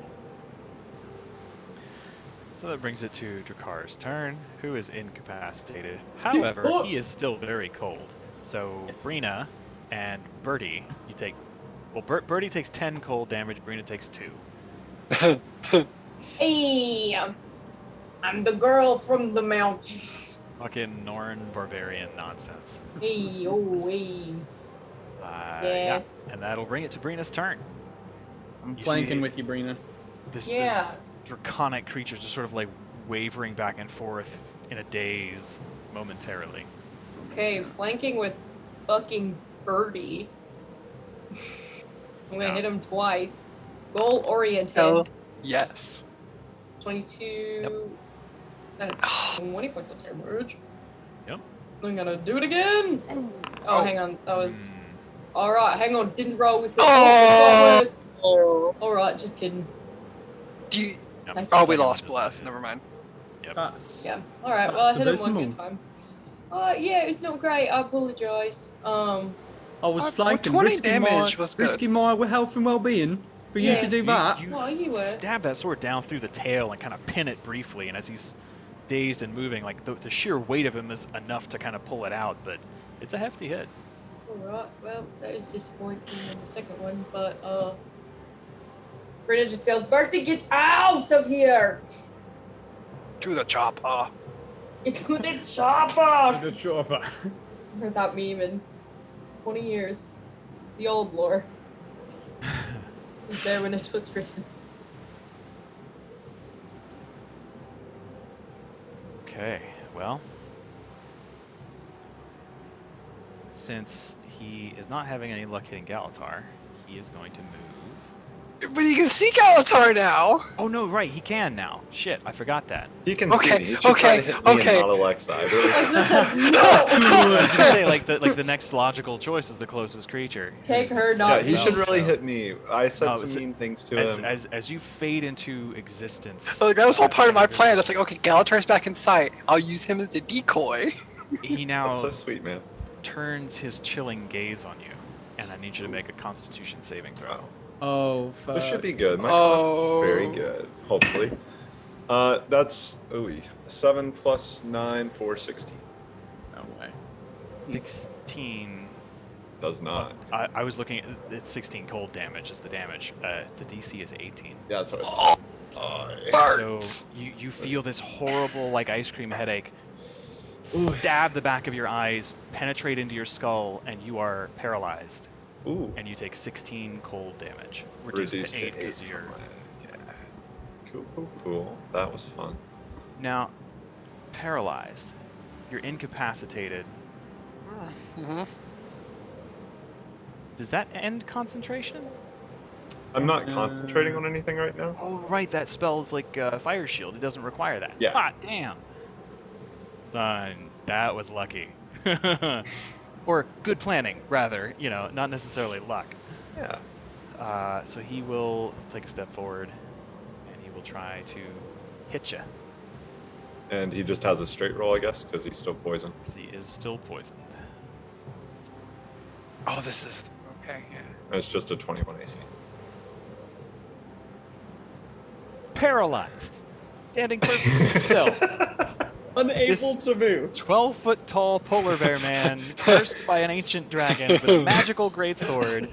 So that brings it to Drakar's turn, who is incapacitated. However, he is still very cold. So Brina and Bertie, you take. Well, Bertie takes 10 cold damage. Brina takes 2. Hey, I'm the girl from the mountains. Fucking Norn barbarian nonsense. Hey, oh, hey. Yeah. And that'll bring it to Brina's turn. I'm You flanking see- with you, Brina. This draconic creature's just sort of like wavering back and forth in a daze momentarily. Okay, flanking with fucking Birdie. I'm gonna hit him twice. Goal oriented. Hell yes. 22. Yep. That's 20 points of damage. Yep. I'm gonna do it again. Oh, hang on. That was. Mm. Alright, hang on. Didn't roll with it. Oh! Alright, just kidding. Do you... Yep. Nice. Oh, we lost Bless. Never mind. Yep. Us. Yeah. Alright, well, I hit him one abysmal. good time. Yeah, it's not great. I apologize. I was Well, flanking, 20 risking damage was good. my health and well-being for you Yeah. to do that. You Well, you were. stab that sword down through the tail and kind of pin it briefly, and as he's dazed and moving, like the sheer weight of him is enough to kind of pull it out, but it's a hefty hit. Alright, well, that is disappointing in the second one, but, Brina just yells, Bertie, get out of here! To the chopper. Get to the chopper! The chopper. Heard that meme in 20 years. The old lore. Was there when it was written. Okay, well, since he is not having any luck hitting Galatar, he is going to move. But you can see Galatar now. Oh no, right, he can now. Shit, I forgot that. He can Okay, see me. He should try to hit me and not Alexa I either. just said, I was no! gonna say, like the next logical choice is the closest creature. Take her, Yeah, not he me. should really hit me. I said No, some it's- mean things to him. As you fade into existence. Like, that was all part of my plan. It's like, okay, Galatar's back in sight. I'll use him as a decoy. He That's now so sweet, man. turns his chilling gaze on you, and I need you to make a Constitution saving throw. Oh, fuck. This should be good. My Oh. very good. Hopefully. That's 7 plus 9 for 16. No way. 16. Does not. I was looking at 16 cold damage is the damage. The DC is 18. Yeah, that's what I thought. So you feel this horrible like ice cream headache stab the back of your eyes, penetrate into your skull, and you are paralyzed. Ooh. And you take 16 cold damage, reduced to 8 because of your. Yeah. Cool, cool, cool. That was fun. Now, paralyzed, you're incapacitated. Mm-hmm. Does that end concentration? I'm not concentrating on anything right now. Oh, right, that spell's like Fire Shield. It doesn't require that. Yeah. Hot damn. Son, that was lucky. Or good planning, rather. You know, not necessarily luck. Yeah. So he will take a step forward, and he will try to hit you. And he just has a straight roll, I guess, because he's still poisoned. Because he is still poisoned. Oh, this is... Okay, yeah. And it's just a 21 AC. Paralyzed. Standing perfectly still. Unable to move. 12-foot tall polar bear man, cursed by an ancient dragon with a magical greatsword,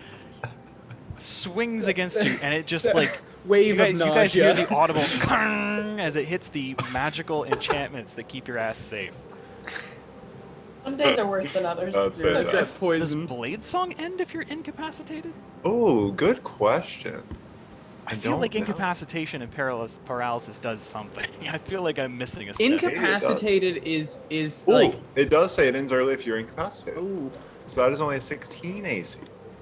swings against you, and it just like Wave of you guys hear nausea. the audible "kang" as it hits the magical enchantments that keep your ass safe. Some days are worse than others. That's Yeah, fantastic. that Does poison. Blade Song end if you're incapacitated? Oh, good question. I feel don't like know. incapacitation and paralysis does something. I feel like I'm missing a step. Incapacitated is Ooh, like. it does say it ends early if you're incapacitated. Oh. So that is only a 16 AC.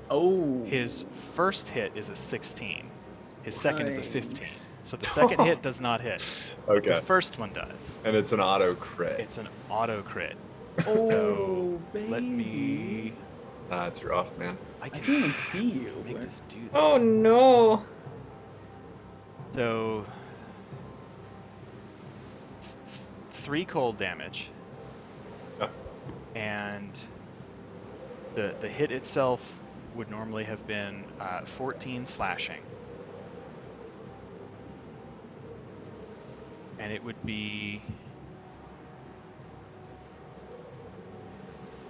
Oh. His first hit is a 16. His second is a 15. Nice. So the second hit does not hit. Okay. The first one does. And it's an auto crit. It's an auto crit. Oh, So, baby. let me. That's rough, man. I I can can't even see you. make this do that. Oh no. So 3 cold damage. Yeah. And the hit itself would normally have been 14 slashing. And it would be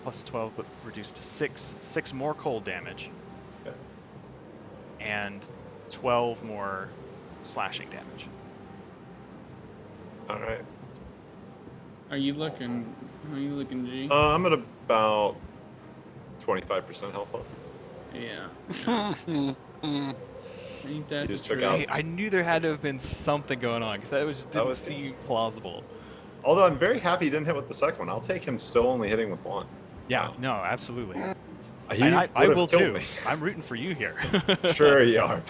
plus 12, but reduced to 6 more cold damage. Okay. And 12 more slashing damage. All right. Are you looking, G? I'm at about 25% health left. Yeah. Ain't that You just the took truth? out- I knew there had to have been something going on, because that didn't was- seem plausible. Although I'm very happy he didn't hit with the second one. I'll take him still only hitting with one. Yeah, Wow. no, absolutely. He And I would've will killed too. me. I'm rooting for you here. Sure you are.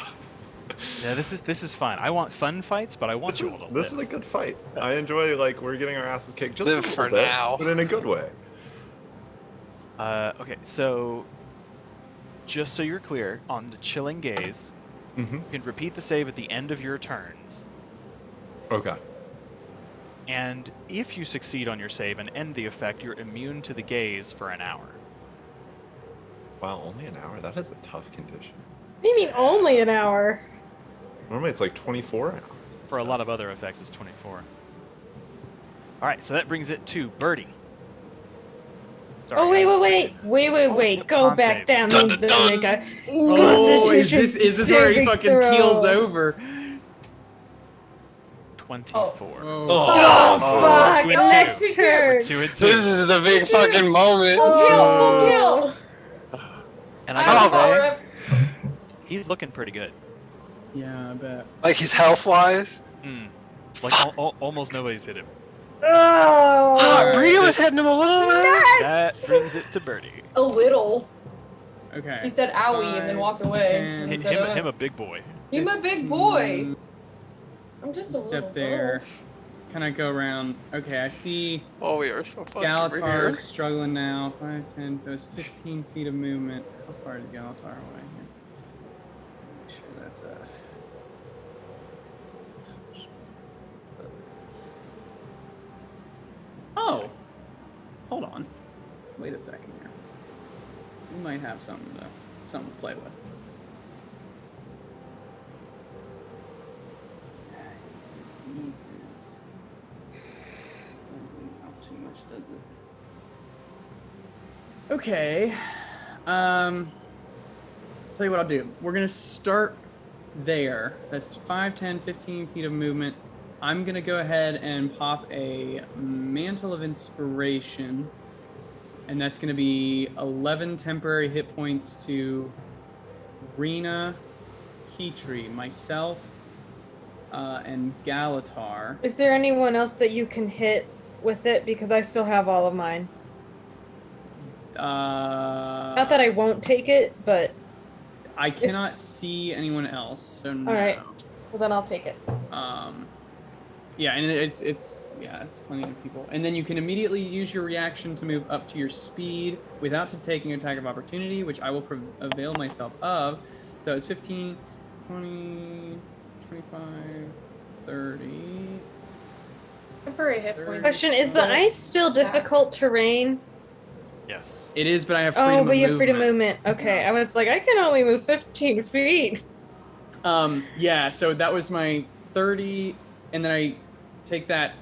Yeah, this is fun. I want fun fights, but I want you all to This is live. a good fight. I enjoy, like, we're getting our asses kicked just a Live little for bit, now. but in a good way. Okay, so just so you're clear, on the Chilling Gaze, Mm-hmm. you can repeat the save at the end of your turns. Okay. And if you succeed on your save and end the effect, you're immune to the gaze for an hour. Wow, only an hour? That is a tough condition. What do you mean only an hour? Normally it's like 24 hours. For a lot of other effects, it's 24. Alright, so that brings it to Birdie. Oh, wait. Go con back save. down. Dun, Means dun, to dun. make a Oh, is Constitution this where he saving fucking throw. keels over? 24. Oh, fuck! Two and Next two. turn. 2 and 2. This is the big fucking moment. Full kill. And I I have gotta power say, he's looking pretty good. Yeah, I bet. Like he's health wise. Like almost nobody's hit him. Oh. Alright. Brady was hitting him a little bit. That brings it to Birdie. A little. Okay. He said owie and then walked away. And Him, Instead of, him a big boy. He's my big boy. 15, I'm just a little Step there. girl. Can I go around? Okay, I see Oh, we are so fucking Galatar here. is struggling now. 5, 10, those 15 feet of movement. How far is Galatar away here? Make sure that's Oh! Hold on. Wait a second here. We might have something to play with. Okay. Tell you what I'll do. We're gonna start there. That's 5, 10, 15 feet of movement. I'm gonna go ahead and pop a Mantle of Inspiration, and that's gonna be 11 temporary hit points to Rena, Petrie, myself, and Galatar. Is there anyone else that you can hit with it? Because I still have all of mine. Not that I won't take it, but I cannot see anyone else, so no. all right. Well, then I'll take it. Yeah, and it's plenty of people. And then you can immediately use your reaction to move up to your speed without taking an attack of opportunity, which I will avail myself of. So it's 15, 20, 25, 30. Temporary hit points. Question: is the ice still difficult terrain? Yes. It is, but I have freedom Oh, but of you have freedom of movement. movement. Okay, I was like, I can only move 15 feet. Yeah, so that was my 30, and then I take that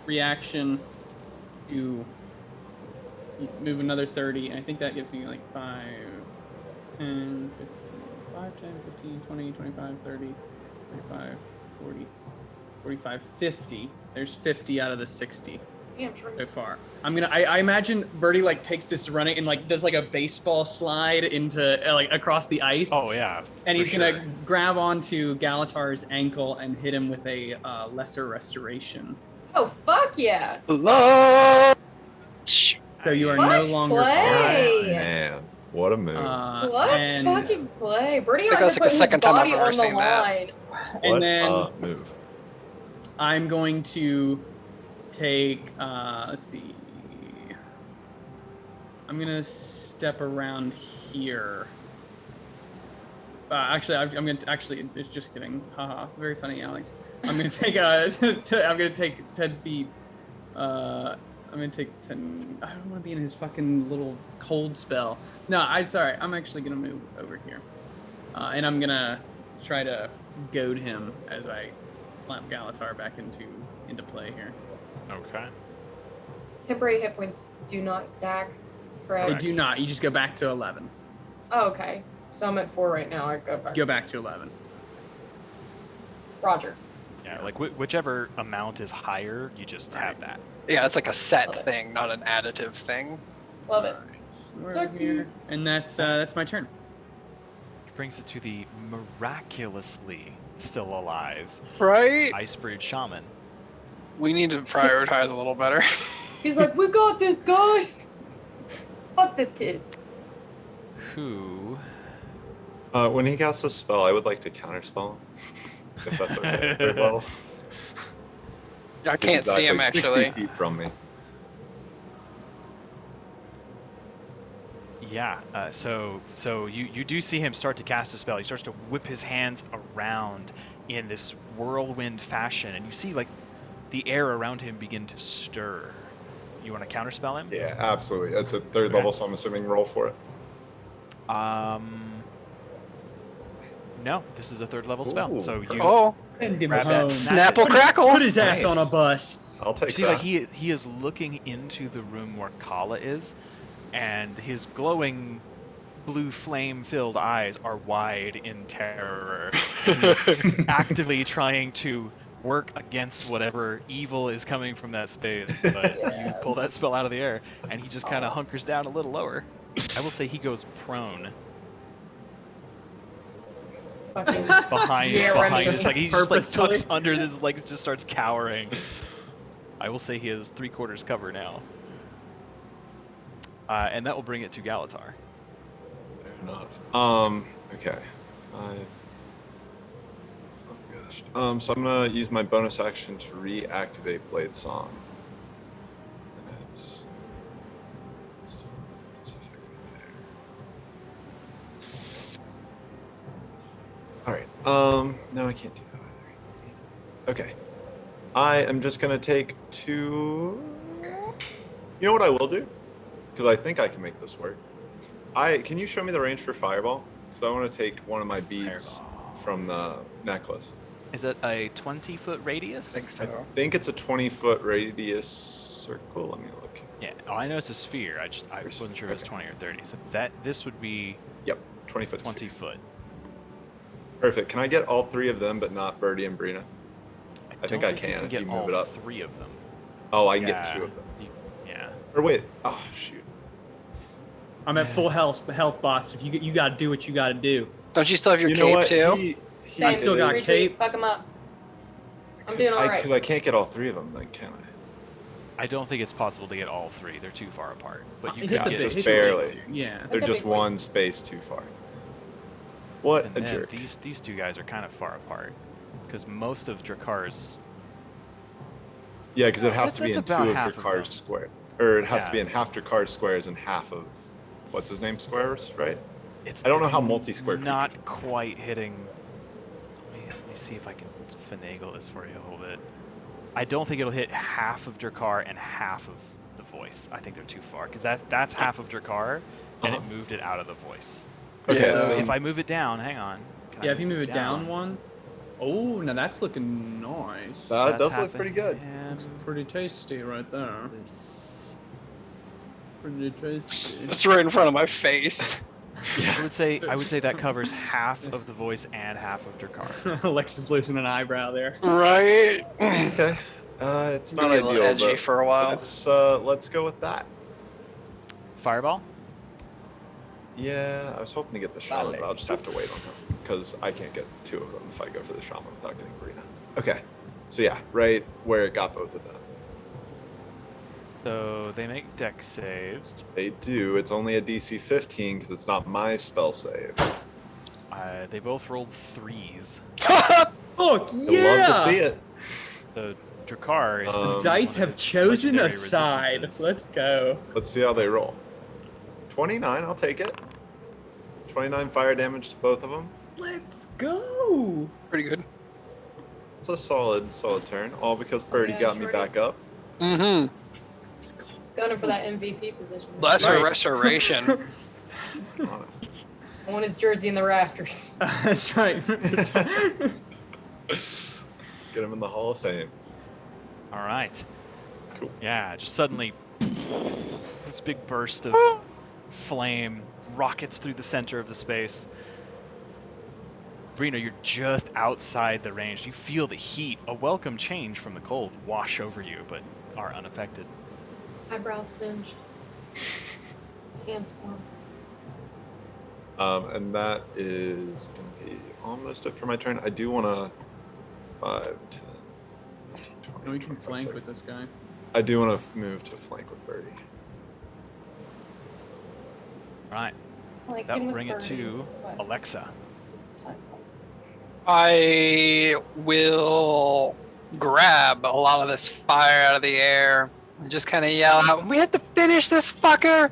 reaction to move another 30, and I think that gives me like 5, 10, 15, 5, 10, 15, 20, 25, 30, 35, 40, 45, 50. There's 50 out of the 60 Damn, sure. so far. I imagine Birdie like takes this running and like does like a baseball slide into like across the ice. Oh yeah. And he's for gonna sure. grab onto Galatar's ankle and hit him with a lesser restoration. Oh, fuck yeah. Love. So you are Clutch no longer play. Man, what a move. Let's and, fucking play. Birdie I think had that's to like put the second his time I've body ever on the seen that. line. and What then a move. I'm going to take let's see. I'm gonna step around here. Actually, I'm gonna it's just kidding. Haha, very funny, Alex. I'm gonna take I'm gonna take 10 feet I'm gonna take 10. I don't want to be in his fucking little cold spell. No, sorry. I'm actually gonna move over here, and I'm gonna try to goad him as I slap Galatar back into play here. Okay. Temporary hit points do not stack, correct? They do not. You just go back to 11. Oh, okay. So I'm at 4 right now. I go back. Go back to 11. Roger. Yeah, like whichever amount is higher, you just have that. Yeah, it's like a set Love it. thing, not an additive thing. Love it. We're Talk over to you. here. And that's my turn. Which brings it to the miraculously still alive Right? Icebreed Shaman. We need to prioritize a little better. He's like, we got this, guys. Fuck this kid. Who? When he casts a spell, I would like to counterspell him. If that's okay. Very well. I can't see him Exactly actually. 60 feet from me. Yeah, so you do see him start to cast a spell. He starts to whip his hands around in this whirlwind fashion, and you see like the air around him begin to stir. You want to counterspell him? Yeah, absolutely. It's a third Okay. level, so I'm assuming roll for it. No, this is a third level spell. Ooh, So you Oh, Send him grab home. that Snapple Put- crackle. Put his ass Nice. on a bus. I'll take You see, that. like he is looking into the room where Kala is, and his glowing blue flame-filled eyes are wide in terror. He's actively trying to work against whatever evil is coming from that space, but you pull that spell out of the air, and he just kind of hunkers down a little lower. I will say he goes prone Fucking behind Jeremy. this, like he just like Purposely. tucks under his legs, just starts cowering. I will say he has 3/4 cover now. And that will bring it to Galatar. Fair enough. Okay. Oh gosh. So I'm gonna use my bonus action to reactivate Blade Song. And it's effective there. All right. No, I can't do that either. Okay. I am just gonna take 2. You know what I will do? Because I think I can make this work. Can you show me the range for Fireball? Because I want to take one of my beads Fireball. from the necklace. Is it a 20-foot radius? I think I so. think it's a 20-foot radius circle. Let me look. Yeah. Oh, I know it's a sphere. I wasn't sure if it's Okay. 20 or 30. So this would be Yep, 20-foot. 20 foot. Perfect. Can I get all 3 of them, but not Birdie and Brina? I think don't I can if get you move all it up. 3 of them. Oh, I can get Yeah. 2 of them. Yeah. Or wait. Oh shoot. I'm at full health bots. If you gotta do what you gotta do. Don't you still have your You know cape what? too? I still got is- cape. Fuck him up. I'm doing all right. Because I can't get all 3 of them, then can I? I don't think it's possible to get all 3. They're too far apart. But you Hit could the get big- just hit the barely. big two. Yeah. They're the just big boys. one space too far. What And a then jerk. these 2 guys are kind of far apart, because most of Drakar's. Yeah, because it has That's- to be in that's 2 about of half of Drakar's them. square. Or it has to Yeah. be in half Drakar's squares and half of what's his name squares, right? It's I don't know how multi-square Not creatures- quite hitting. Let me see if I can finagle this for you a little bit. I don't think it'll hit half of Drakar and half of the voice. I think they're too far, because that's half of Drakar, and it moved it out of the voice. Okay. Yeah. So if I move it down, hang on. Can I Yeah, if you move it down one. Oh, now that's looking nice. That That's does half look pretty good. him, Looks pretty tasty right there. this. Pretty tasty. It's right in front of my face. I would say that covers half of the voice and half of Drakar. Alexa's losing an eyebrow there. Right? Okay. It's not Gonna be a little ideal, edgy but for a while. let's go with that. Fireball. Yeah, I was hoping to get the shaman, but I'll just have to wait on him because I can't get 2 of them if I go for the shaman without getting Brina. Okay. So yeah, right where it got both of them. So they make dex saves. They do. It's only a DC 15 because it's not my spell save. They both rolled 3s. Fuck I love to see yeah! it. So Drakar is. The Dice have chosen a side. Let's go. Let's see how they roll. 29, I'll take it. 29 fire damage to both of them. Let's go. Pretty good. It's a solid turn, all because Birdie yeah, got me sure back up. Mm-hmm. It's gunning for that MVP position. Lesser Right. restoration. Honest. I want his jersey in the rafters. That's right. Get him in the Hall of Fame. All right. Cool. Yeah, just suddenly this big burst of flame rockets through the center of the space. Brina, you're just outside the range. You feel the heat, a welcome change from the cold, wash over you, but are unaffected. Eyebrows singed. Hands warm. And that is going to be almost it for my turn. I do want to 5, 10, 15, 20. And we can 25, flank 30. with this guy. I do want to move to flank with Birdie. All right, Like that him will with bring it Birdie. to West. Alexa. It's time for- I will grab a lot of this fire out of the air and just kind of yell out, "We have to finish this fucker!"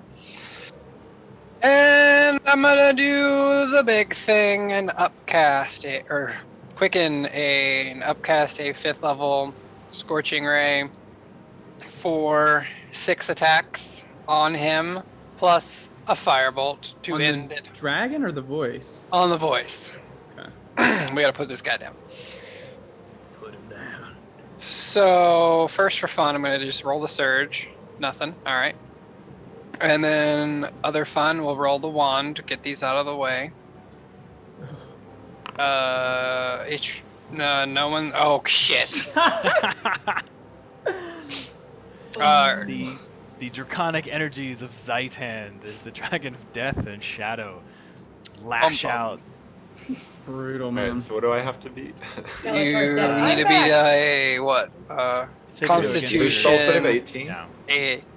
And I'm gonna do the big thing and upcast it, or quicken an upcast a 5th level Scorching Ray for 6 attacks on him, plus a firebolt to On end the it dragon or the voice? on the voice. Okay. We gotta put this guy down. Put him down. So first for fun, I'm gonna just roll the surge. Nothing. All right. And then other fun, we'll roll the wand to get these out of the way. No one. Oh shit. The draconic energies of Zaitan, the dragon of death and shadow, lash Bum, bum. out. Brutal, Alright, man. so what do I have to beat? Yeah, You like Tor said, need I'm to back. beat a what? Save Constitution. Spell save 18? Yeah.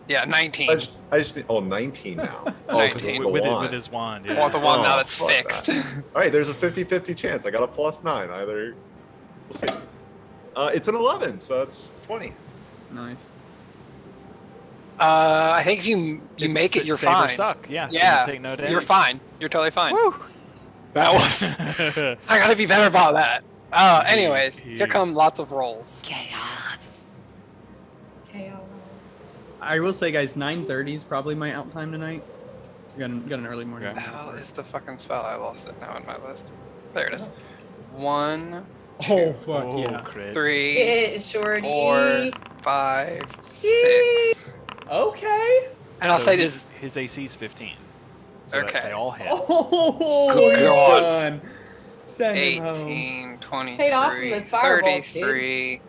Yeah, 19. I just need, 19 now. Oh, 19. because of the With wand. his wand. I Yeah. want the one now Oh, that's fuck fixed. Alright, there's a 50-50 chance. I got a +9. Either. We'll see. It's an 11, so it's 20. Nice. I think if you make it, you're Save or fine. Suck. Yeah. so Yeah, you take no damage. you're fine. You're totally fine. Woo. That was. I gotta be better about that. Anyways, here come lots of rolls. Chaos. Chaos. I will say, guys, 9:30 is probably my out time tonight. Got an early morning. Okay. What the hell is the fucking spell? I lost it now on my list. There it is. 1, Oh fuck Oh, yeah! crit. 3, Get shorty. 4, 5, 6. Okay. And I'll So say his, this. his AC is 15. So that Okay. they all hit. Oh, Good he's God. done. Send him home. 18, 23, Paid off from those fireballs, dude. 33,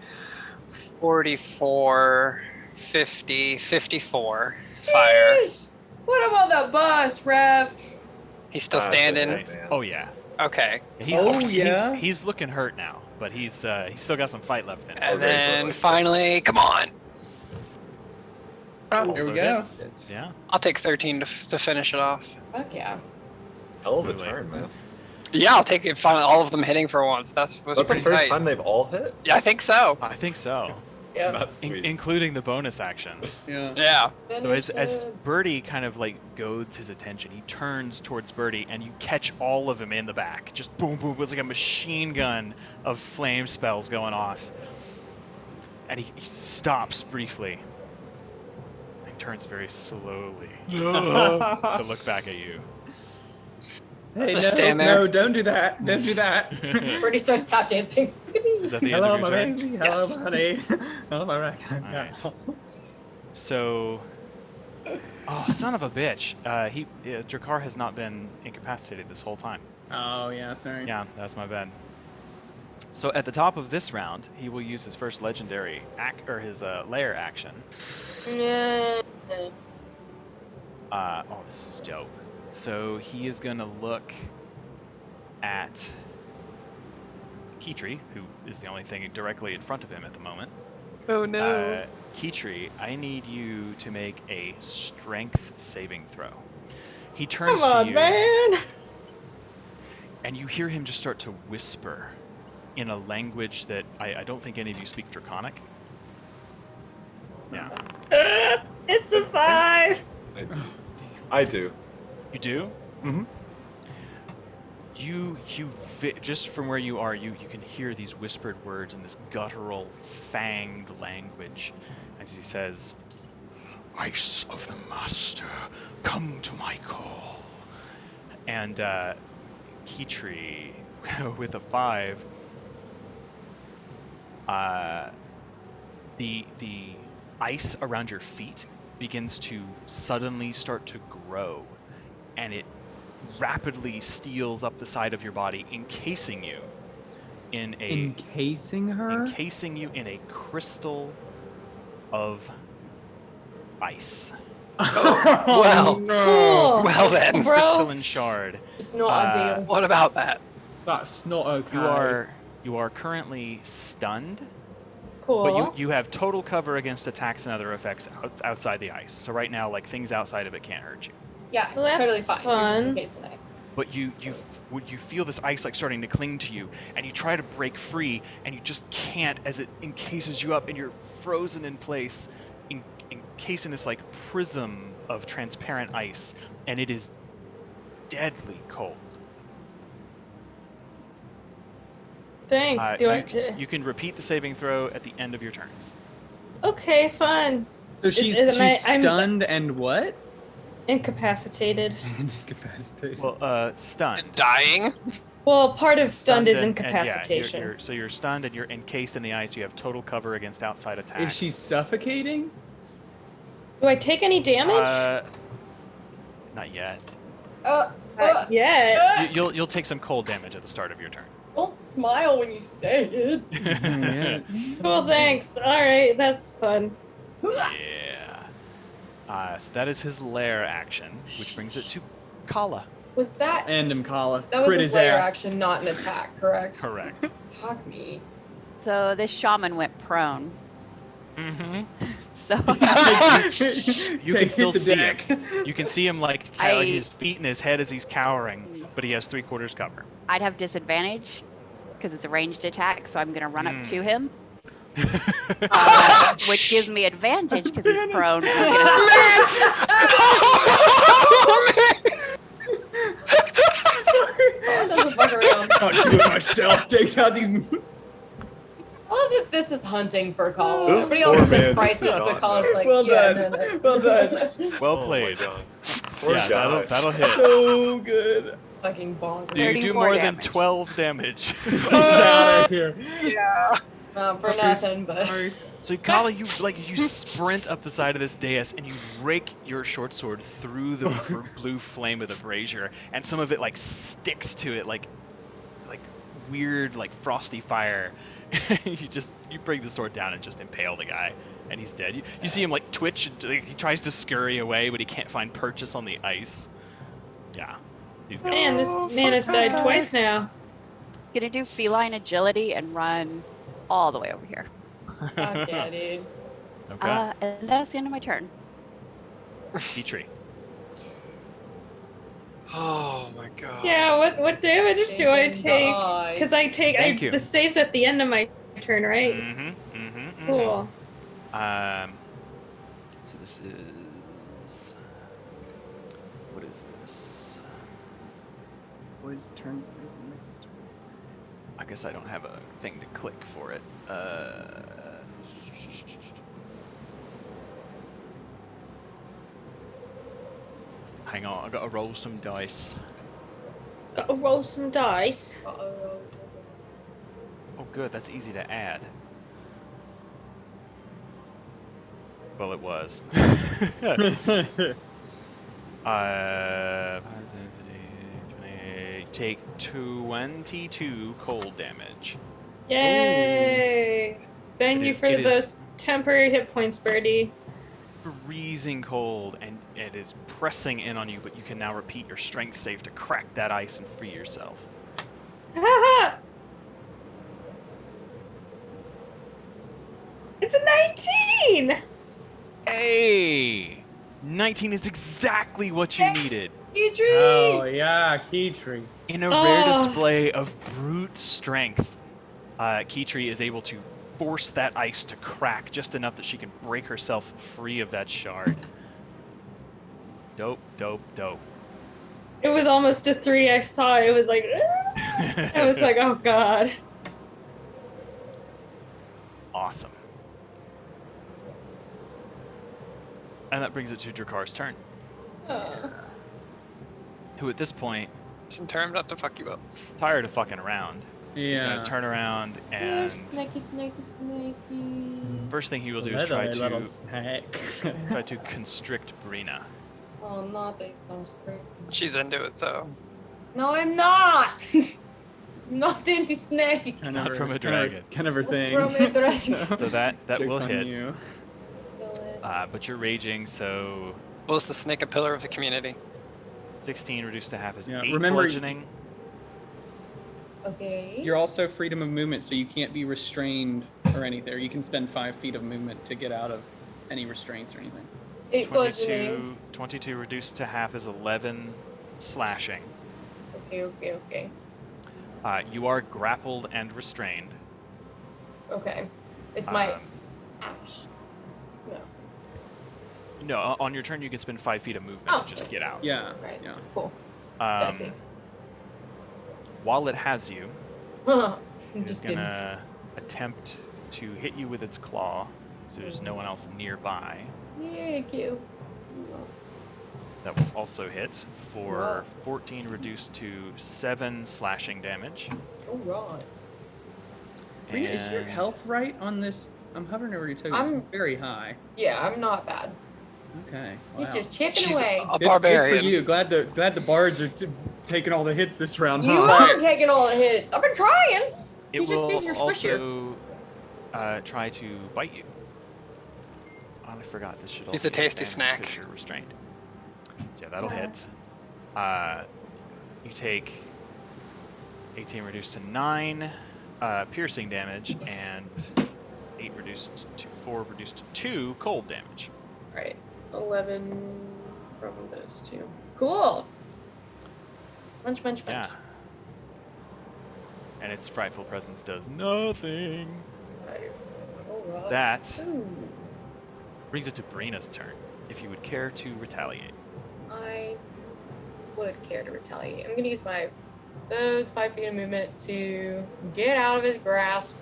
44, 50, 54. Fire. Sheesh. Put him on the bus, ref. He's still Ah, standing. okay. Nice. man. Oh yeah. Okay. He's, Oh, yeah? He's looking hurt now, but he's still got some fight left in him. And Okay, so then like- finally, come on. There we Also go. hits. Yeah. I'll take 13 to finish it off. Fuck yeah. Hell of a Absolutely. turn, man. Yeah, I'll take it. Finally, all of them hitting for once. Was That's the pretty first tight. time they've all hit? Yeah, I think so. I think so. Yeah. That's sweet. Including the bonus action. Yeah. Yeah. So as Finish Birdie kind of like goads his attention, he turns towards Birdie, and you catch all of them in the back. Just boom, boom. It's like a machine gun of flame spells going off. And he stops briefly. And turns very slowly to look back at you. Hey, Just no, stand there. no, don't do that. Don't do that. Birdie starts tap dancing. Is that the Hello, end my of your turn? baby. Yes. Hello, honey. Hello, my raccoon. Alright. So, oh son of a bitch! Drakkar has not been incapacitated this whole time. Oh yeah, sorry. Yeah, that's my bad. So at the top of this round, he will use his first legendary his lair action. Yeah. Oh, this is dope. So he is gonna look at Kitri, who is the only thing directly in front of him at the moment. Oh no. Kitri, I need you to make a strength saving throw. He turns Come to on, you, man. and you hear him just start to whisper in a language that I don't think any of you speak Draconic. Yeah. It's a 5. I do. You do? Mhm. Just from where you are, you can hear these whispered words in this guttural, fanged language as he says, Ice of the Master, come to my call. and Kitri, with a 5, the ice around your feet begins to suddenly start to grow, and it rapidly steals up the side of your body, encasing you in a crystal of ice. Well, Cool. well then. Bro. Crystalline shard. It's not ideal. What about that? That's not okay. You are currently stunned, Cool. but you have total cover against attacks and other effects outside the ice. So right now, like, things outside of it can't hurt you. Yeah, it's Well, that's totally fine. You're just fun. encased in ice. But you feel this ice like starting to cling to you, and you try to break free, and you just can't, as it encases you up, and you're frozen in place, encased in this like prism of transparent ice, and it is deadly cold. Thanks. You can repeat the saving throw at the end of your turns. Okay, fun. So she's I'm stunned and what? incapacitated. Incapacitated. Well, stunned. And dying? Well, part of stunned is and- incapacitation. Yeah, so you're stunned and you're encased in the ice. You have total cover against outside attacks. Is she suffocating? Do I take any damage? Not yet. Not yet. You'll take some cold damage at the start of your turn. Don't smile when you say it. Yeah. Cool, thanks. All right, that's fun. Yeah. So that is his lair action, which brings it to Kala. Was that? And Imkala. That was Crit his his lair ass. action, not an attack, correct? Correct. Fuck me. So this shaman went prone. Mm-hmm. So You can still see him. You can see him like I- his feet and his head as he's cowering, but he has 3/4 cover. I'd have disadvantage because it's a ranged attack, so I'm gonna run up to him, which gives me advantage because he's prone. And I'm gonna- Oh, doesn't fuck around. Can't do it myself. Takes out these. I love that this is hunting for Kala. This Everybody poor else is man in just crisis, did but not Kala's know. like, Well yeah, done. no. Well done. Well Oh my played. God. Poor Yeah, guy. that'll hit. So good. Fucking bonkers. You do 34 more than damage. 12 damage. Get out of here. Yeah. For nothing, but. So Kala, you sprint up the side of this dais and you rake your short sword through the blue flame of the brazier, and some of it like sticks to it like weird like frosty fire. you bring the sword down and just impale the guy, and he's dead. You see him like twitch. And, like, he tries to scurry away, but he can't find purchase on the ice. Yeah, he's dead. Man, this man has died twice now. Gonna do feline agility and run all the way over here. Fuck yeah, dude. Okay. And that's the end of my turn. Petrie. Oh my god. Yeah, what damage do I take? Because I take Thank you. the saves at the end of my turn, right? Mm-hmm. Cool. So this is. What is this? Boys' turns. I guess I don't have a thing to click for it. Hang on, I gotta roll some dice. Gotta roll some dice. Oh, good, that's easy to add. Well, it was. Take 22 cold damage. Yay! Thank It you is- for it is- those temporary hit points, Birdie. Freezing cold, and it is pressing in on you, but you can now repeat your strength save to crack that ice and free yourself. Haha! It's a 19! Hey! 19 is exactly what you needed. Oh yeah, Keytree. In a rare display of brute strength, Kitri is able to force that ice to crack just enough that she can break herself free of that shard. Dope. It was almost a 3. I saw it. It was like, I was like, oh god. Awesome. And that brings it to Drakar's turn, who at this point, Just determined not to fuck you up. tired of fucking around, is Yeah. going to turn around Here, and snaky, snaky, snaky. first thing he will do is Leather, try little to snack. constrict Brina. Oh, not that comes through. She's into it, so. No, I'm not. I'm not into snake. Kind Not of from a kind of dragon. Kind of her thing. From a dragon. So that Joke's will on hit. you. But you're raging, so Was the snake a pillar of the community? 16 reduced to half is Yeah, 8 remember- bludgeoning. Okay. You're also freedom of movement, so you can't be restrained or anything. You can spend 5 feet of movement to get out of any restraints or anything. 8 bludgeoning. 22 reduced to half is 11 slashing. Okay. You are grappled and restrained. Okay. It's my Um, ash. No. No, on your turn you can spend 5 feet of movement Oh. to just get out. Yeah. Right. Yeah. Cool. Um, Sexy. while it has you, I'm it's just kidding. gonna attempt to hit you with its claw, so there's no one else nearby. Yeah, cute. That will also hit for Wow. 14 reduced to 7 slashing damage. Alright. Rita, is your And- health right on this? I'm hovering over your token. I'm- It's very high. Yeah, I'm not bad. Okay. He's Wow. just chipping She's away. a Good barbarian. for you. Glad the bards are taking all the hits this round. You huh? are taking all the hits. I've been trying. It He just will sees your squishier. also try to bite you. Oh, I forgot this should also He's the be tasty advantage snack. because you're restrained. Yeah, that'll Snack. hit. You take 18 reduced to 9 piercing damage and 8 reduced to 4 reduced to 2 cold damage. Right. 11 from those two. Cool. Munch. Yeah. And its frightful presence does nothing. Right. Alright. That Ooh. brings it to Brina's turn. If you would care to retaliate. I would care to retaliate. I'm gonna use those 5 feet of movement to get out of his grasp.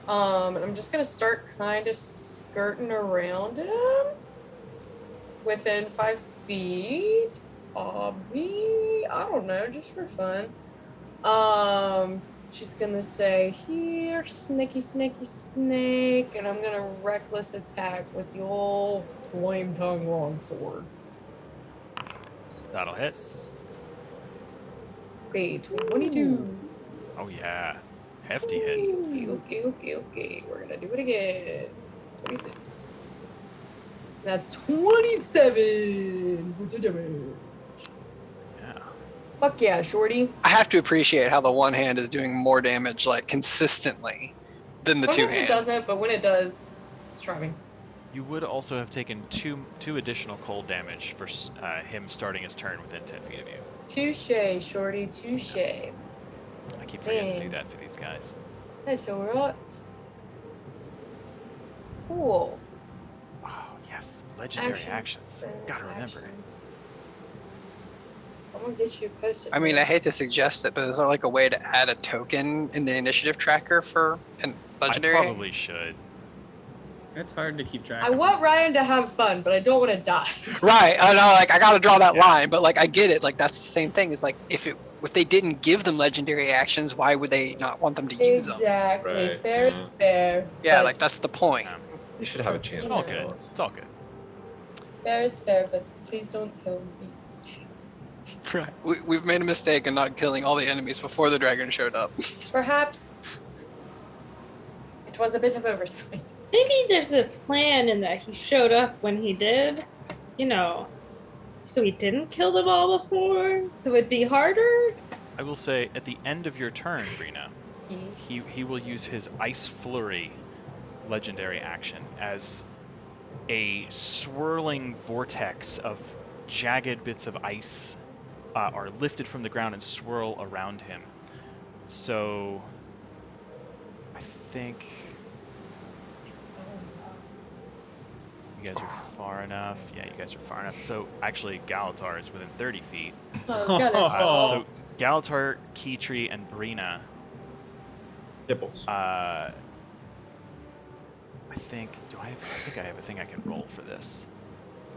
And I'm just gonna start kind of skirting around him within 5 feet. I don't know, just for fun. She's gonna say, "Here, snaky, snake," and I'm gonna reckless attack with the old flame tongue longsword. That'll hit. Okay, 22. Oh yeah. Hefty hit. Okay. We're gonna do it again. 26. That's 27. What's the damage? Yeah. Fuck yeah, shorty. I have to appreciate how the one hand is doing more damage, like, consistently than the two Sometimes it hand. doesn't, but when it does, it's charming. You would also have taken two additional cold damage for him starting his turn within 10 feet of you. Touche, shorty, touche. I keep forgetting to do Man. that for these guys. That's alright. Cool. Oh yes, legendary Action. actions. Gotta remember. Action. I'm gonna get you posted. I mean, I hate to suggest it, but is there like a way to add a token in the initiative tracker for an legendary? I probably should. It's hard to keep track. I of. want Ryan to have fun, but I don't want to die. Right. I know. Like, I gotta draw that Yeah. line, but like, I get it. Like, that's the same thing. It's like if they didn't give them legendary actions, why would they not want them to use them? Exactly. Right, Fair yeah. is fair. Yeah, but like that's the point. Yeah. You should have a chance. It's all to good. kill us. It's all good. fair is fair, but please don't kill me. Right. We've made a mistake in not killing all the enemies before the dragon showed up. Perhaps it was a bit of oversight. Maybe there's a plan in that he showed up when he did, so he didn't kill them all before, so it'd be harder. I will say at the end of your turn, Brina, he will use his Ice Flurry legendary action as a swirling vortex of jagged bits of ice are lifted from the ground and swirl around him. So I think It's you guys are far enough. Yeah, you guys are far enough. So actually Galatar is within 30 feet. oh, got it. So Galatar, Keytree, and Brina, Nipples. I think I have a thing I can roll for this.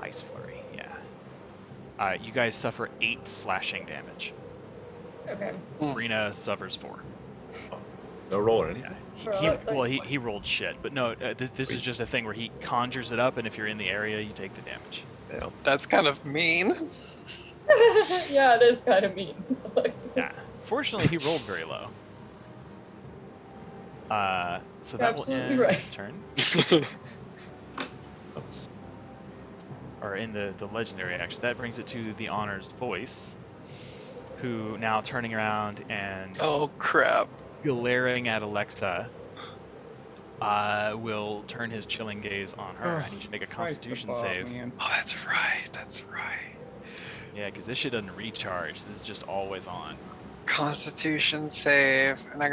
Ice Flurry, yeah. You guys suffer 8 slashing damage. Okay. Rena suffers 4. No roll or anything. He rolled shit, but no, this is just a thing where he conjures it up, and if you're in the area, you take the damage. Yeah, that's kind of mean. Yeah, it is kind of mean. Yeah. Fortunately, he rolled very low. So that will Absolutely end right. his turn. Oops. Or in the legendary action. That brings it to the Honor's Voice, who now turning around and Oh crap. glaring at Alexa, will turn his chilling gaze on her. I need you to make a Constitution save. Man. Oh, that's right. That's right. Yeah, because this shit doesn't recharge. This is just always on. Constitution save, and I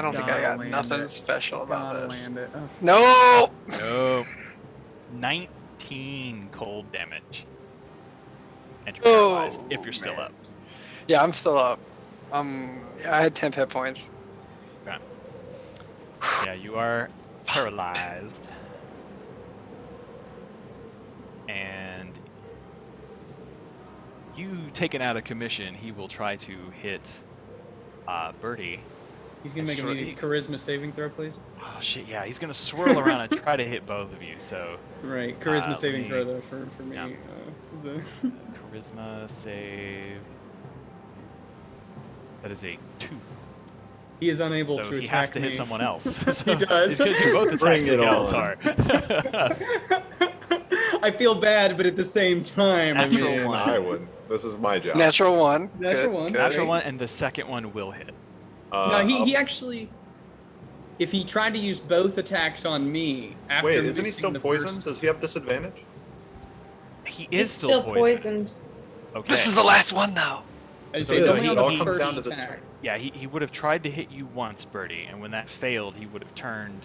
don't think I got nothing special about Gotta this. land it. Oh, No. Nope. 19 cold damage. And you're Oh, paralyzed if you're still up. Yeah, I'm still up. Yeah, I had 10 hit points. Okay. Yeah, you are paralyzed. And you taken out of commission, he will try to hit Birdie. he's gonna make a charisma saving throw, please. Oh shit, yeah, he's gonna swirl around and try to hit both of you, so Right, charisma saving me- throw though for me. yeah. Is a- charisma save. That is a 2. he is unable So to he attack has to me. hit someone else. So He does. He's gonna do both attacks Bring to it on. Galatar. I feel bad, but at the same time, I Natural mean, one. I wouldn't. This is my job. Natural 1. Natural Good, one. good. Natural one, and the second one will hit. no, he actually, if he tried to use both attacks on me after Wait, isn't he missing still the poisoned? first- Does he have disadvantage? He is He's still poisoned. Okay. This is the last one now. I So say it's it only on all the comes first down to this attack. turn. Yeah, he would have tried to hit you once, Birdie, and when that failed, he would have turned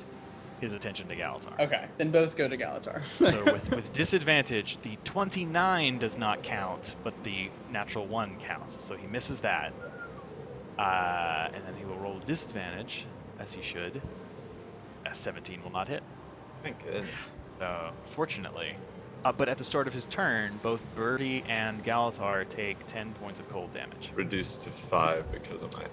his attention to Galatar. Okay, then both go to Galatar. So with disadvantage, the 29 does not count, but the natural 1 counts. So he misses that. And then he will roll disadvantage, as he should. A 17 will not hit. Thank goodness. So, fortunately. But at the start of his turn, both Birdie and Galatar take 10 points of cold damage. Reduced to 5 because of my hit.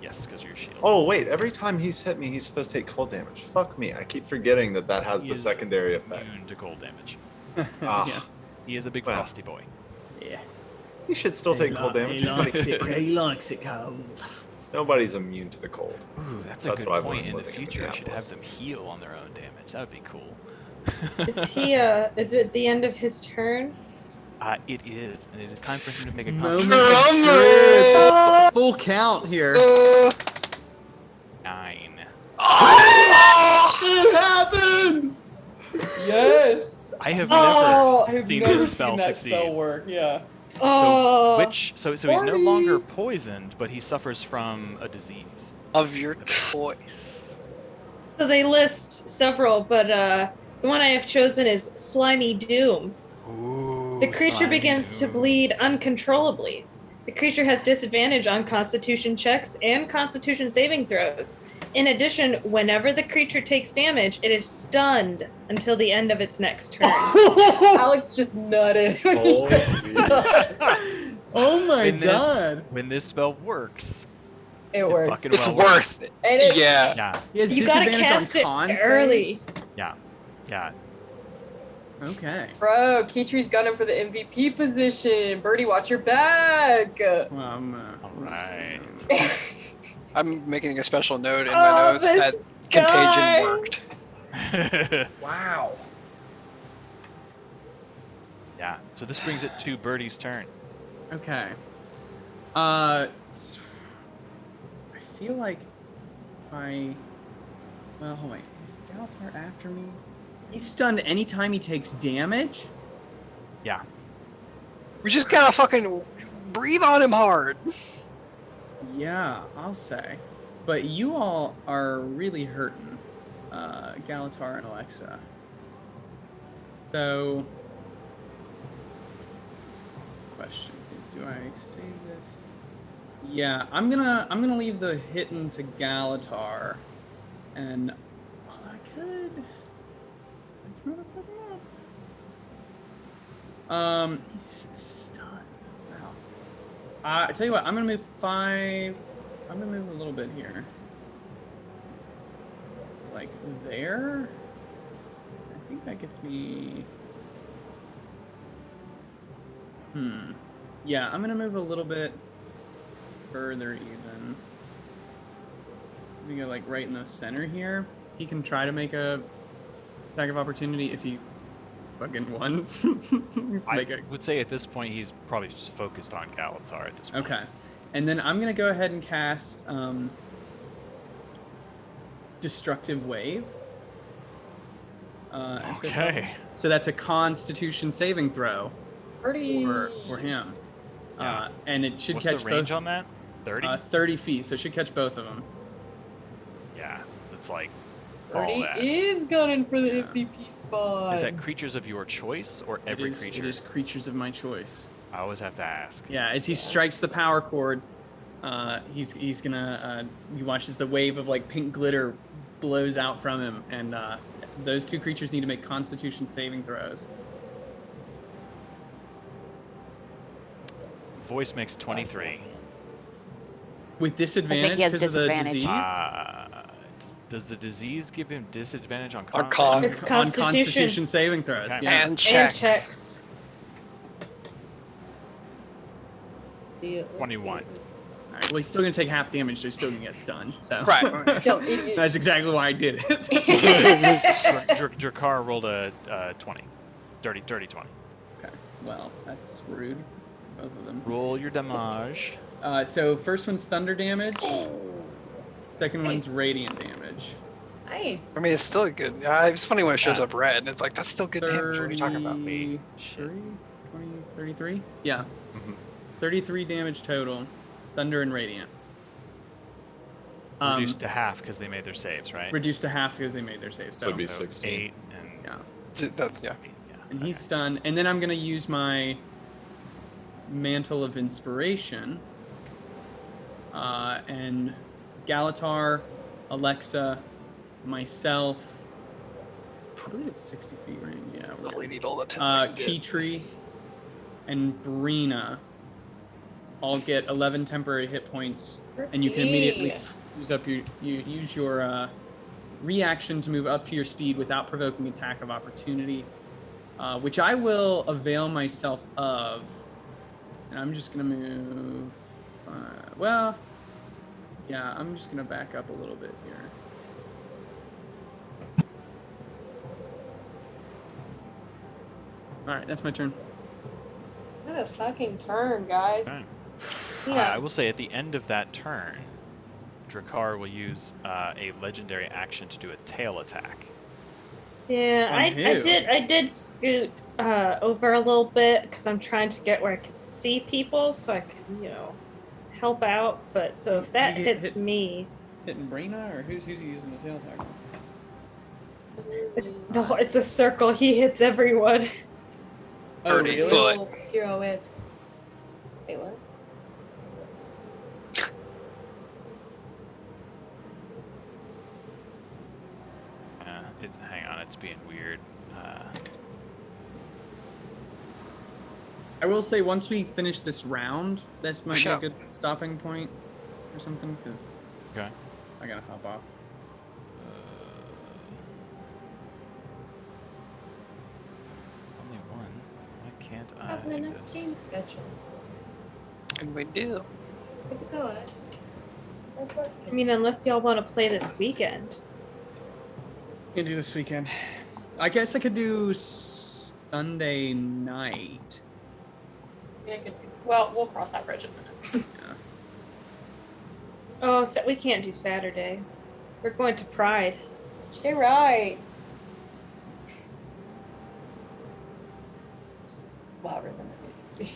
Yes, because of your shield. Oh wait, every time he's hit me, he's supposed to take cold damage. Fuck me, I keep forgetting that has He the is secondary effect. Immune to cold damage. Ah, Yeah. He is a big Well. frosty boy. Yeah. he should still take cold damage. He likes it cold. Nobody's immune to the cold. Ooh, that's a That's good what I've point. learned In the living in future, I should have Minneapolis. them heal on their own damage. That would be cool. Is it the end of his turn? It is, and it is time for him to make a Moment contribution. of truth. Full count here. 9. It happened! Yes! I have Oh! I have seen never this spell seen that succeed. spell work, yeah. Oh, So he's no Barney! longer poisoned, but he suffers from a disease. Of your choice. so they list several, but the one I have chosen is Slimy Doom. Ooh, The creature slimy begins to doom. bleed uncontrollably. The creature has disadvantage on Constitution checks and Constitution saving throws. In addition, whenever the creature takes damage, it is stunned until the end of its next turn. Alex just nutted when he said Holy stuff. Oh my When this- god. When this spell works, It works. fucking It's well worth it. And it, Yeah. yeah, He has You gotta disadvantage cast on it con early. saves? yeah. Okay. Bro, Keetree's gunning for the MVP position. Birdie, watch your back. Well, All right. I'm making a special note in Oh, my notes this that guy. contagion worked. wow. Yeah. So this brings it to Birdie's turn. Okay. I feel like if well, hold on. Is Galatar after me? He's stunned anytime he takes damage? Yeah. We just gotta fucking breathe on him hard. Yeah, I'll say. But you all are really hurting, Galatar and Alexa. So, question is, do I save this? Yeah, I'm gonna leave the hitting to Galatar, and well, I could. I don't know if I can. He's stunned. Wow. I tell you what, I'm gonna move 5. I'm gonna move a little bit here. Like there. I think that gets me. Yeah, I'm gonna move a little bit further even. We go like right in the center here. He can try to make a attack of opportunity if he fucking wants. I would say at this point he's probably just focused on Galatar at this point. Okay. And then I'm gonna go ahead and cast Destructive Wave. Okay. So that's a Constitution saving throw Pretty. for him. Yeah. And it should What's catch the range both. on that? 30? 30 feet, so it should catch both of them. Yeah, it's like all Birdie that. is gunning for the MVP spot. Is that creatures of your choice or every creature? It is creatures of my choice. I always have to ask. Yeah, as he strikes the power chord, he's gonna. You watch as the wave of like pink glitter blows out from him, and those two creatures need to make Constitution saving throws. Voice makes 23. With disadvantage he has because of the disadvantage. disease. Does the disease give him disadvantage on Or con? con. It's On Constitution. Constitution saving throws. Okay. Yeah. And checks. And checks. See it. 21. All right, well, he's still gonna take half damage, so he's still gonna get stunned. So Right. that's exactly why I did it. Drakar rolled a 20. Dirty 20. Okay. Well, that's rude. Both of them. Roll your damage. So first one's thunder damage. Second one's Nice. radiant damage. Nice. I mean, it's still good. It's funny when it shows up red, and it's like, that's still good damage. What are you talking about? 33, 20, 33? Yeah. 33 damage total. Thunder and radiant. Reduced to half because they made their saves, right? Reduced to half because they made their save. So Would be So 16. 8 and yeah. That's, yeah. yeah. And he's stunned. And then I'm gonna use my Mantle of Inspiration. And Galatar, Alexa, myself. I believe it's 60 feet range. Yeah. we're Really good. need all the time. Keytree and Brina all get 11 temporary hit points, and you can immediately use up your reaction to move up to your speed without provoking attack of opportunity, which I will avail myself of. And I'm just gonna move. Well, yeah, I'm just gonna back up a little bit here. All right, that's my turn. What a fucking turn, guys. Okay. Yeah. I will say at the end of that turn, Drakar will use a legendary action to do a tail attack. Yeah, On I who? did scoot over a little bit because I'm trying to get where I can see people so I can, help out. But so if that You get hits hit- me, Hitting Brina, or who's using the tail attack? it's a circle. He hits everyone. 30 foot. Hero it. Wait, what? Hang on, it's being weird. I will say once we finish this round, that might be a Sure. good stopping point or something, because Okay. I gotta hop off. Only one. Why can't I? Have the do next this? game schedule. And we do. Good to go, guys. I mean, unless y'all want to play this weekend. Can't do this weekend. I guess I could do Sunday night. Yeah, good. Well, we'll cross that bridge in a minute. Oh, so we can't do Saturday. We're going to Pride. You're right. It's louder than it needed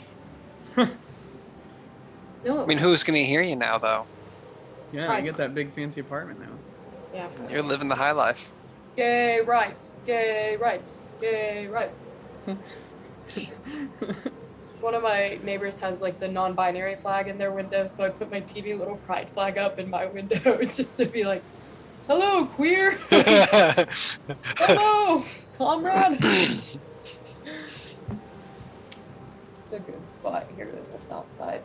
to be. No, I mean, who's going to hear you now, though? Yeah, I fine. get that big fancy apartment now. yeah. You're living the high life. Gay rights, gay rights, gay rights. One of my neighbors has like the non-binary flag in their window, so I put my teeny little pride flag up in my window just to be like, "Hello, queer. Hello, comrade." It's a good spot here in the south side.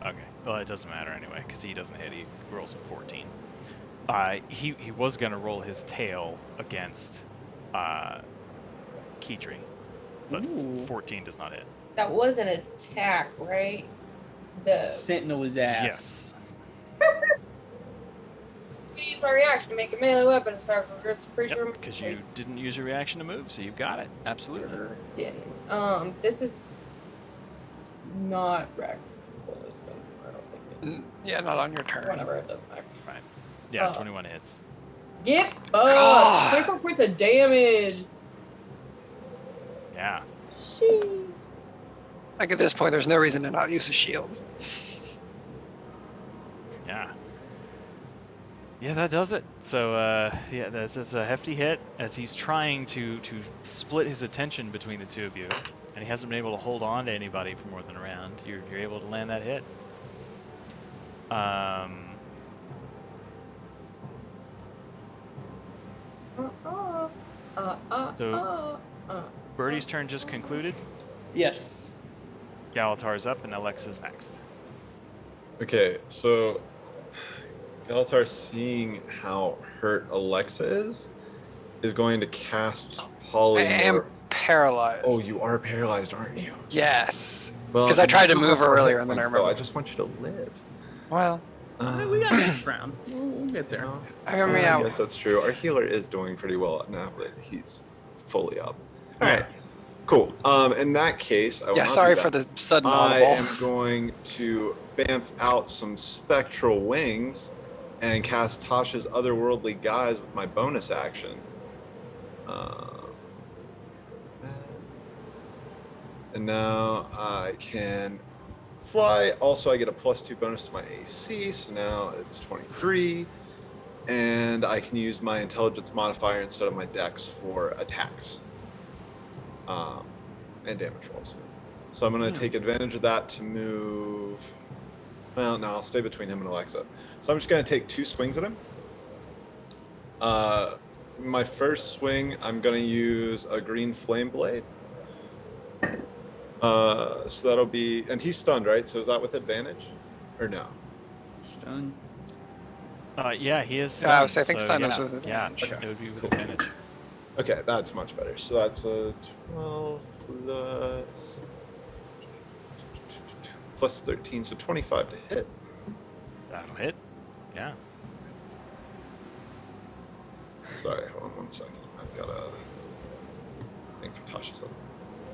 Okay. Well, it doesn't matter anyway, because he doesn't hit. He rolls a 14. He was going to roll his tail against Keytree, but Ooh. 14 does not hit. That was an attack, right? The Sentinel his ass. Yes. use my reaction to make a melee weapon and start for this creature. Because you didn't use your reaction to move, so you got it. Absolutely. Didn't. This is not reckless, so I don't think Yeah, not on your turn. whatever, it doesn't matter. Right. Yeah, 21 hits. Get God. 24 points of damage. Yeah. Sheesh. Like at this point, there's no reason to not use a shield. Yeah. Yeah, that does it. So, yeah, that's a hefty hit as he's trying to split his attention between the two of you, and he hasn't been able to hold on to anybody for more than a round. You're able to land that hit. So, Birdie's turn just concluded. Yes. Galatar's up, and Alexa's next. Okay, so Galatar, seeing how hurt Alexa is going to cast Polymorph. I am paralyzed. Oh, you are paralyzed, aren't you? Yes. Well, Because I tried to you move still have earlier hit and then I points, though. remember. I just want you to live. Well, We got next round. We'll get there. I remember now. Yes, that's true. Our healer is doing pretty well now that he's fully up. All right, cool. In that case, I will Yeah, not sorry do for that. the sudden I audible. am going to bamf out some spectral wings and cast Tasha's otherworldly guise with my bonus action. What's that? And now I can fly. Also, I get a +2 bonus to my AC, so now it's 23. And I can use my intelligence modifier instead of my dex for attacks and damage rolls. So I'm going to take advantage of that to move. Well, no, I'll stay between him and Alexa. So I'm just going to take 2 swings at him. My first swing, I'm going to use a green flame blade. So that'll be, and he's stunned, right? So is that with advantage, or no? Stun. Yeah, he is. Yeah, I was- I stunned, think so stun yeah, was with yeah, advantage. it would be with Cool. advantage. Okay, that's much better. So that's a 12 plus 13, so 25 to hit. That'll hit. Yeah. Sorry, hold on 1 second. I've got a thing for Tasha's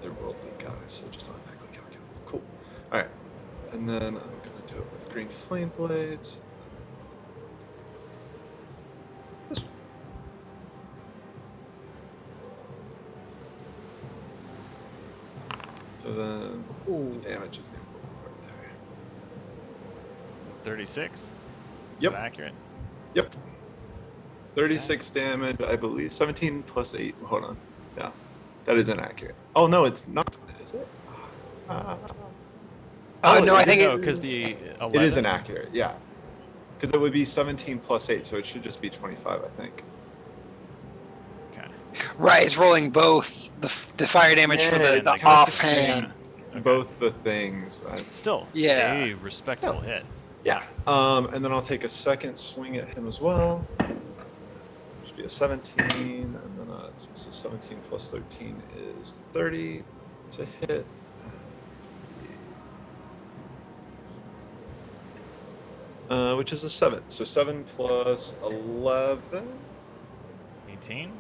otherworldly guys, so just automatically calculates. Cool. All right, and then I'm gonna do it with green flame blades. This one. So then, the damage is the important part there. 36. Is Yep. that accurate? Yep. 36 damage, I believe. 17 plus 8. Hold on. Yeah. That is inaccurate. Oh, no, it's not. Is it? Oh, no, I think No, it's. because the 11. It is inaccurate, yeah. Because it would be 17 plus 8, so it should just be 25, I think. Okay. Right, it's rolling both the fire damage for Yeah, the it's offhand. Okay. Both the things. Still, Yeah. a respectable hit. Yeah. And then I'll take a second swing at him as well. Should be a 17, and then so 17 plus 13 is 30 to hit. Which is a 7. So 7 plus 11. 18.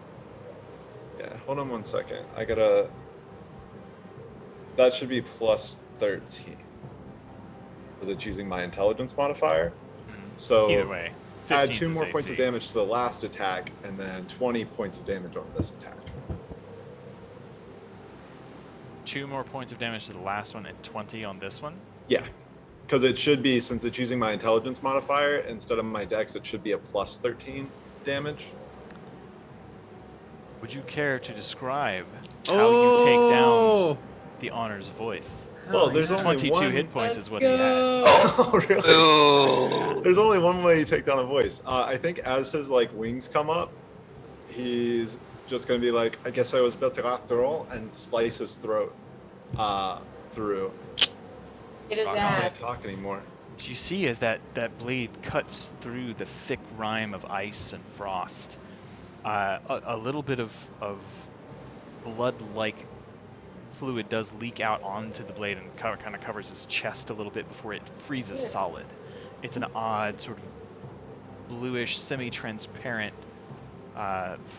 Yeah, hold on 1 second. I gotta. That should be plus 13. Because it's using my intelligence modifier. So Either way. add 15 2 is more points of AC. damage to the last attack, and then 20 points of damage on this attack. 2 more points of damage to the last one and 20 on this one. Yeah. Because it should be, since it's using my intelligence modifier, instead of my dex, it should be a plus 13 damage. Would you care to describe how you take down the Honor's voice? Well, there's only 22 one. hit points Let's is what he had. go. Oh, really? Oh. There's only one way you take down a voice. I think as his like wings come up, he's just gonna be like, I guess I was better after all, and slice his throat through. Get his I can't ass. talk anymore. What you see is that blade cuts through the thick rime of ice and frost. A little bit of blood-like fluid does leak out onto the blade and kind of covers his chest a little bit before it freezes solid. It's an odd sort of bluish, semi-transparent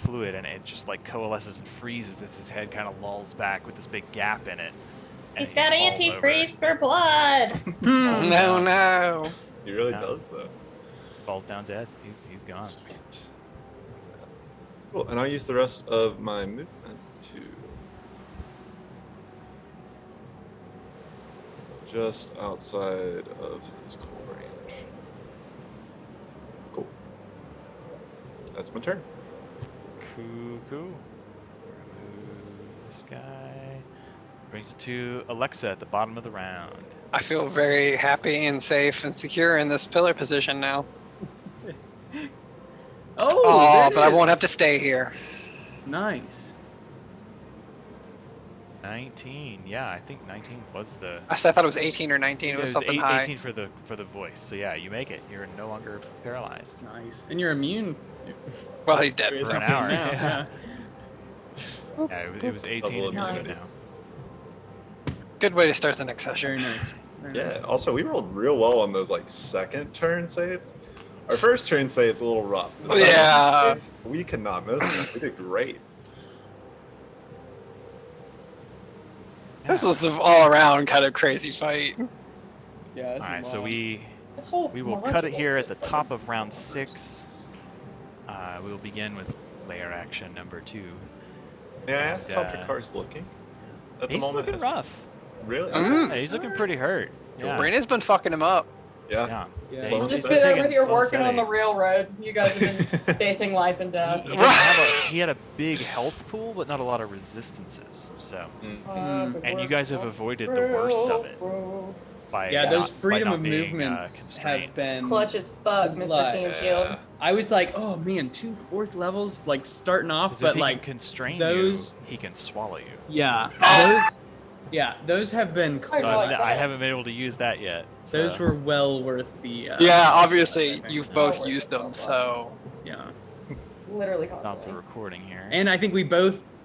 fluid, and it just like coalesces and freezes as his head kind of lolls back with this big gap in it. And He's got falls antifreeze for blood. over. No, no. He really Yeah. does though. Falls down dead. He's gone. Sweet. Cool, and I'll use the rest of my movement to just outside of his call range. Cool. That's my turn. Cool. Remove this guy. Brings it to Alexa at the bottom of the round. I feel very happy and safe and secure in this pillar position now. Oh, But I won't have to stay here. Nice. 19. Yeah, I think 19 was the. I thought it was 18 or 19. It was something high. 18 for the voice. So yeah, you make it. You're no longer paralyzed. Nice. And you're immune. Well, he's dead. For an Up to hour. now, Yeah. Yeah, it was 18 Double and you're good Nice. Good way to start the next Very session. nice. Very nice. Yeah, also we rolled real well on those like second turn saves. Our first turn save's a little rough. The second Yeah. saves, we could not miss them. We did great. This was an all-around kind of crazy fight. Yeah. All right, so we This whole will March cut it was here at the like- top of round 6. We will begin with layer action number 2. May I ask how And, Trikar's looking? At the He's moment, looking rough. Really? Mm. Yeah, he's looking pretty hurt. Yeah. Brina's been fucking him up. Yeah. Yeah. Yeah. So I'm He's just been been taking over here some working on the steady. railroad. You guys have been facing life and death. He, didn't have he had a big health pool, but not a lot of resistances. So, and you guys have avoided the worst of it by Yeah, those not- by freedom not of being, movements constrained. have been Clutch as fuck, Mr. Like, Teamfield. I was like, oh man, 2 4th levels, like starting off, 'Cause if but he like can constrain those- you, he can swallow you. those have been. I know, But like I that. haven't been able to use that yet. Those so- were well worth the. Yeah, obviously I think. you've both Oh, used them, that's so Yeah, Literally Stop the constantly. recording here. and I think we both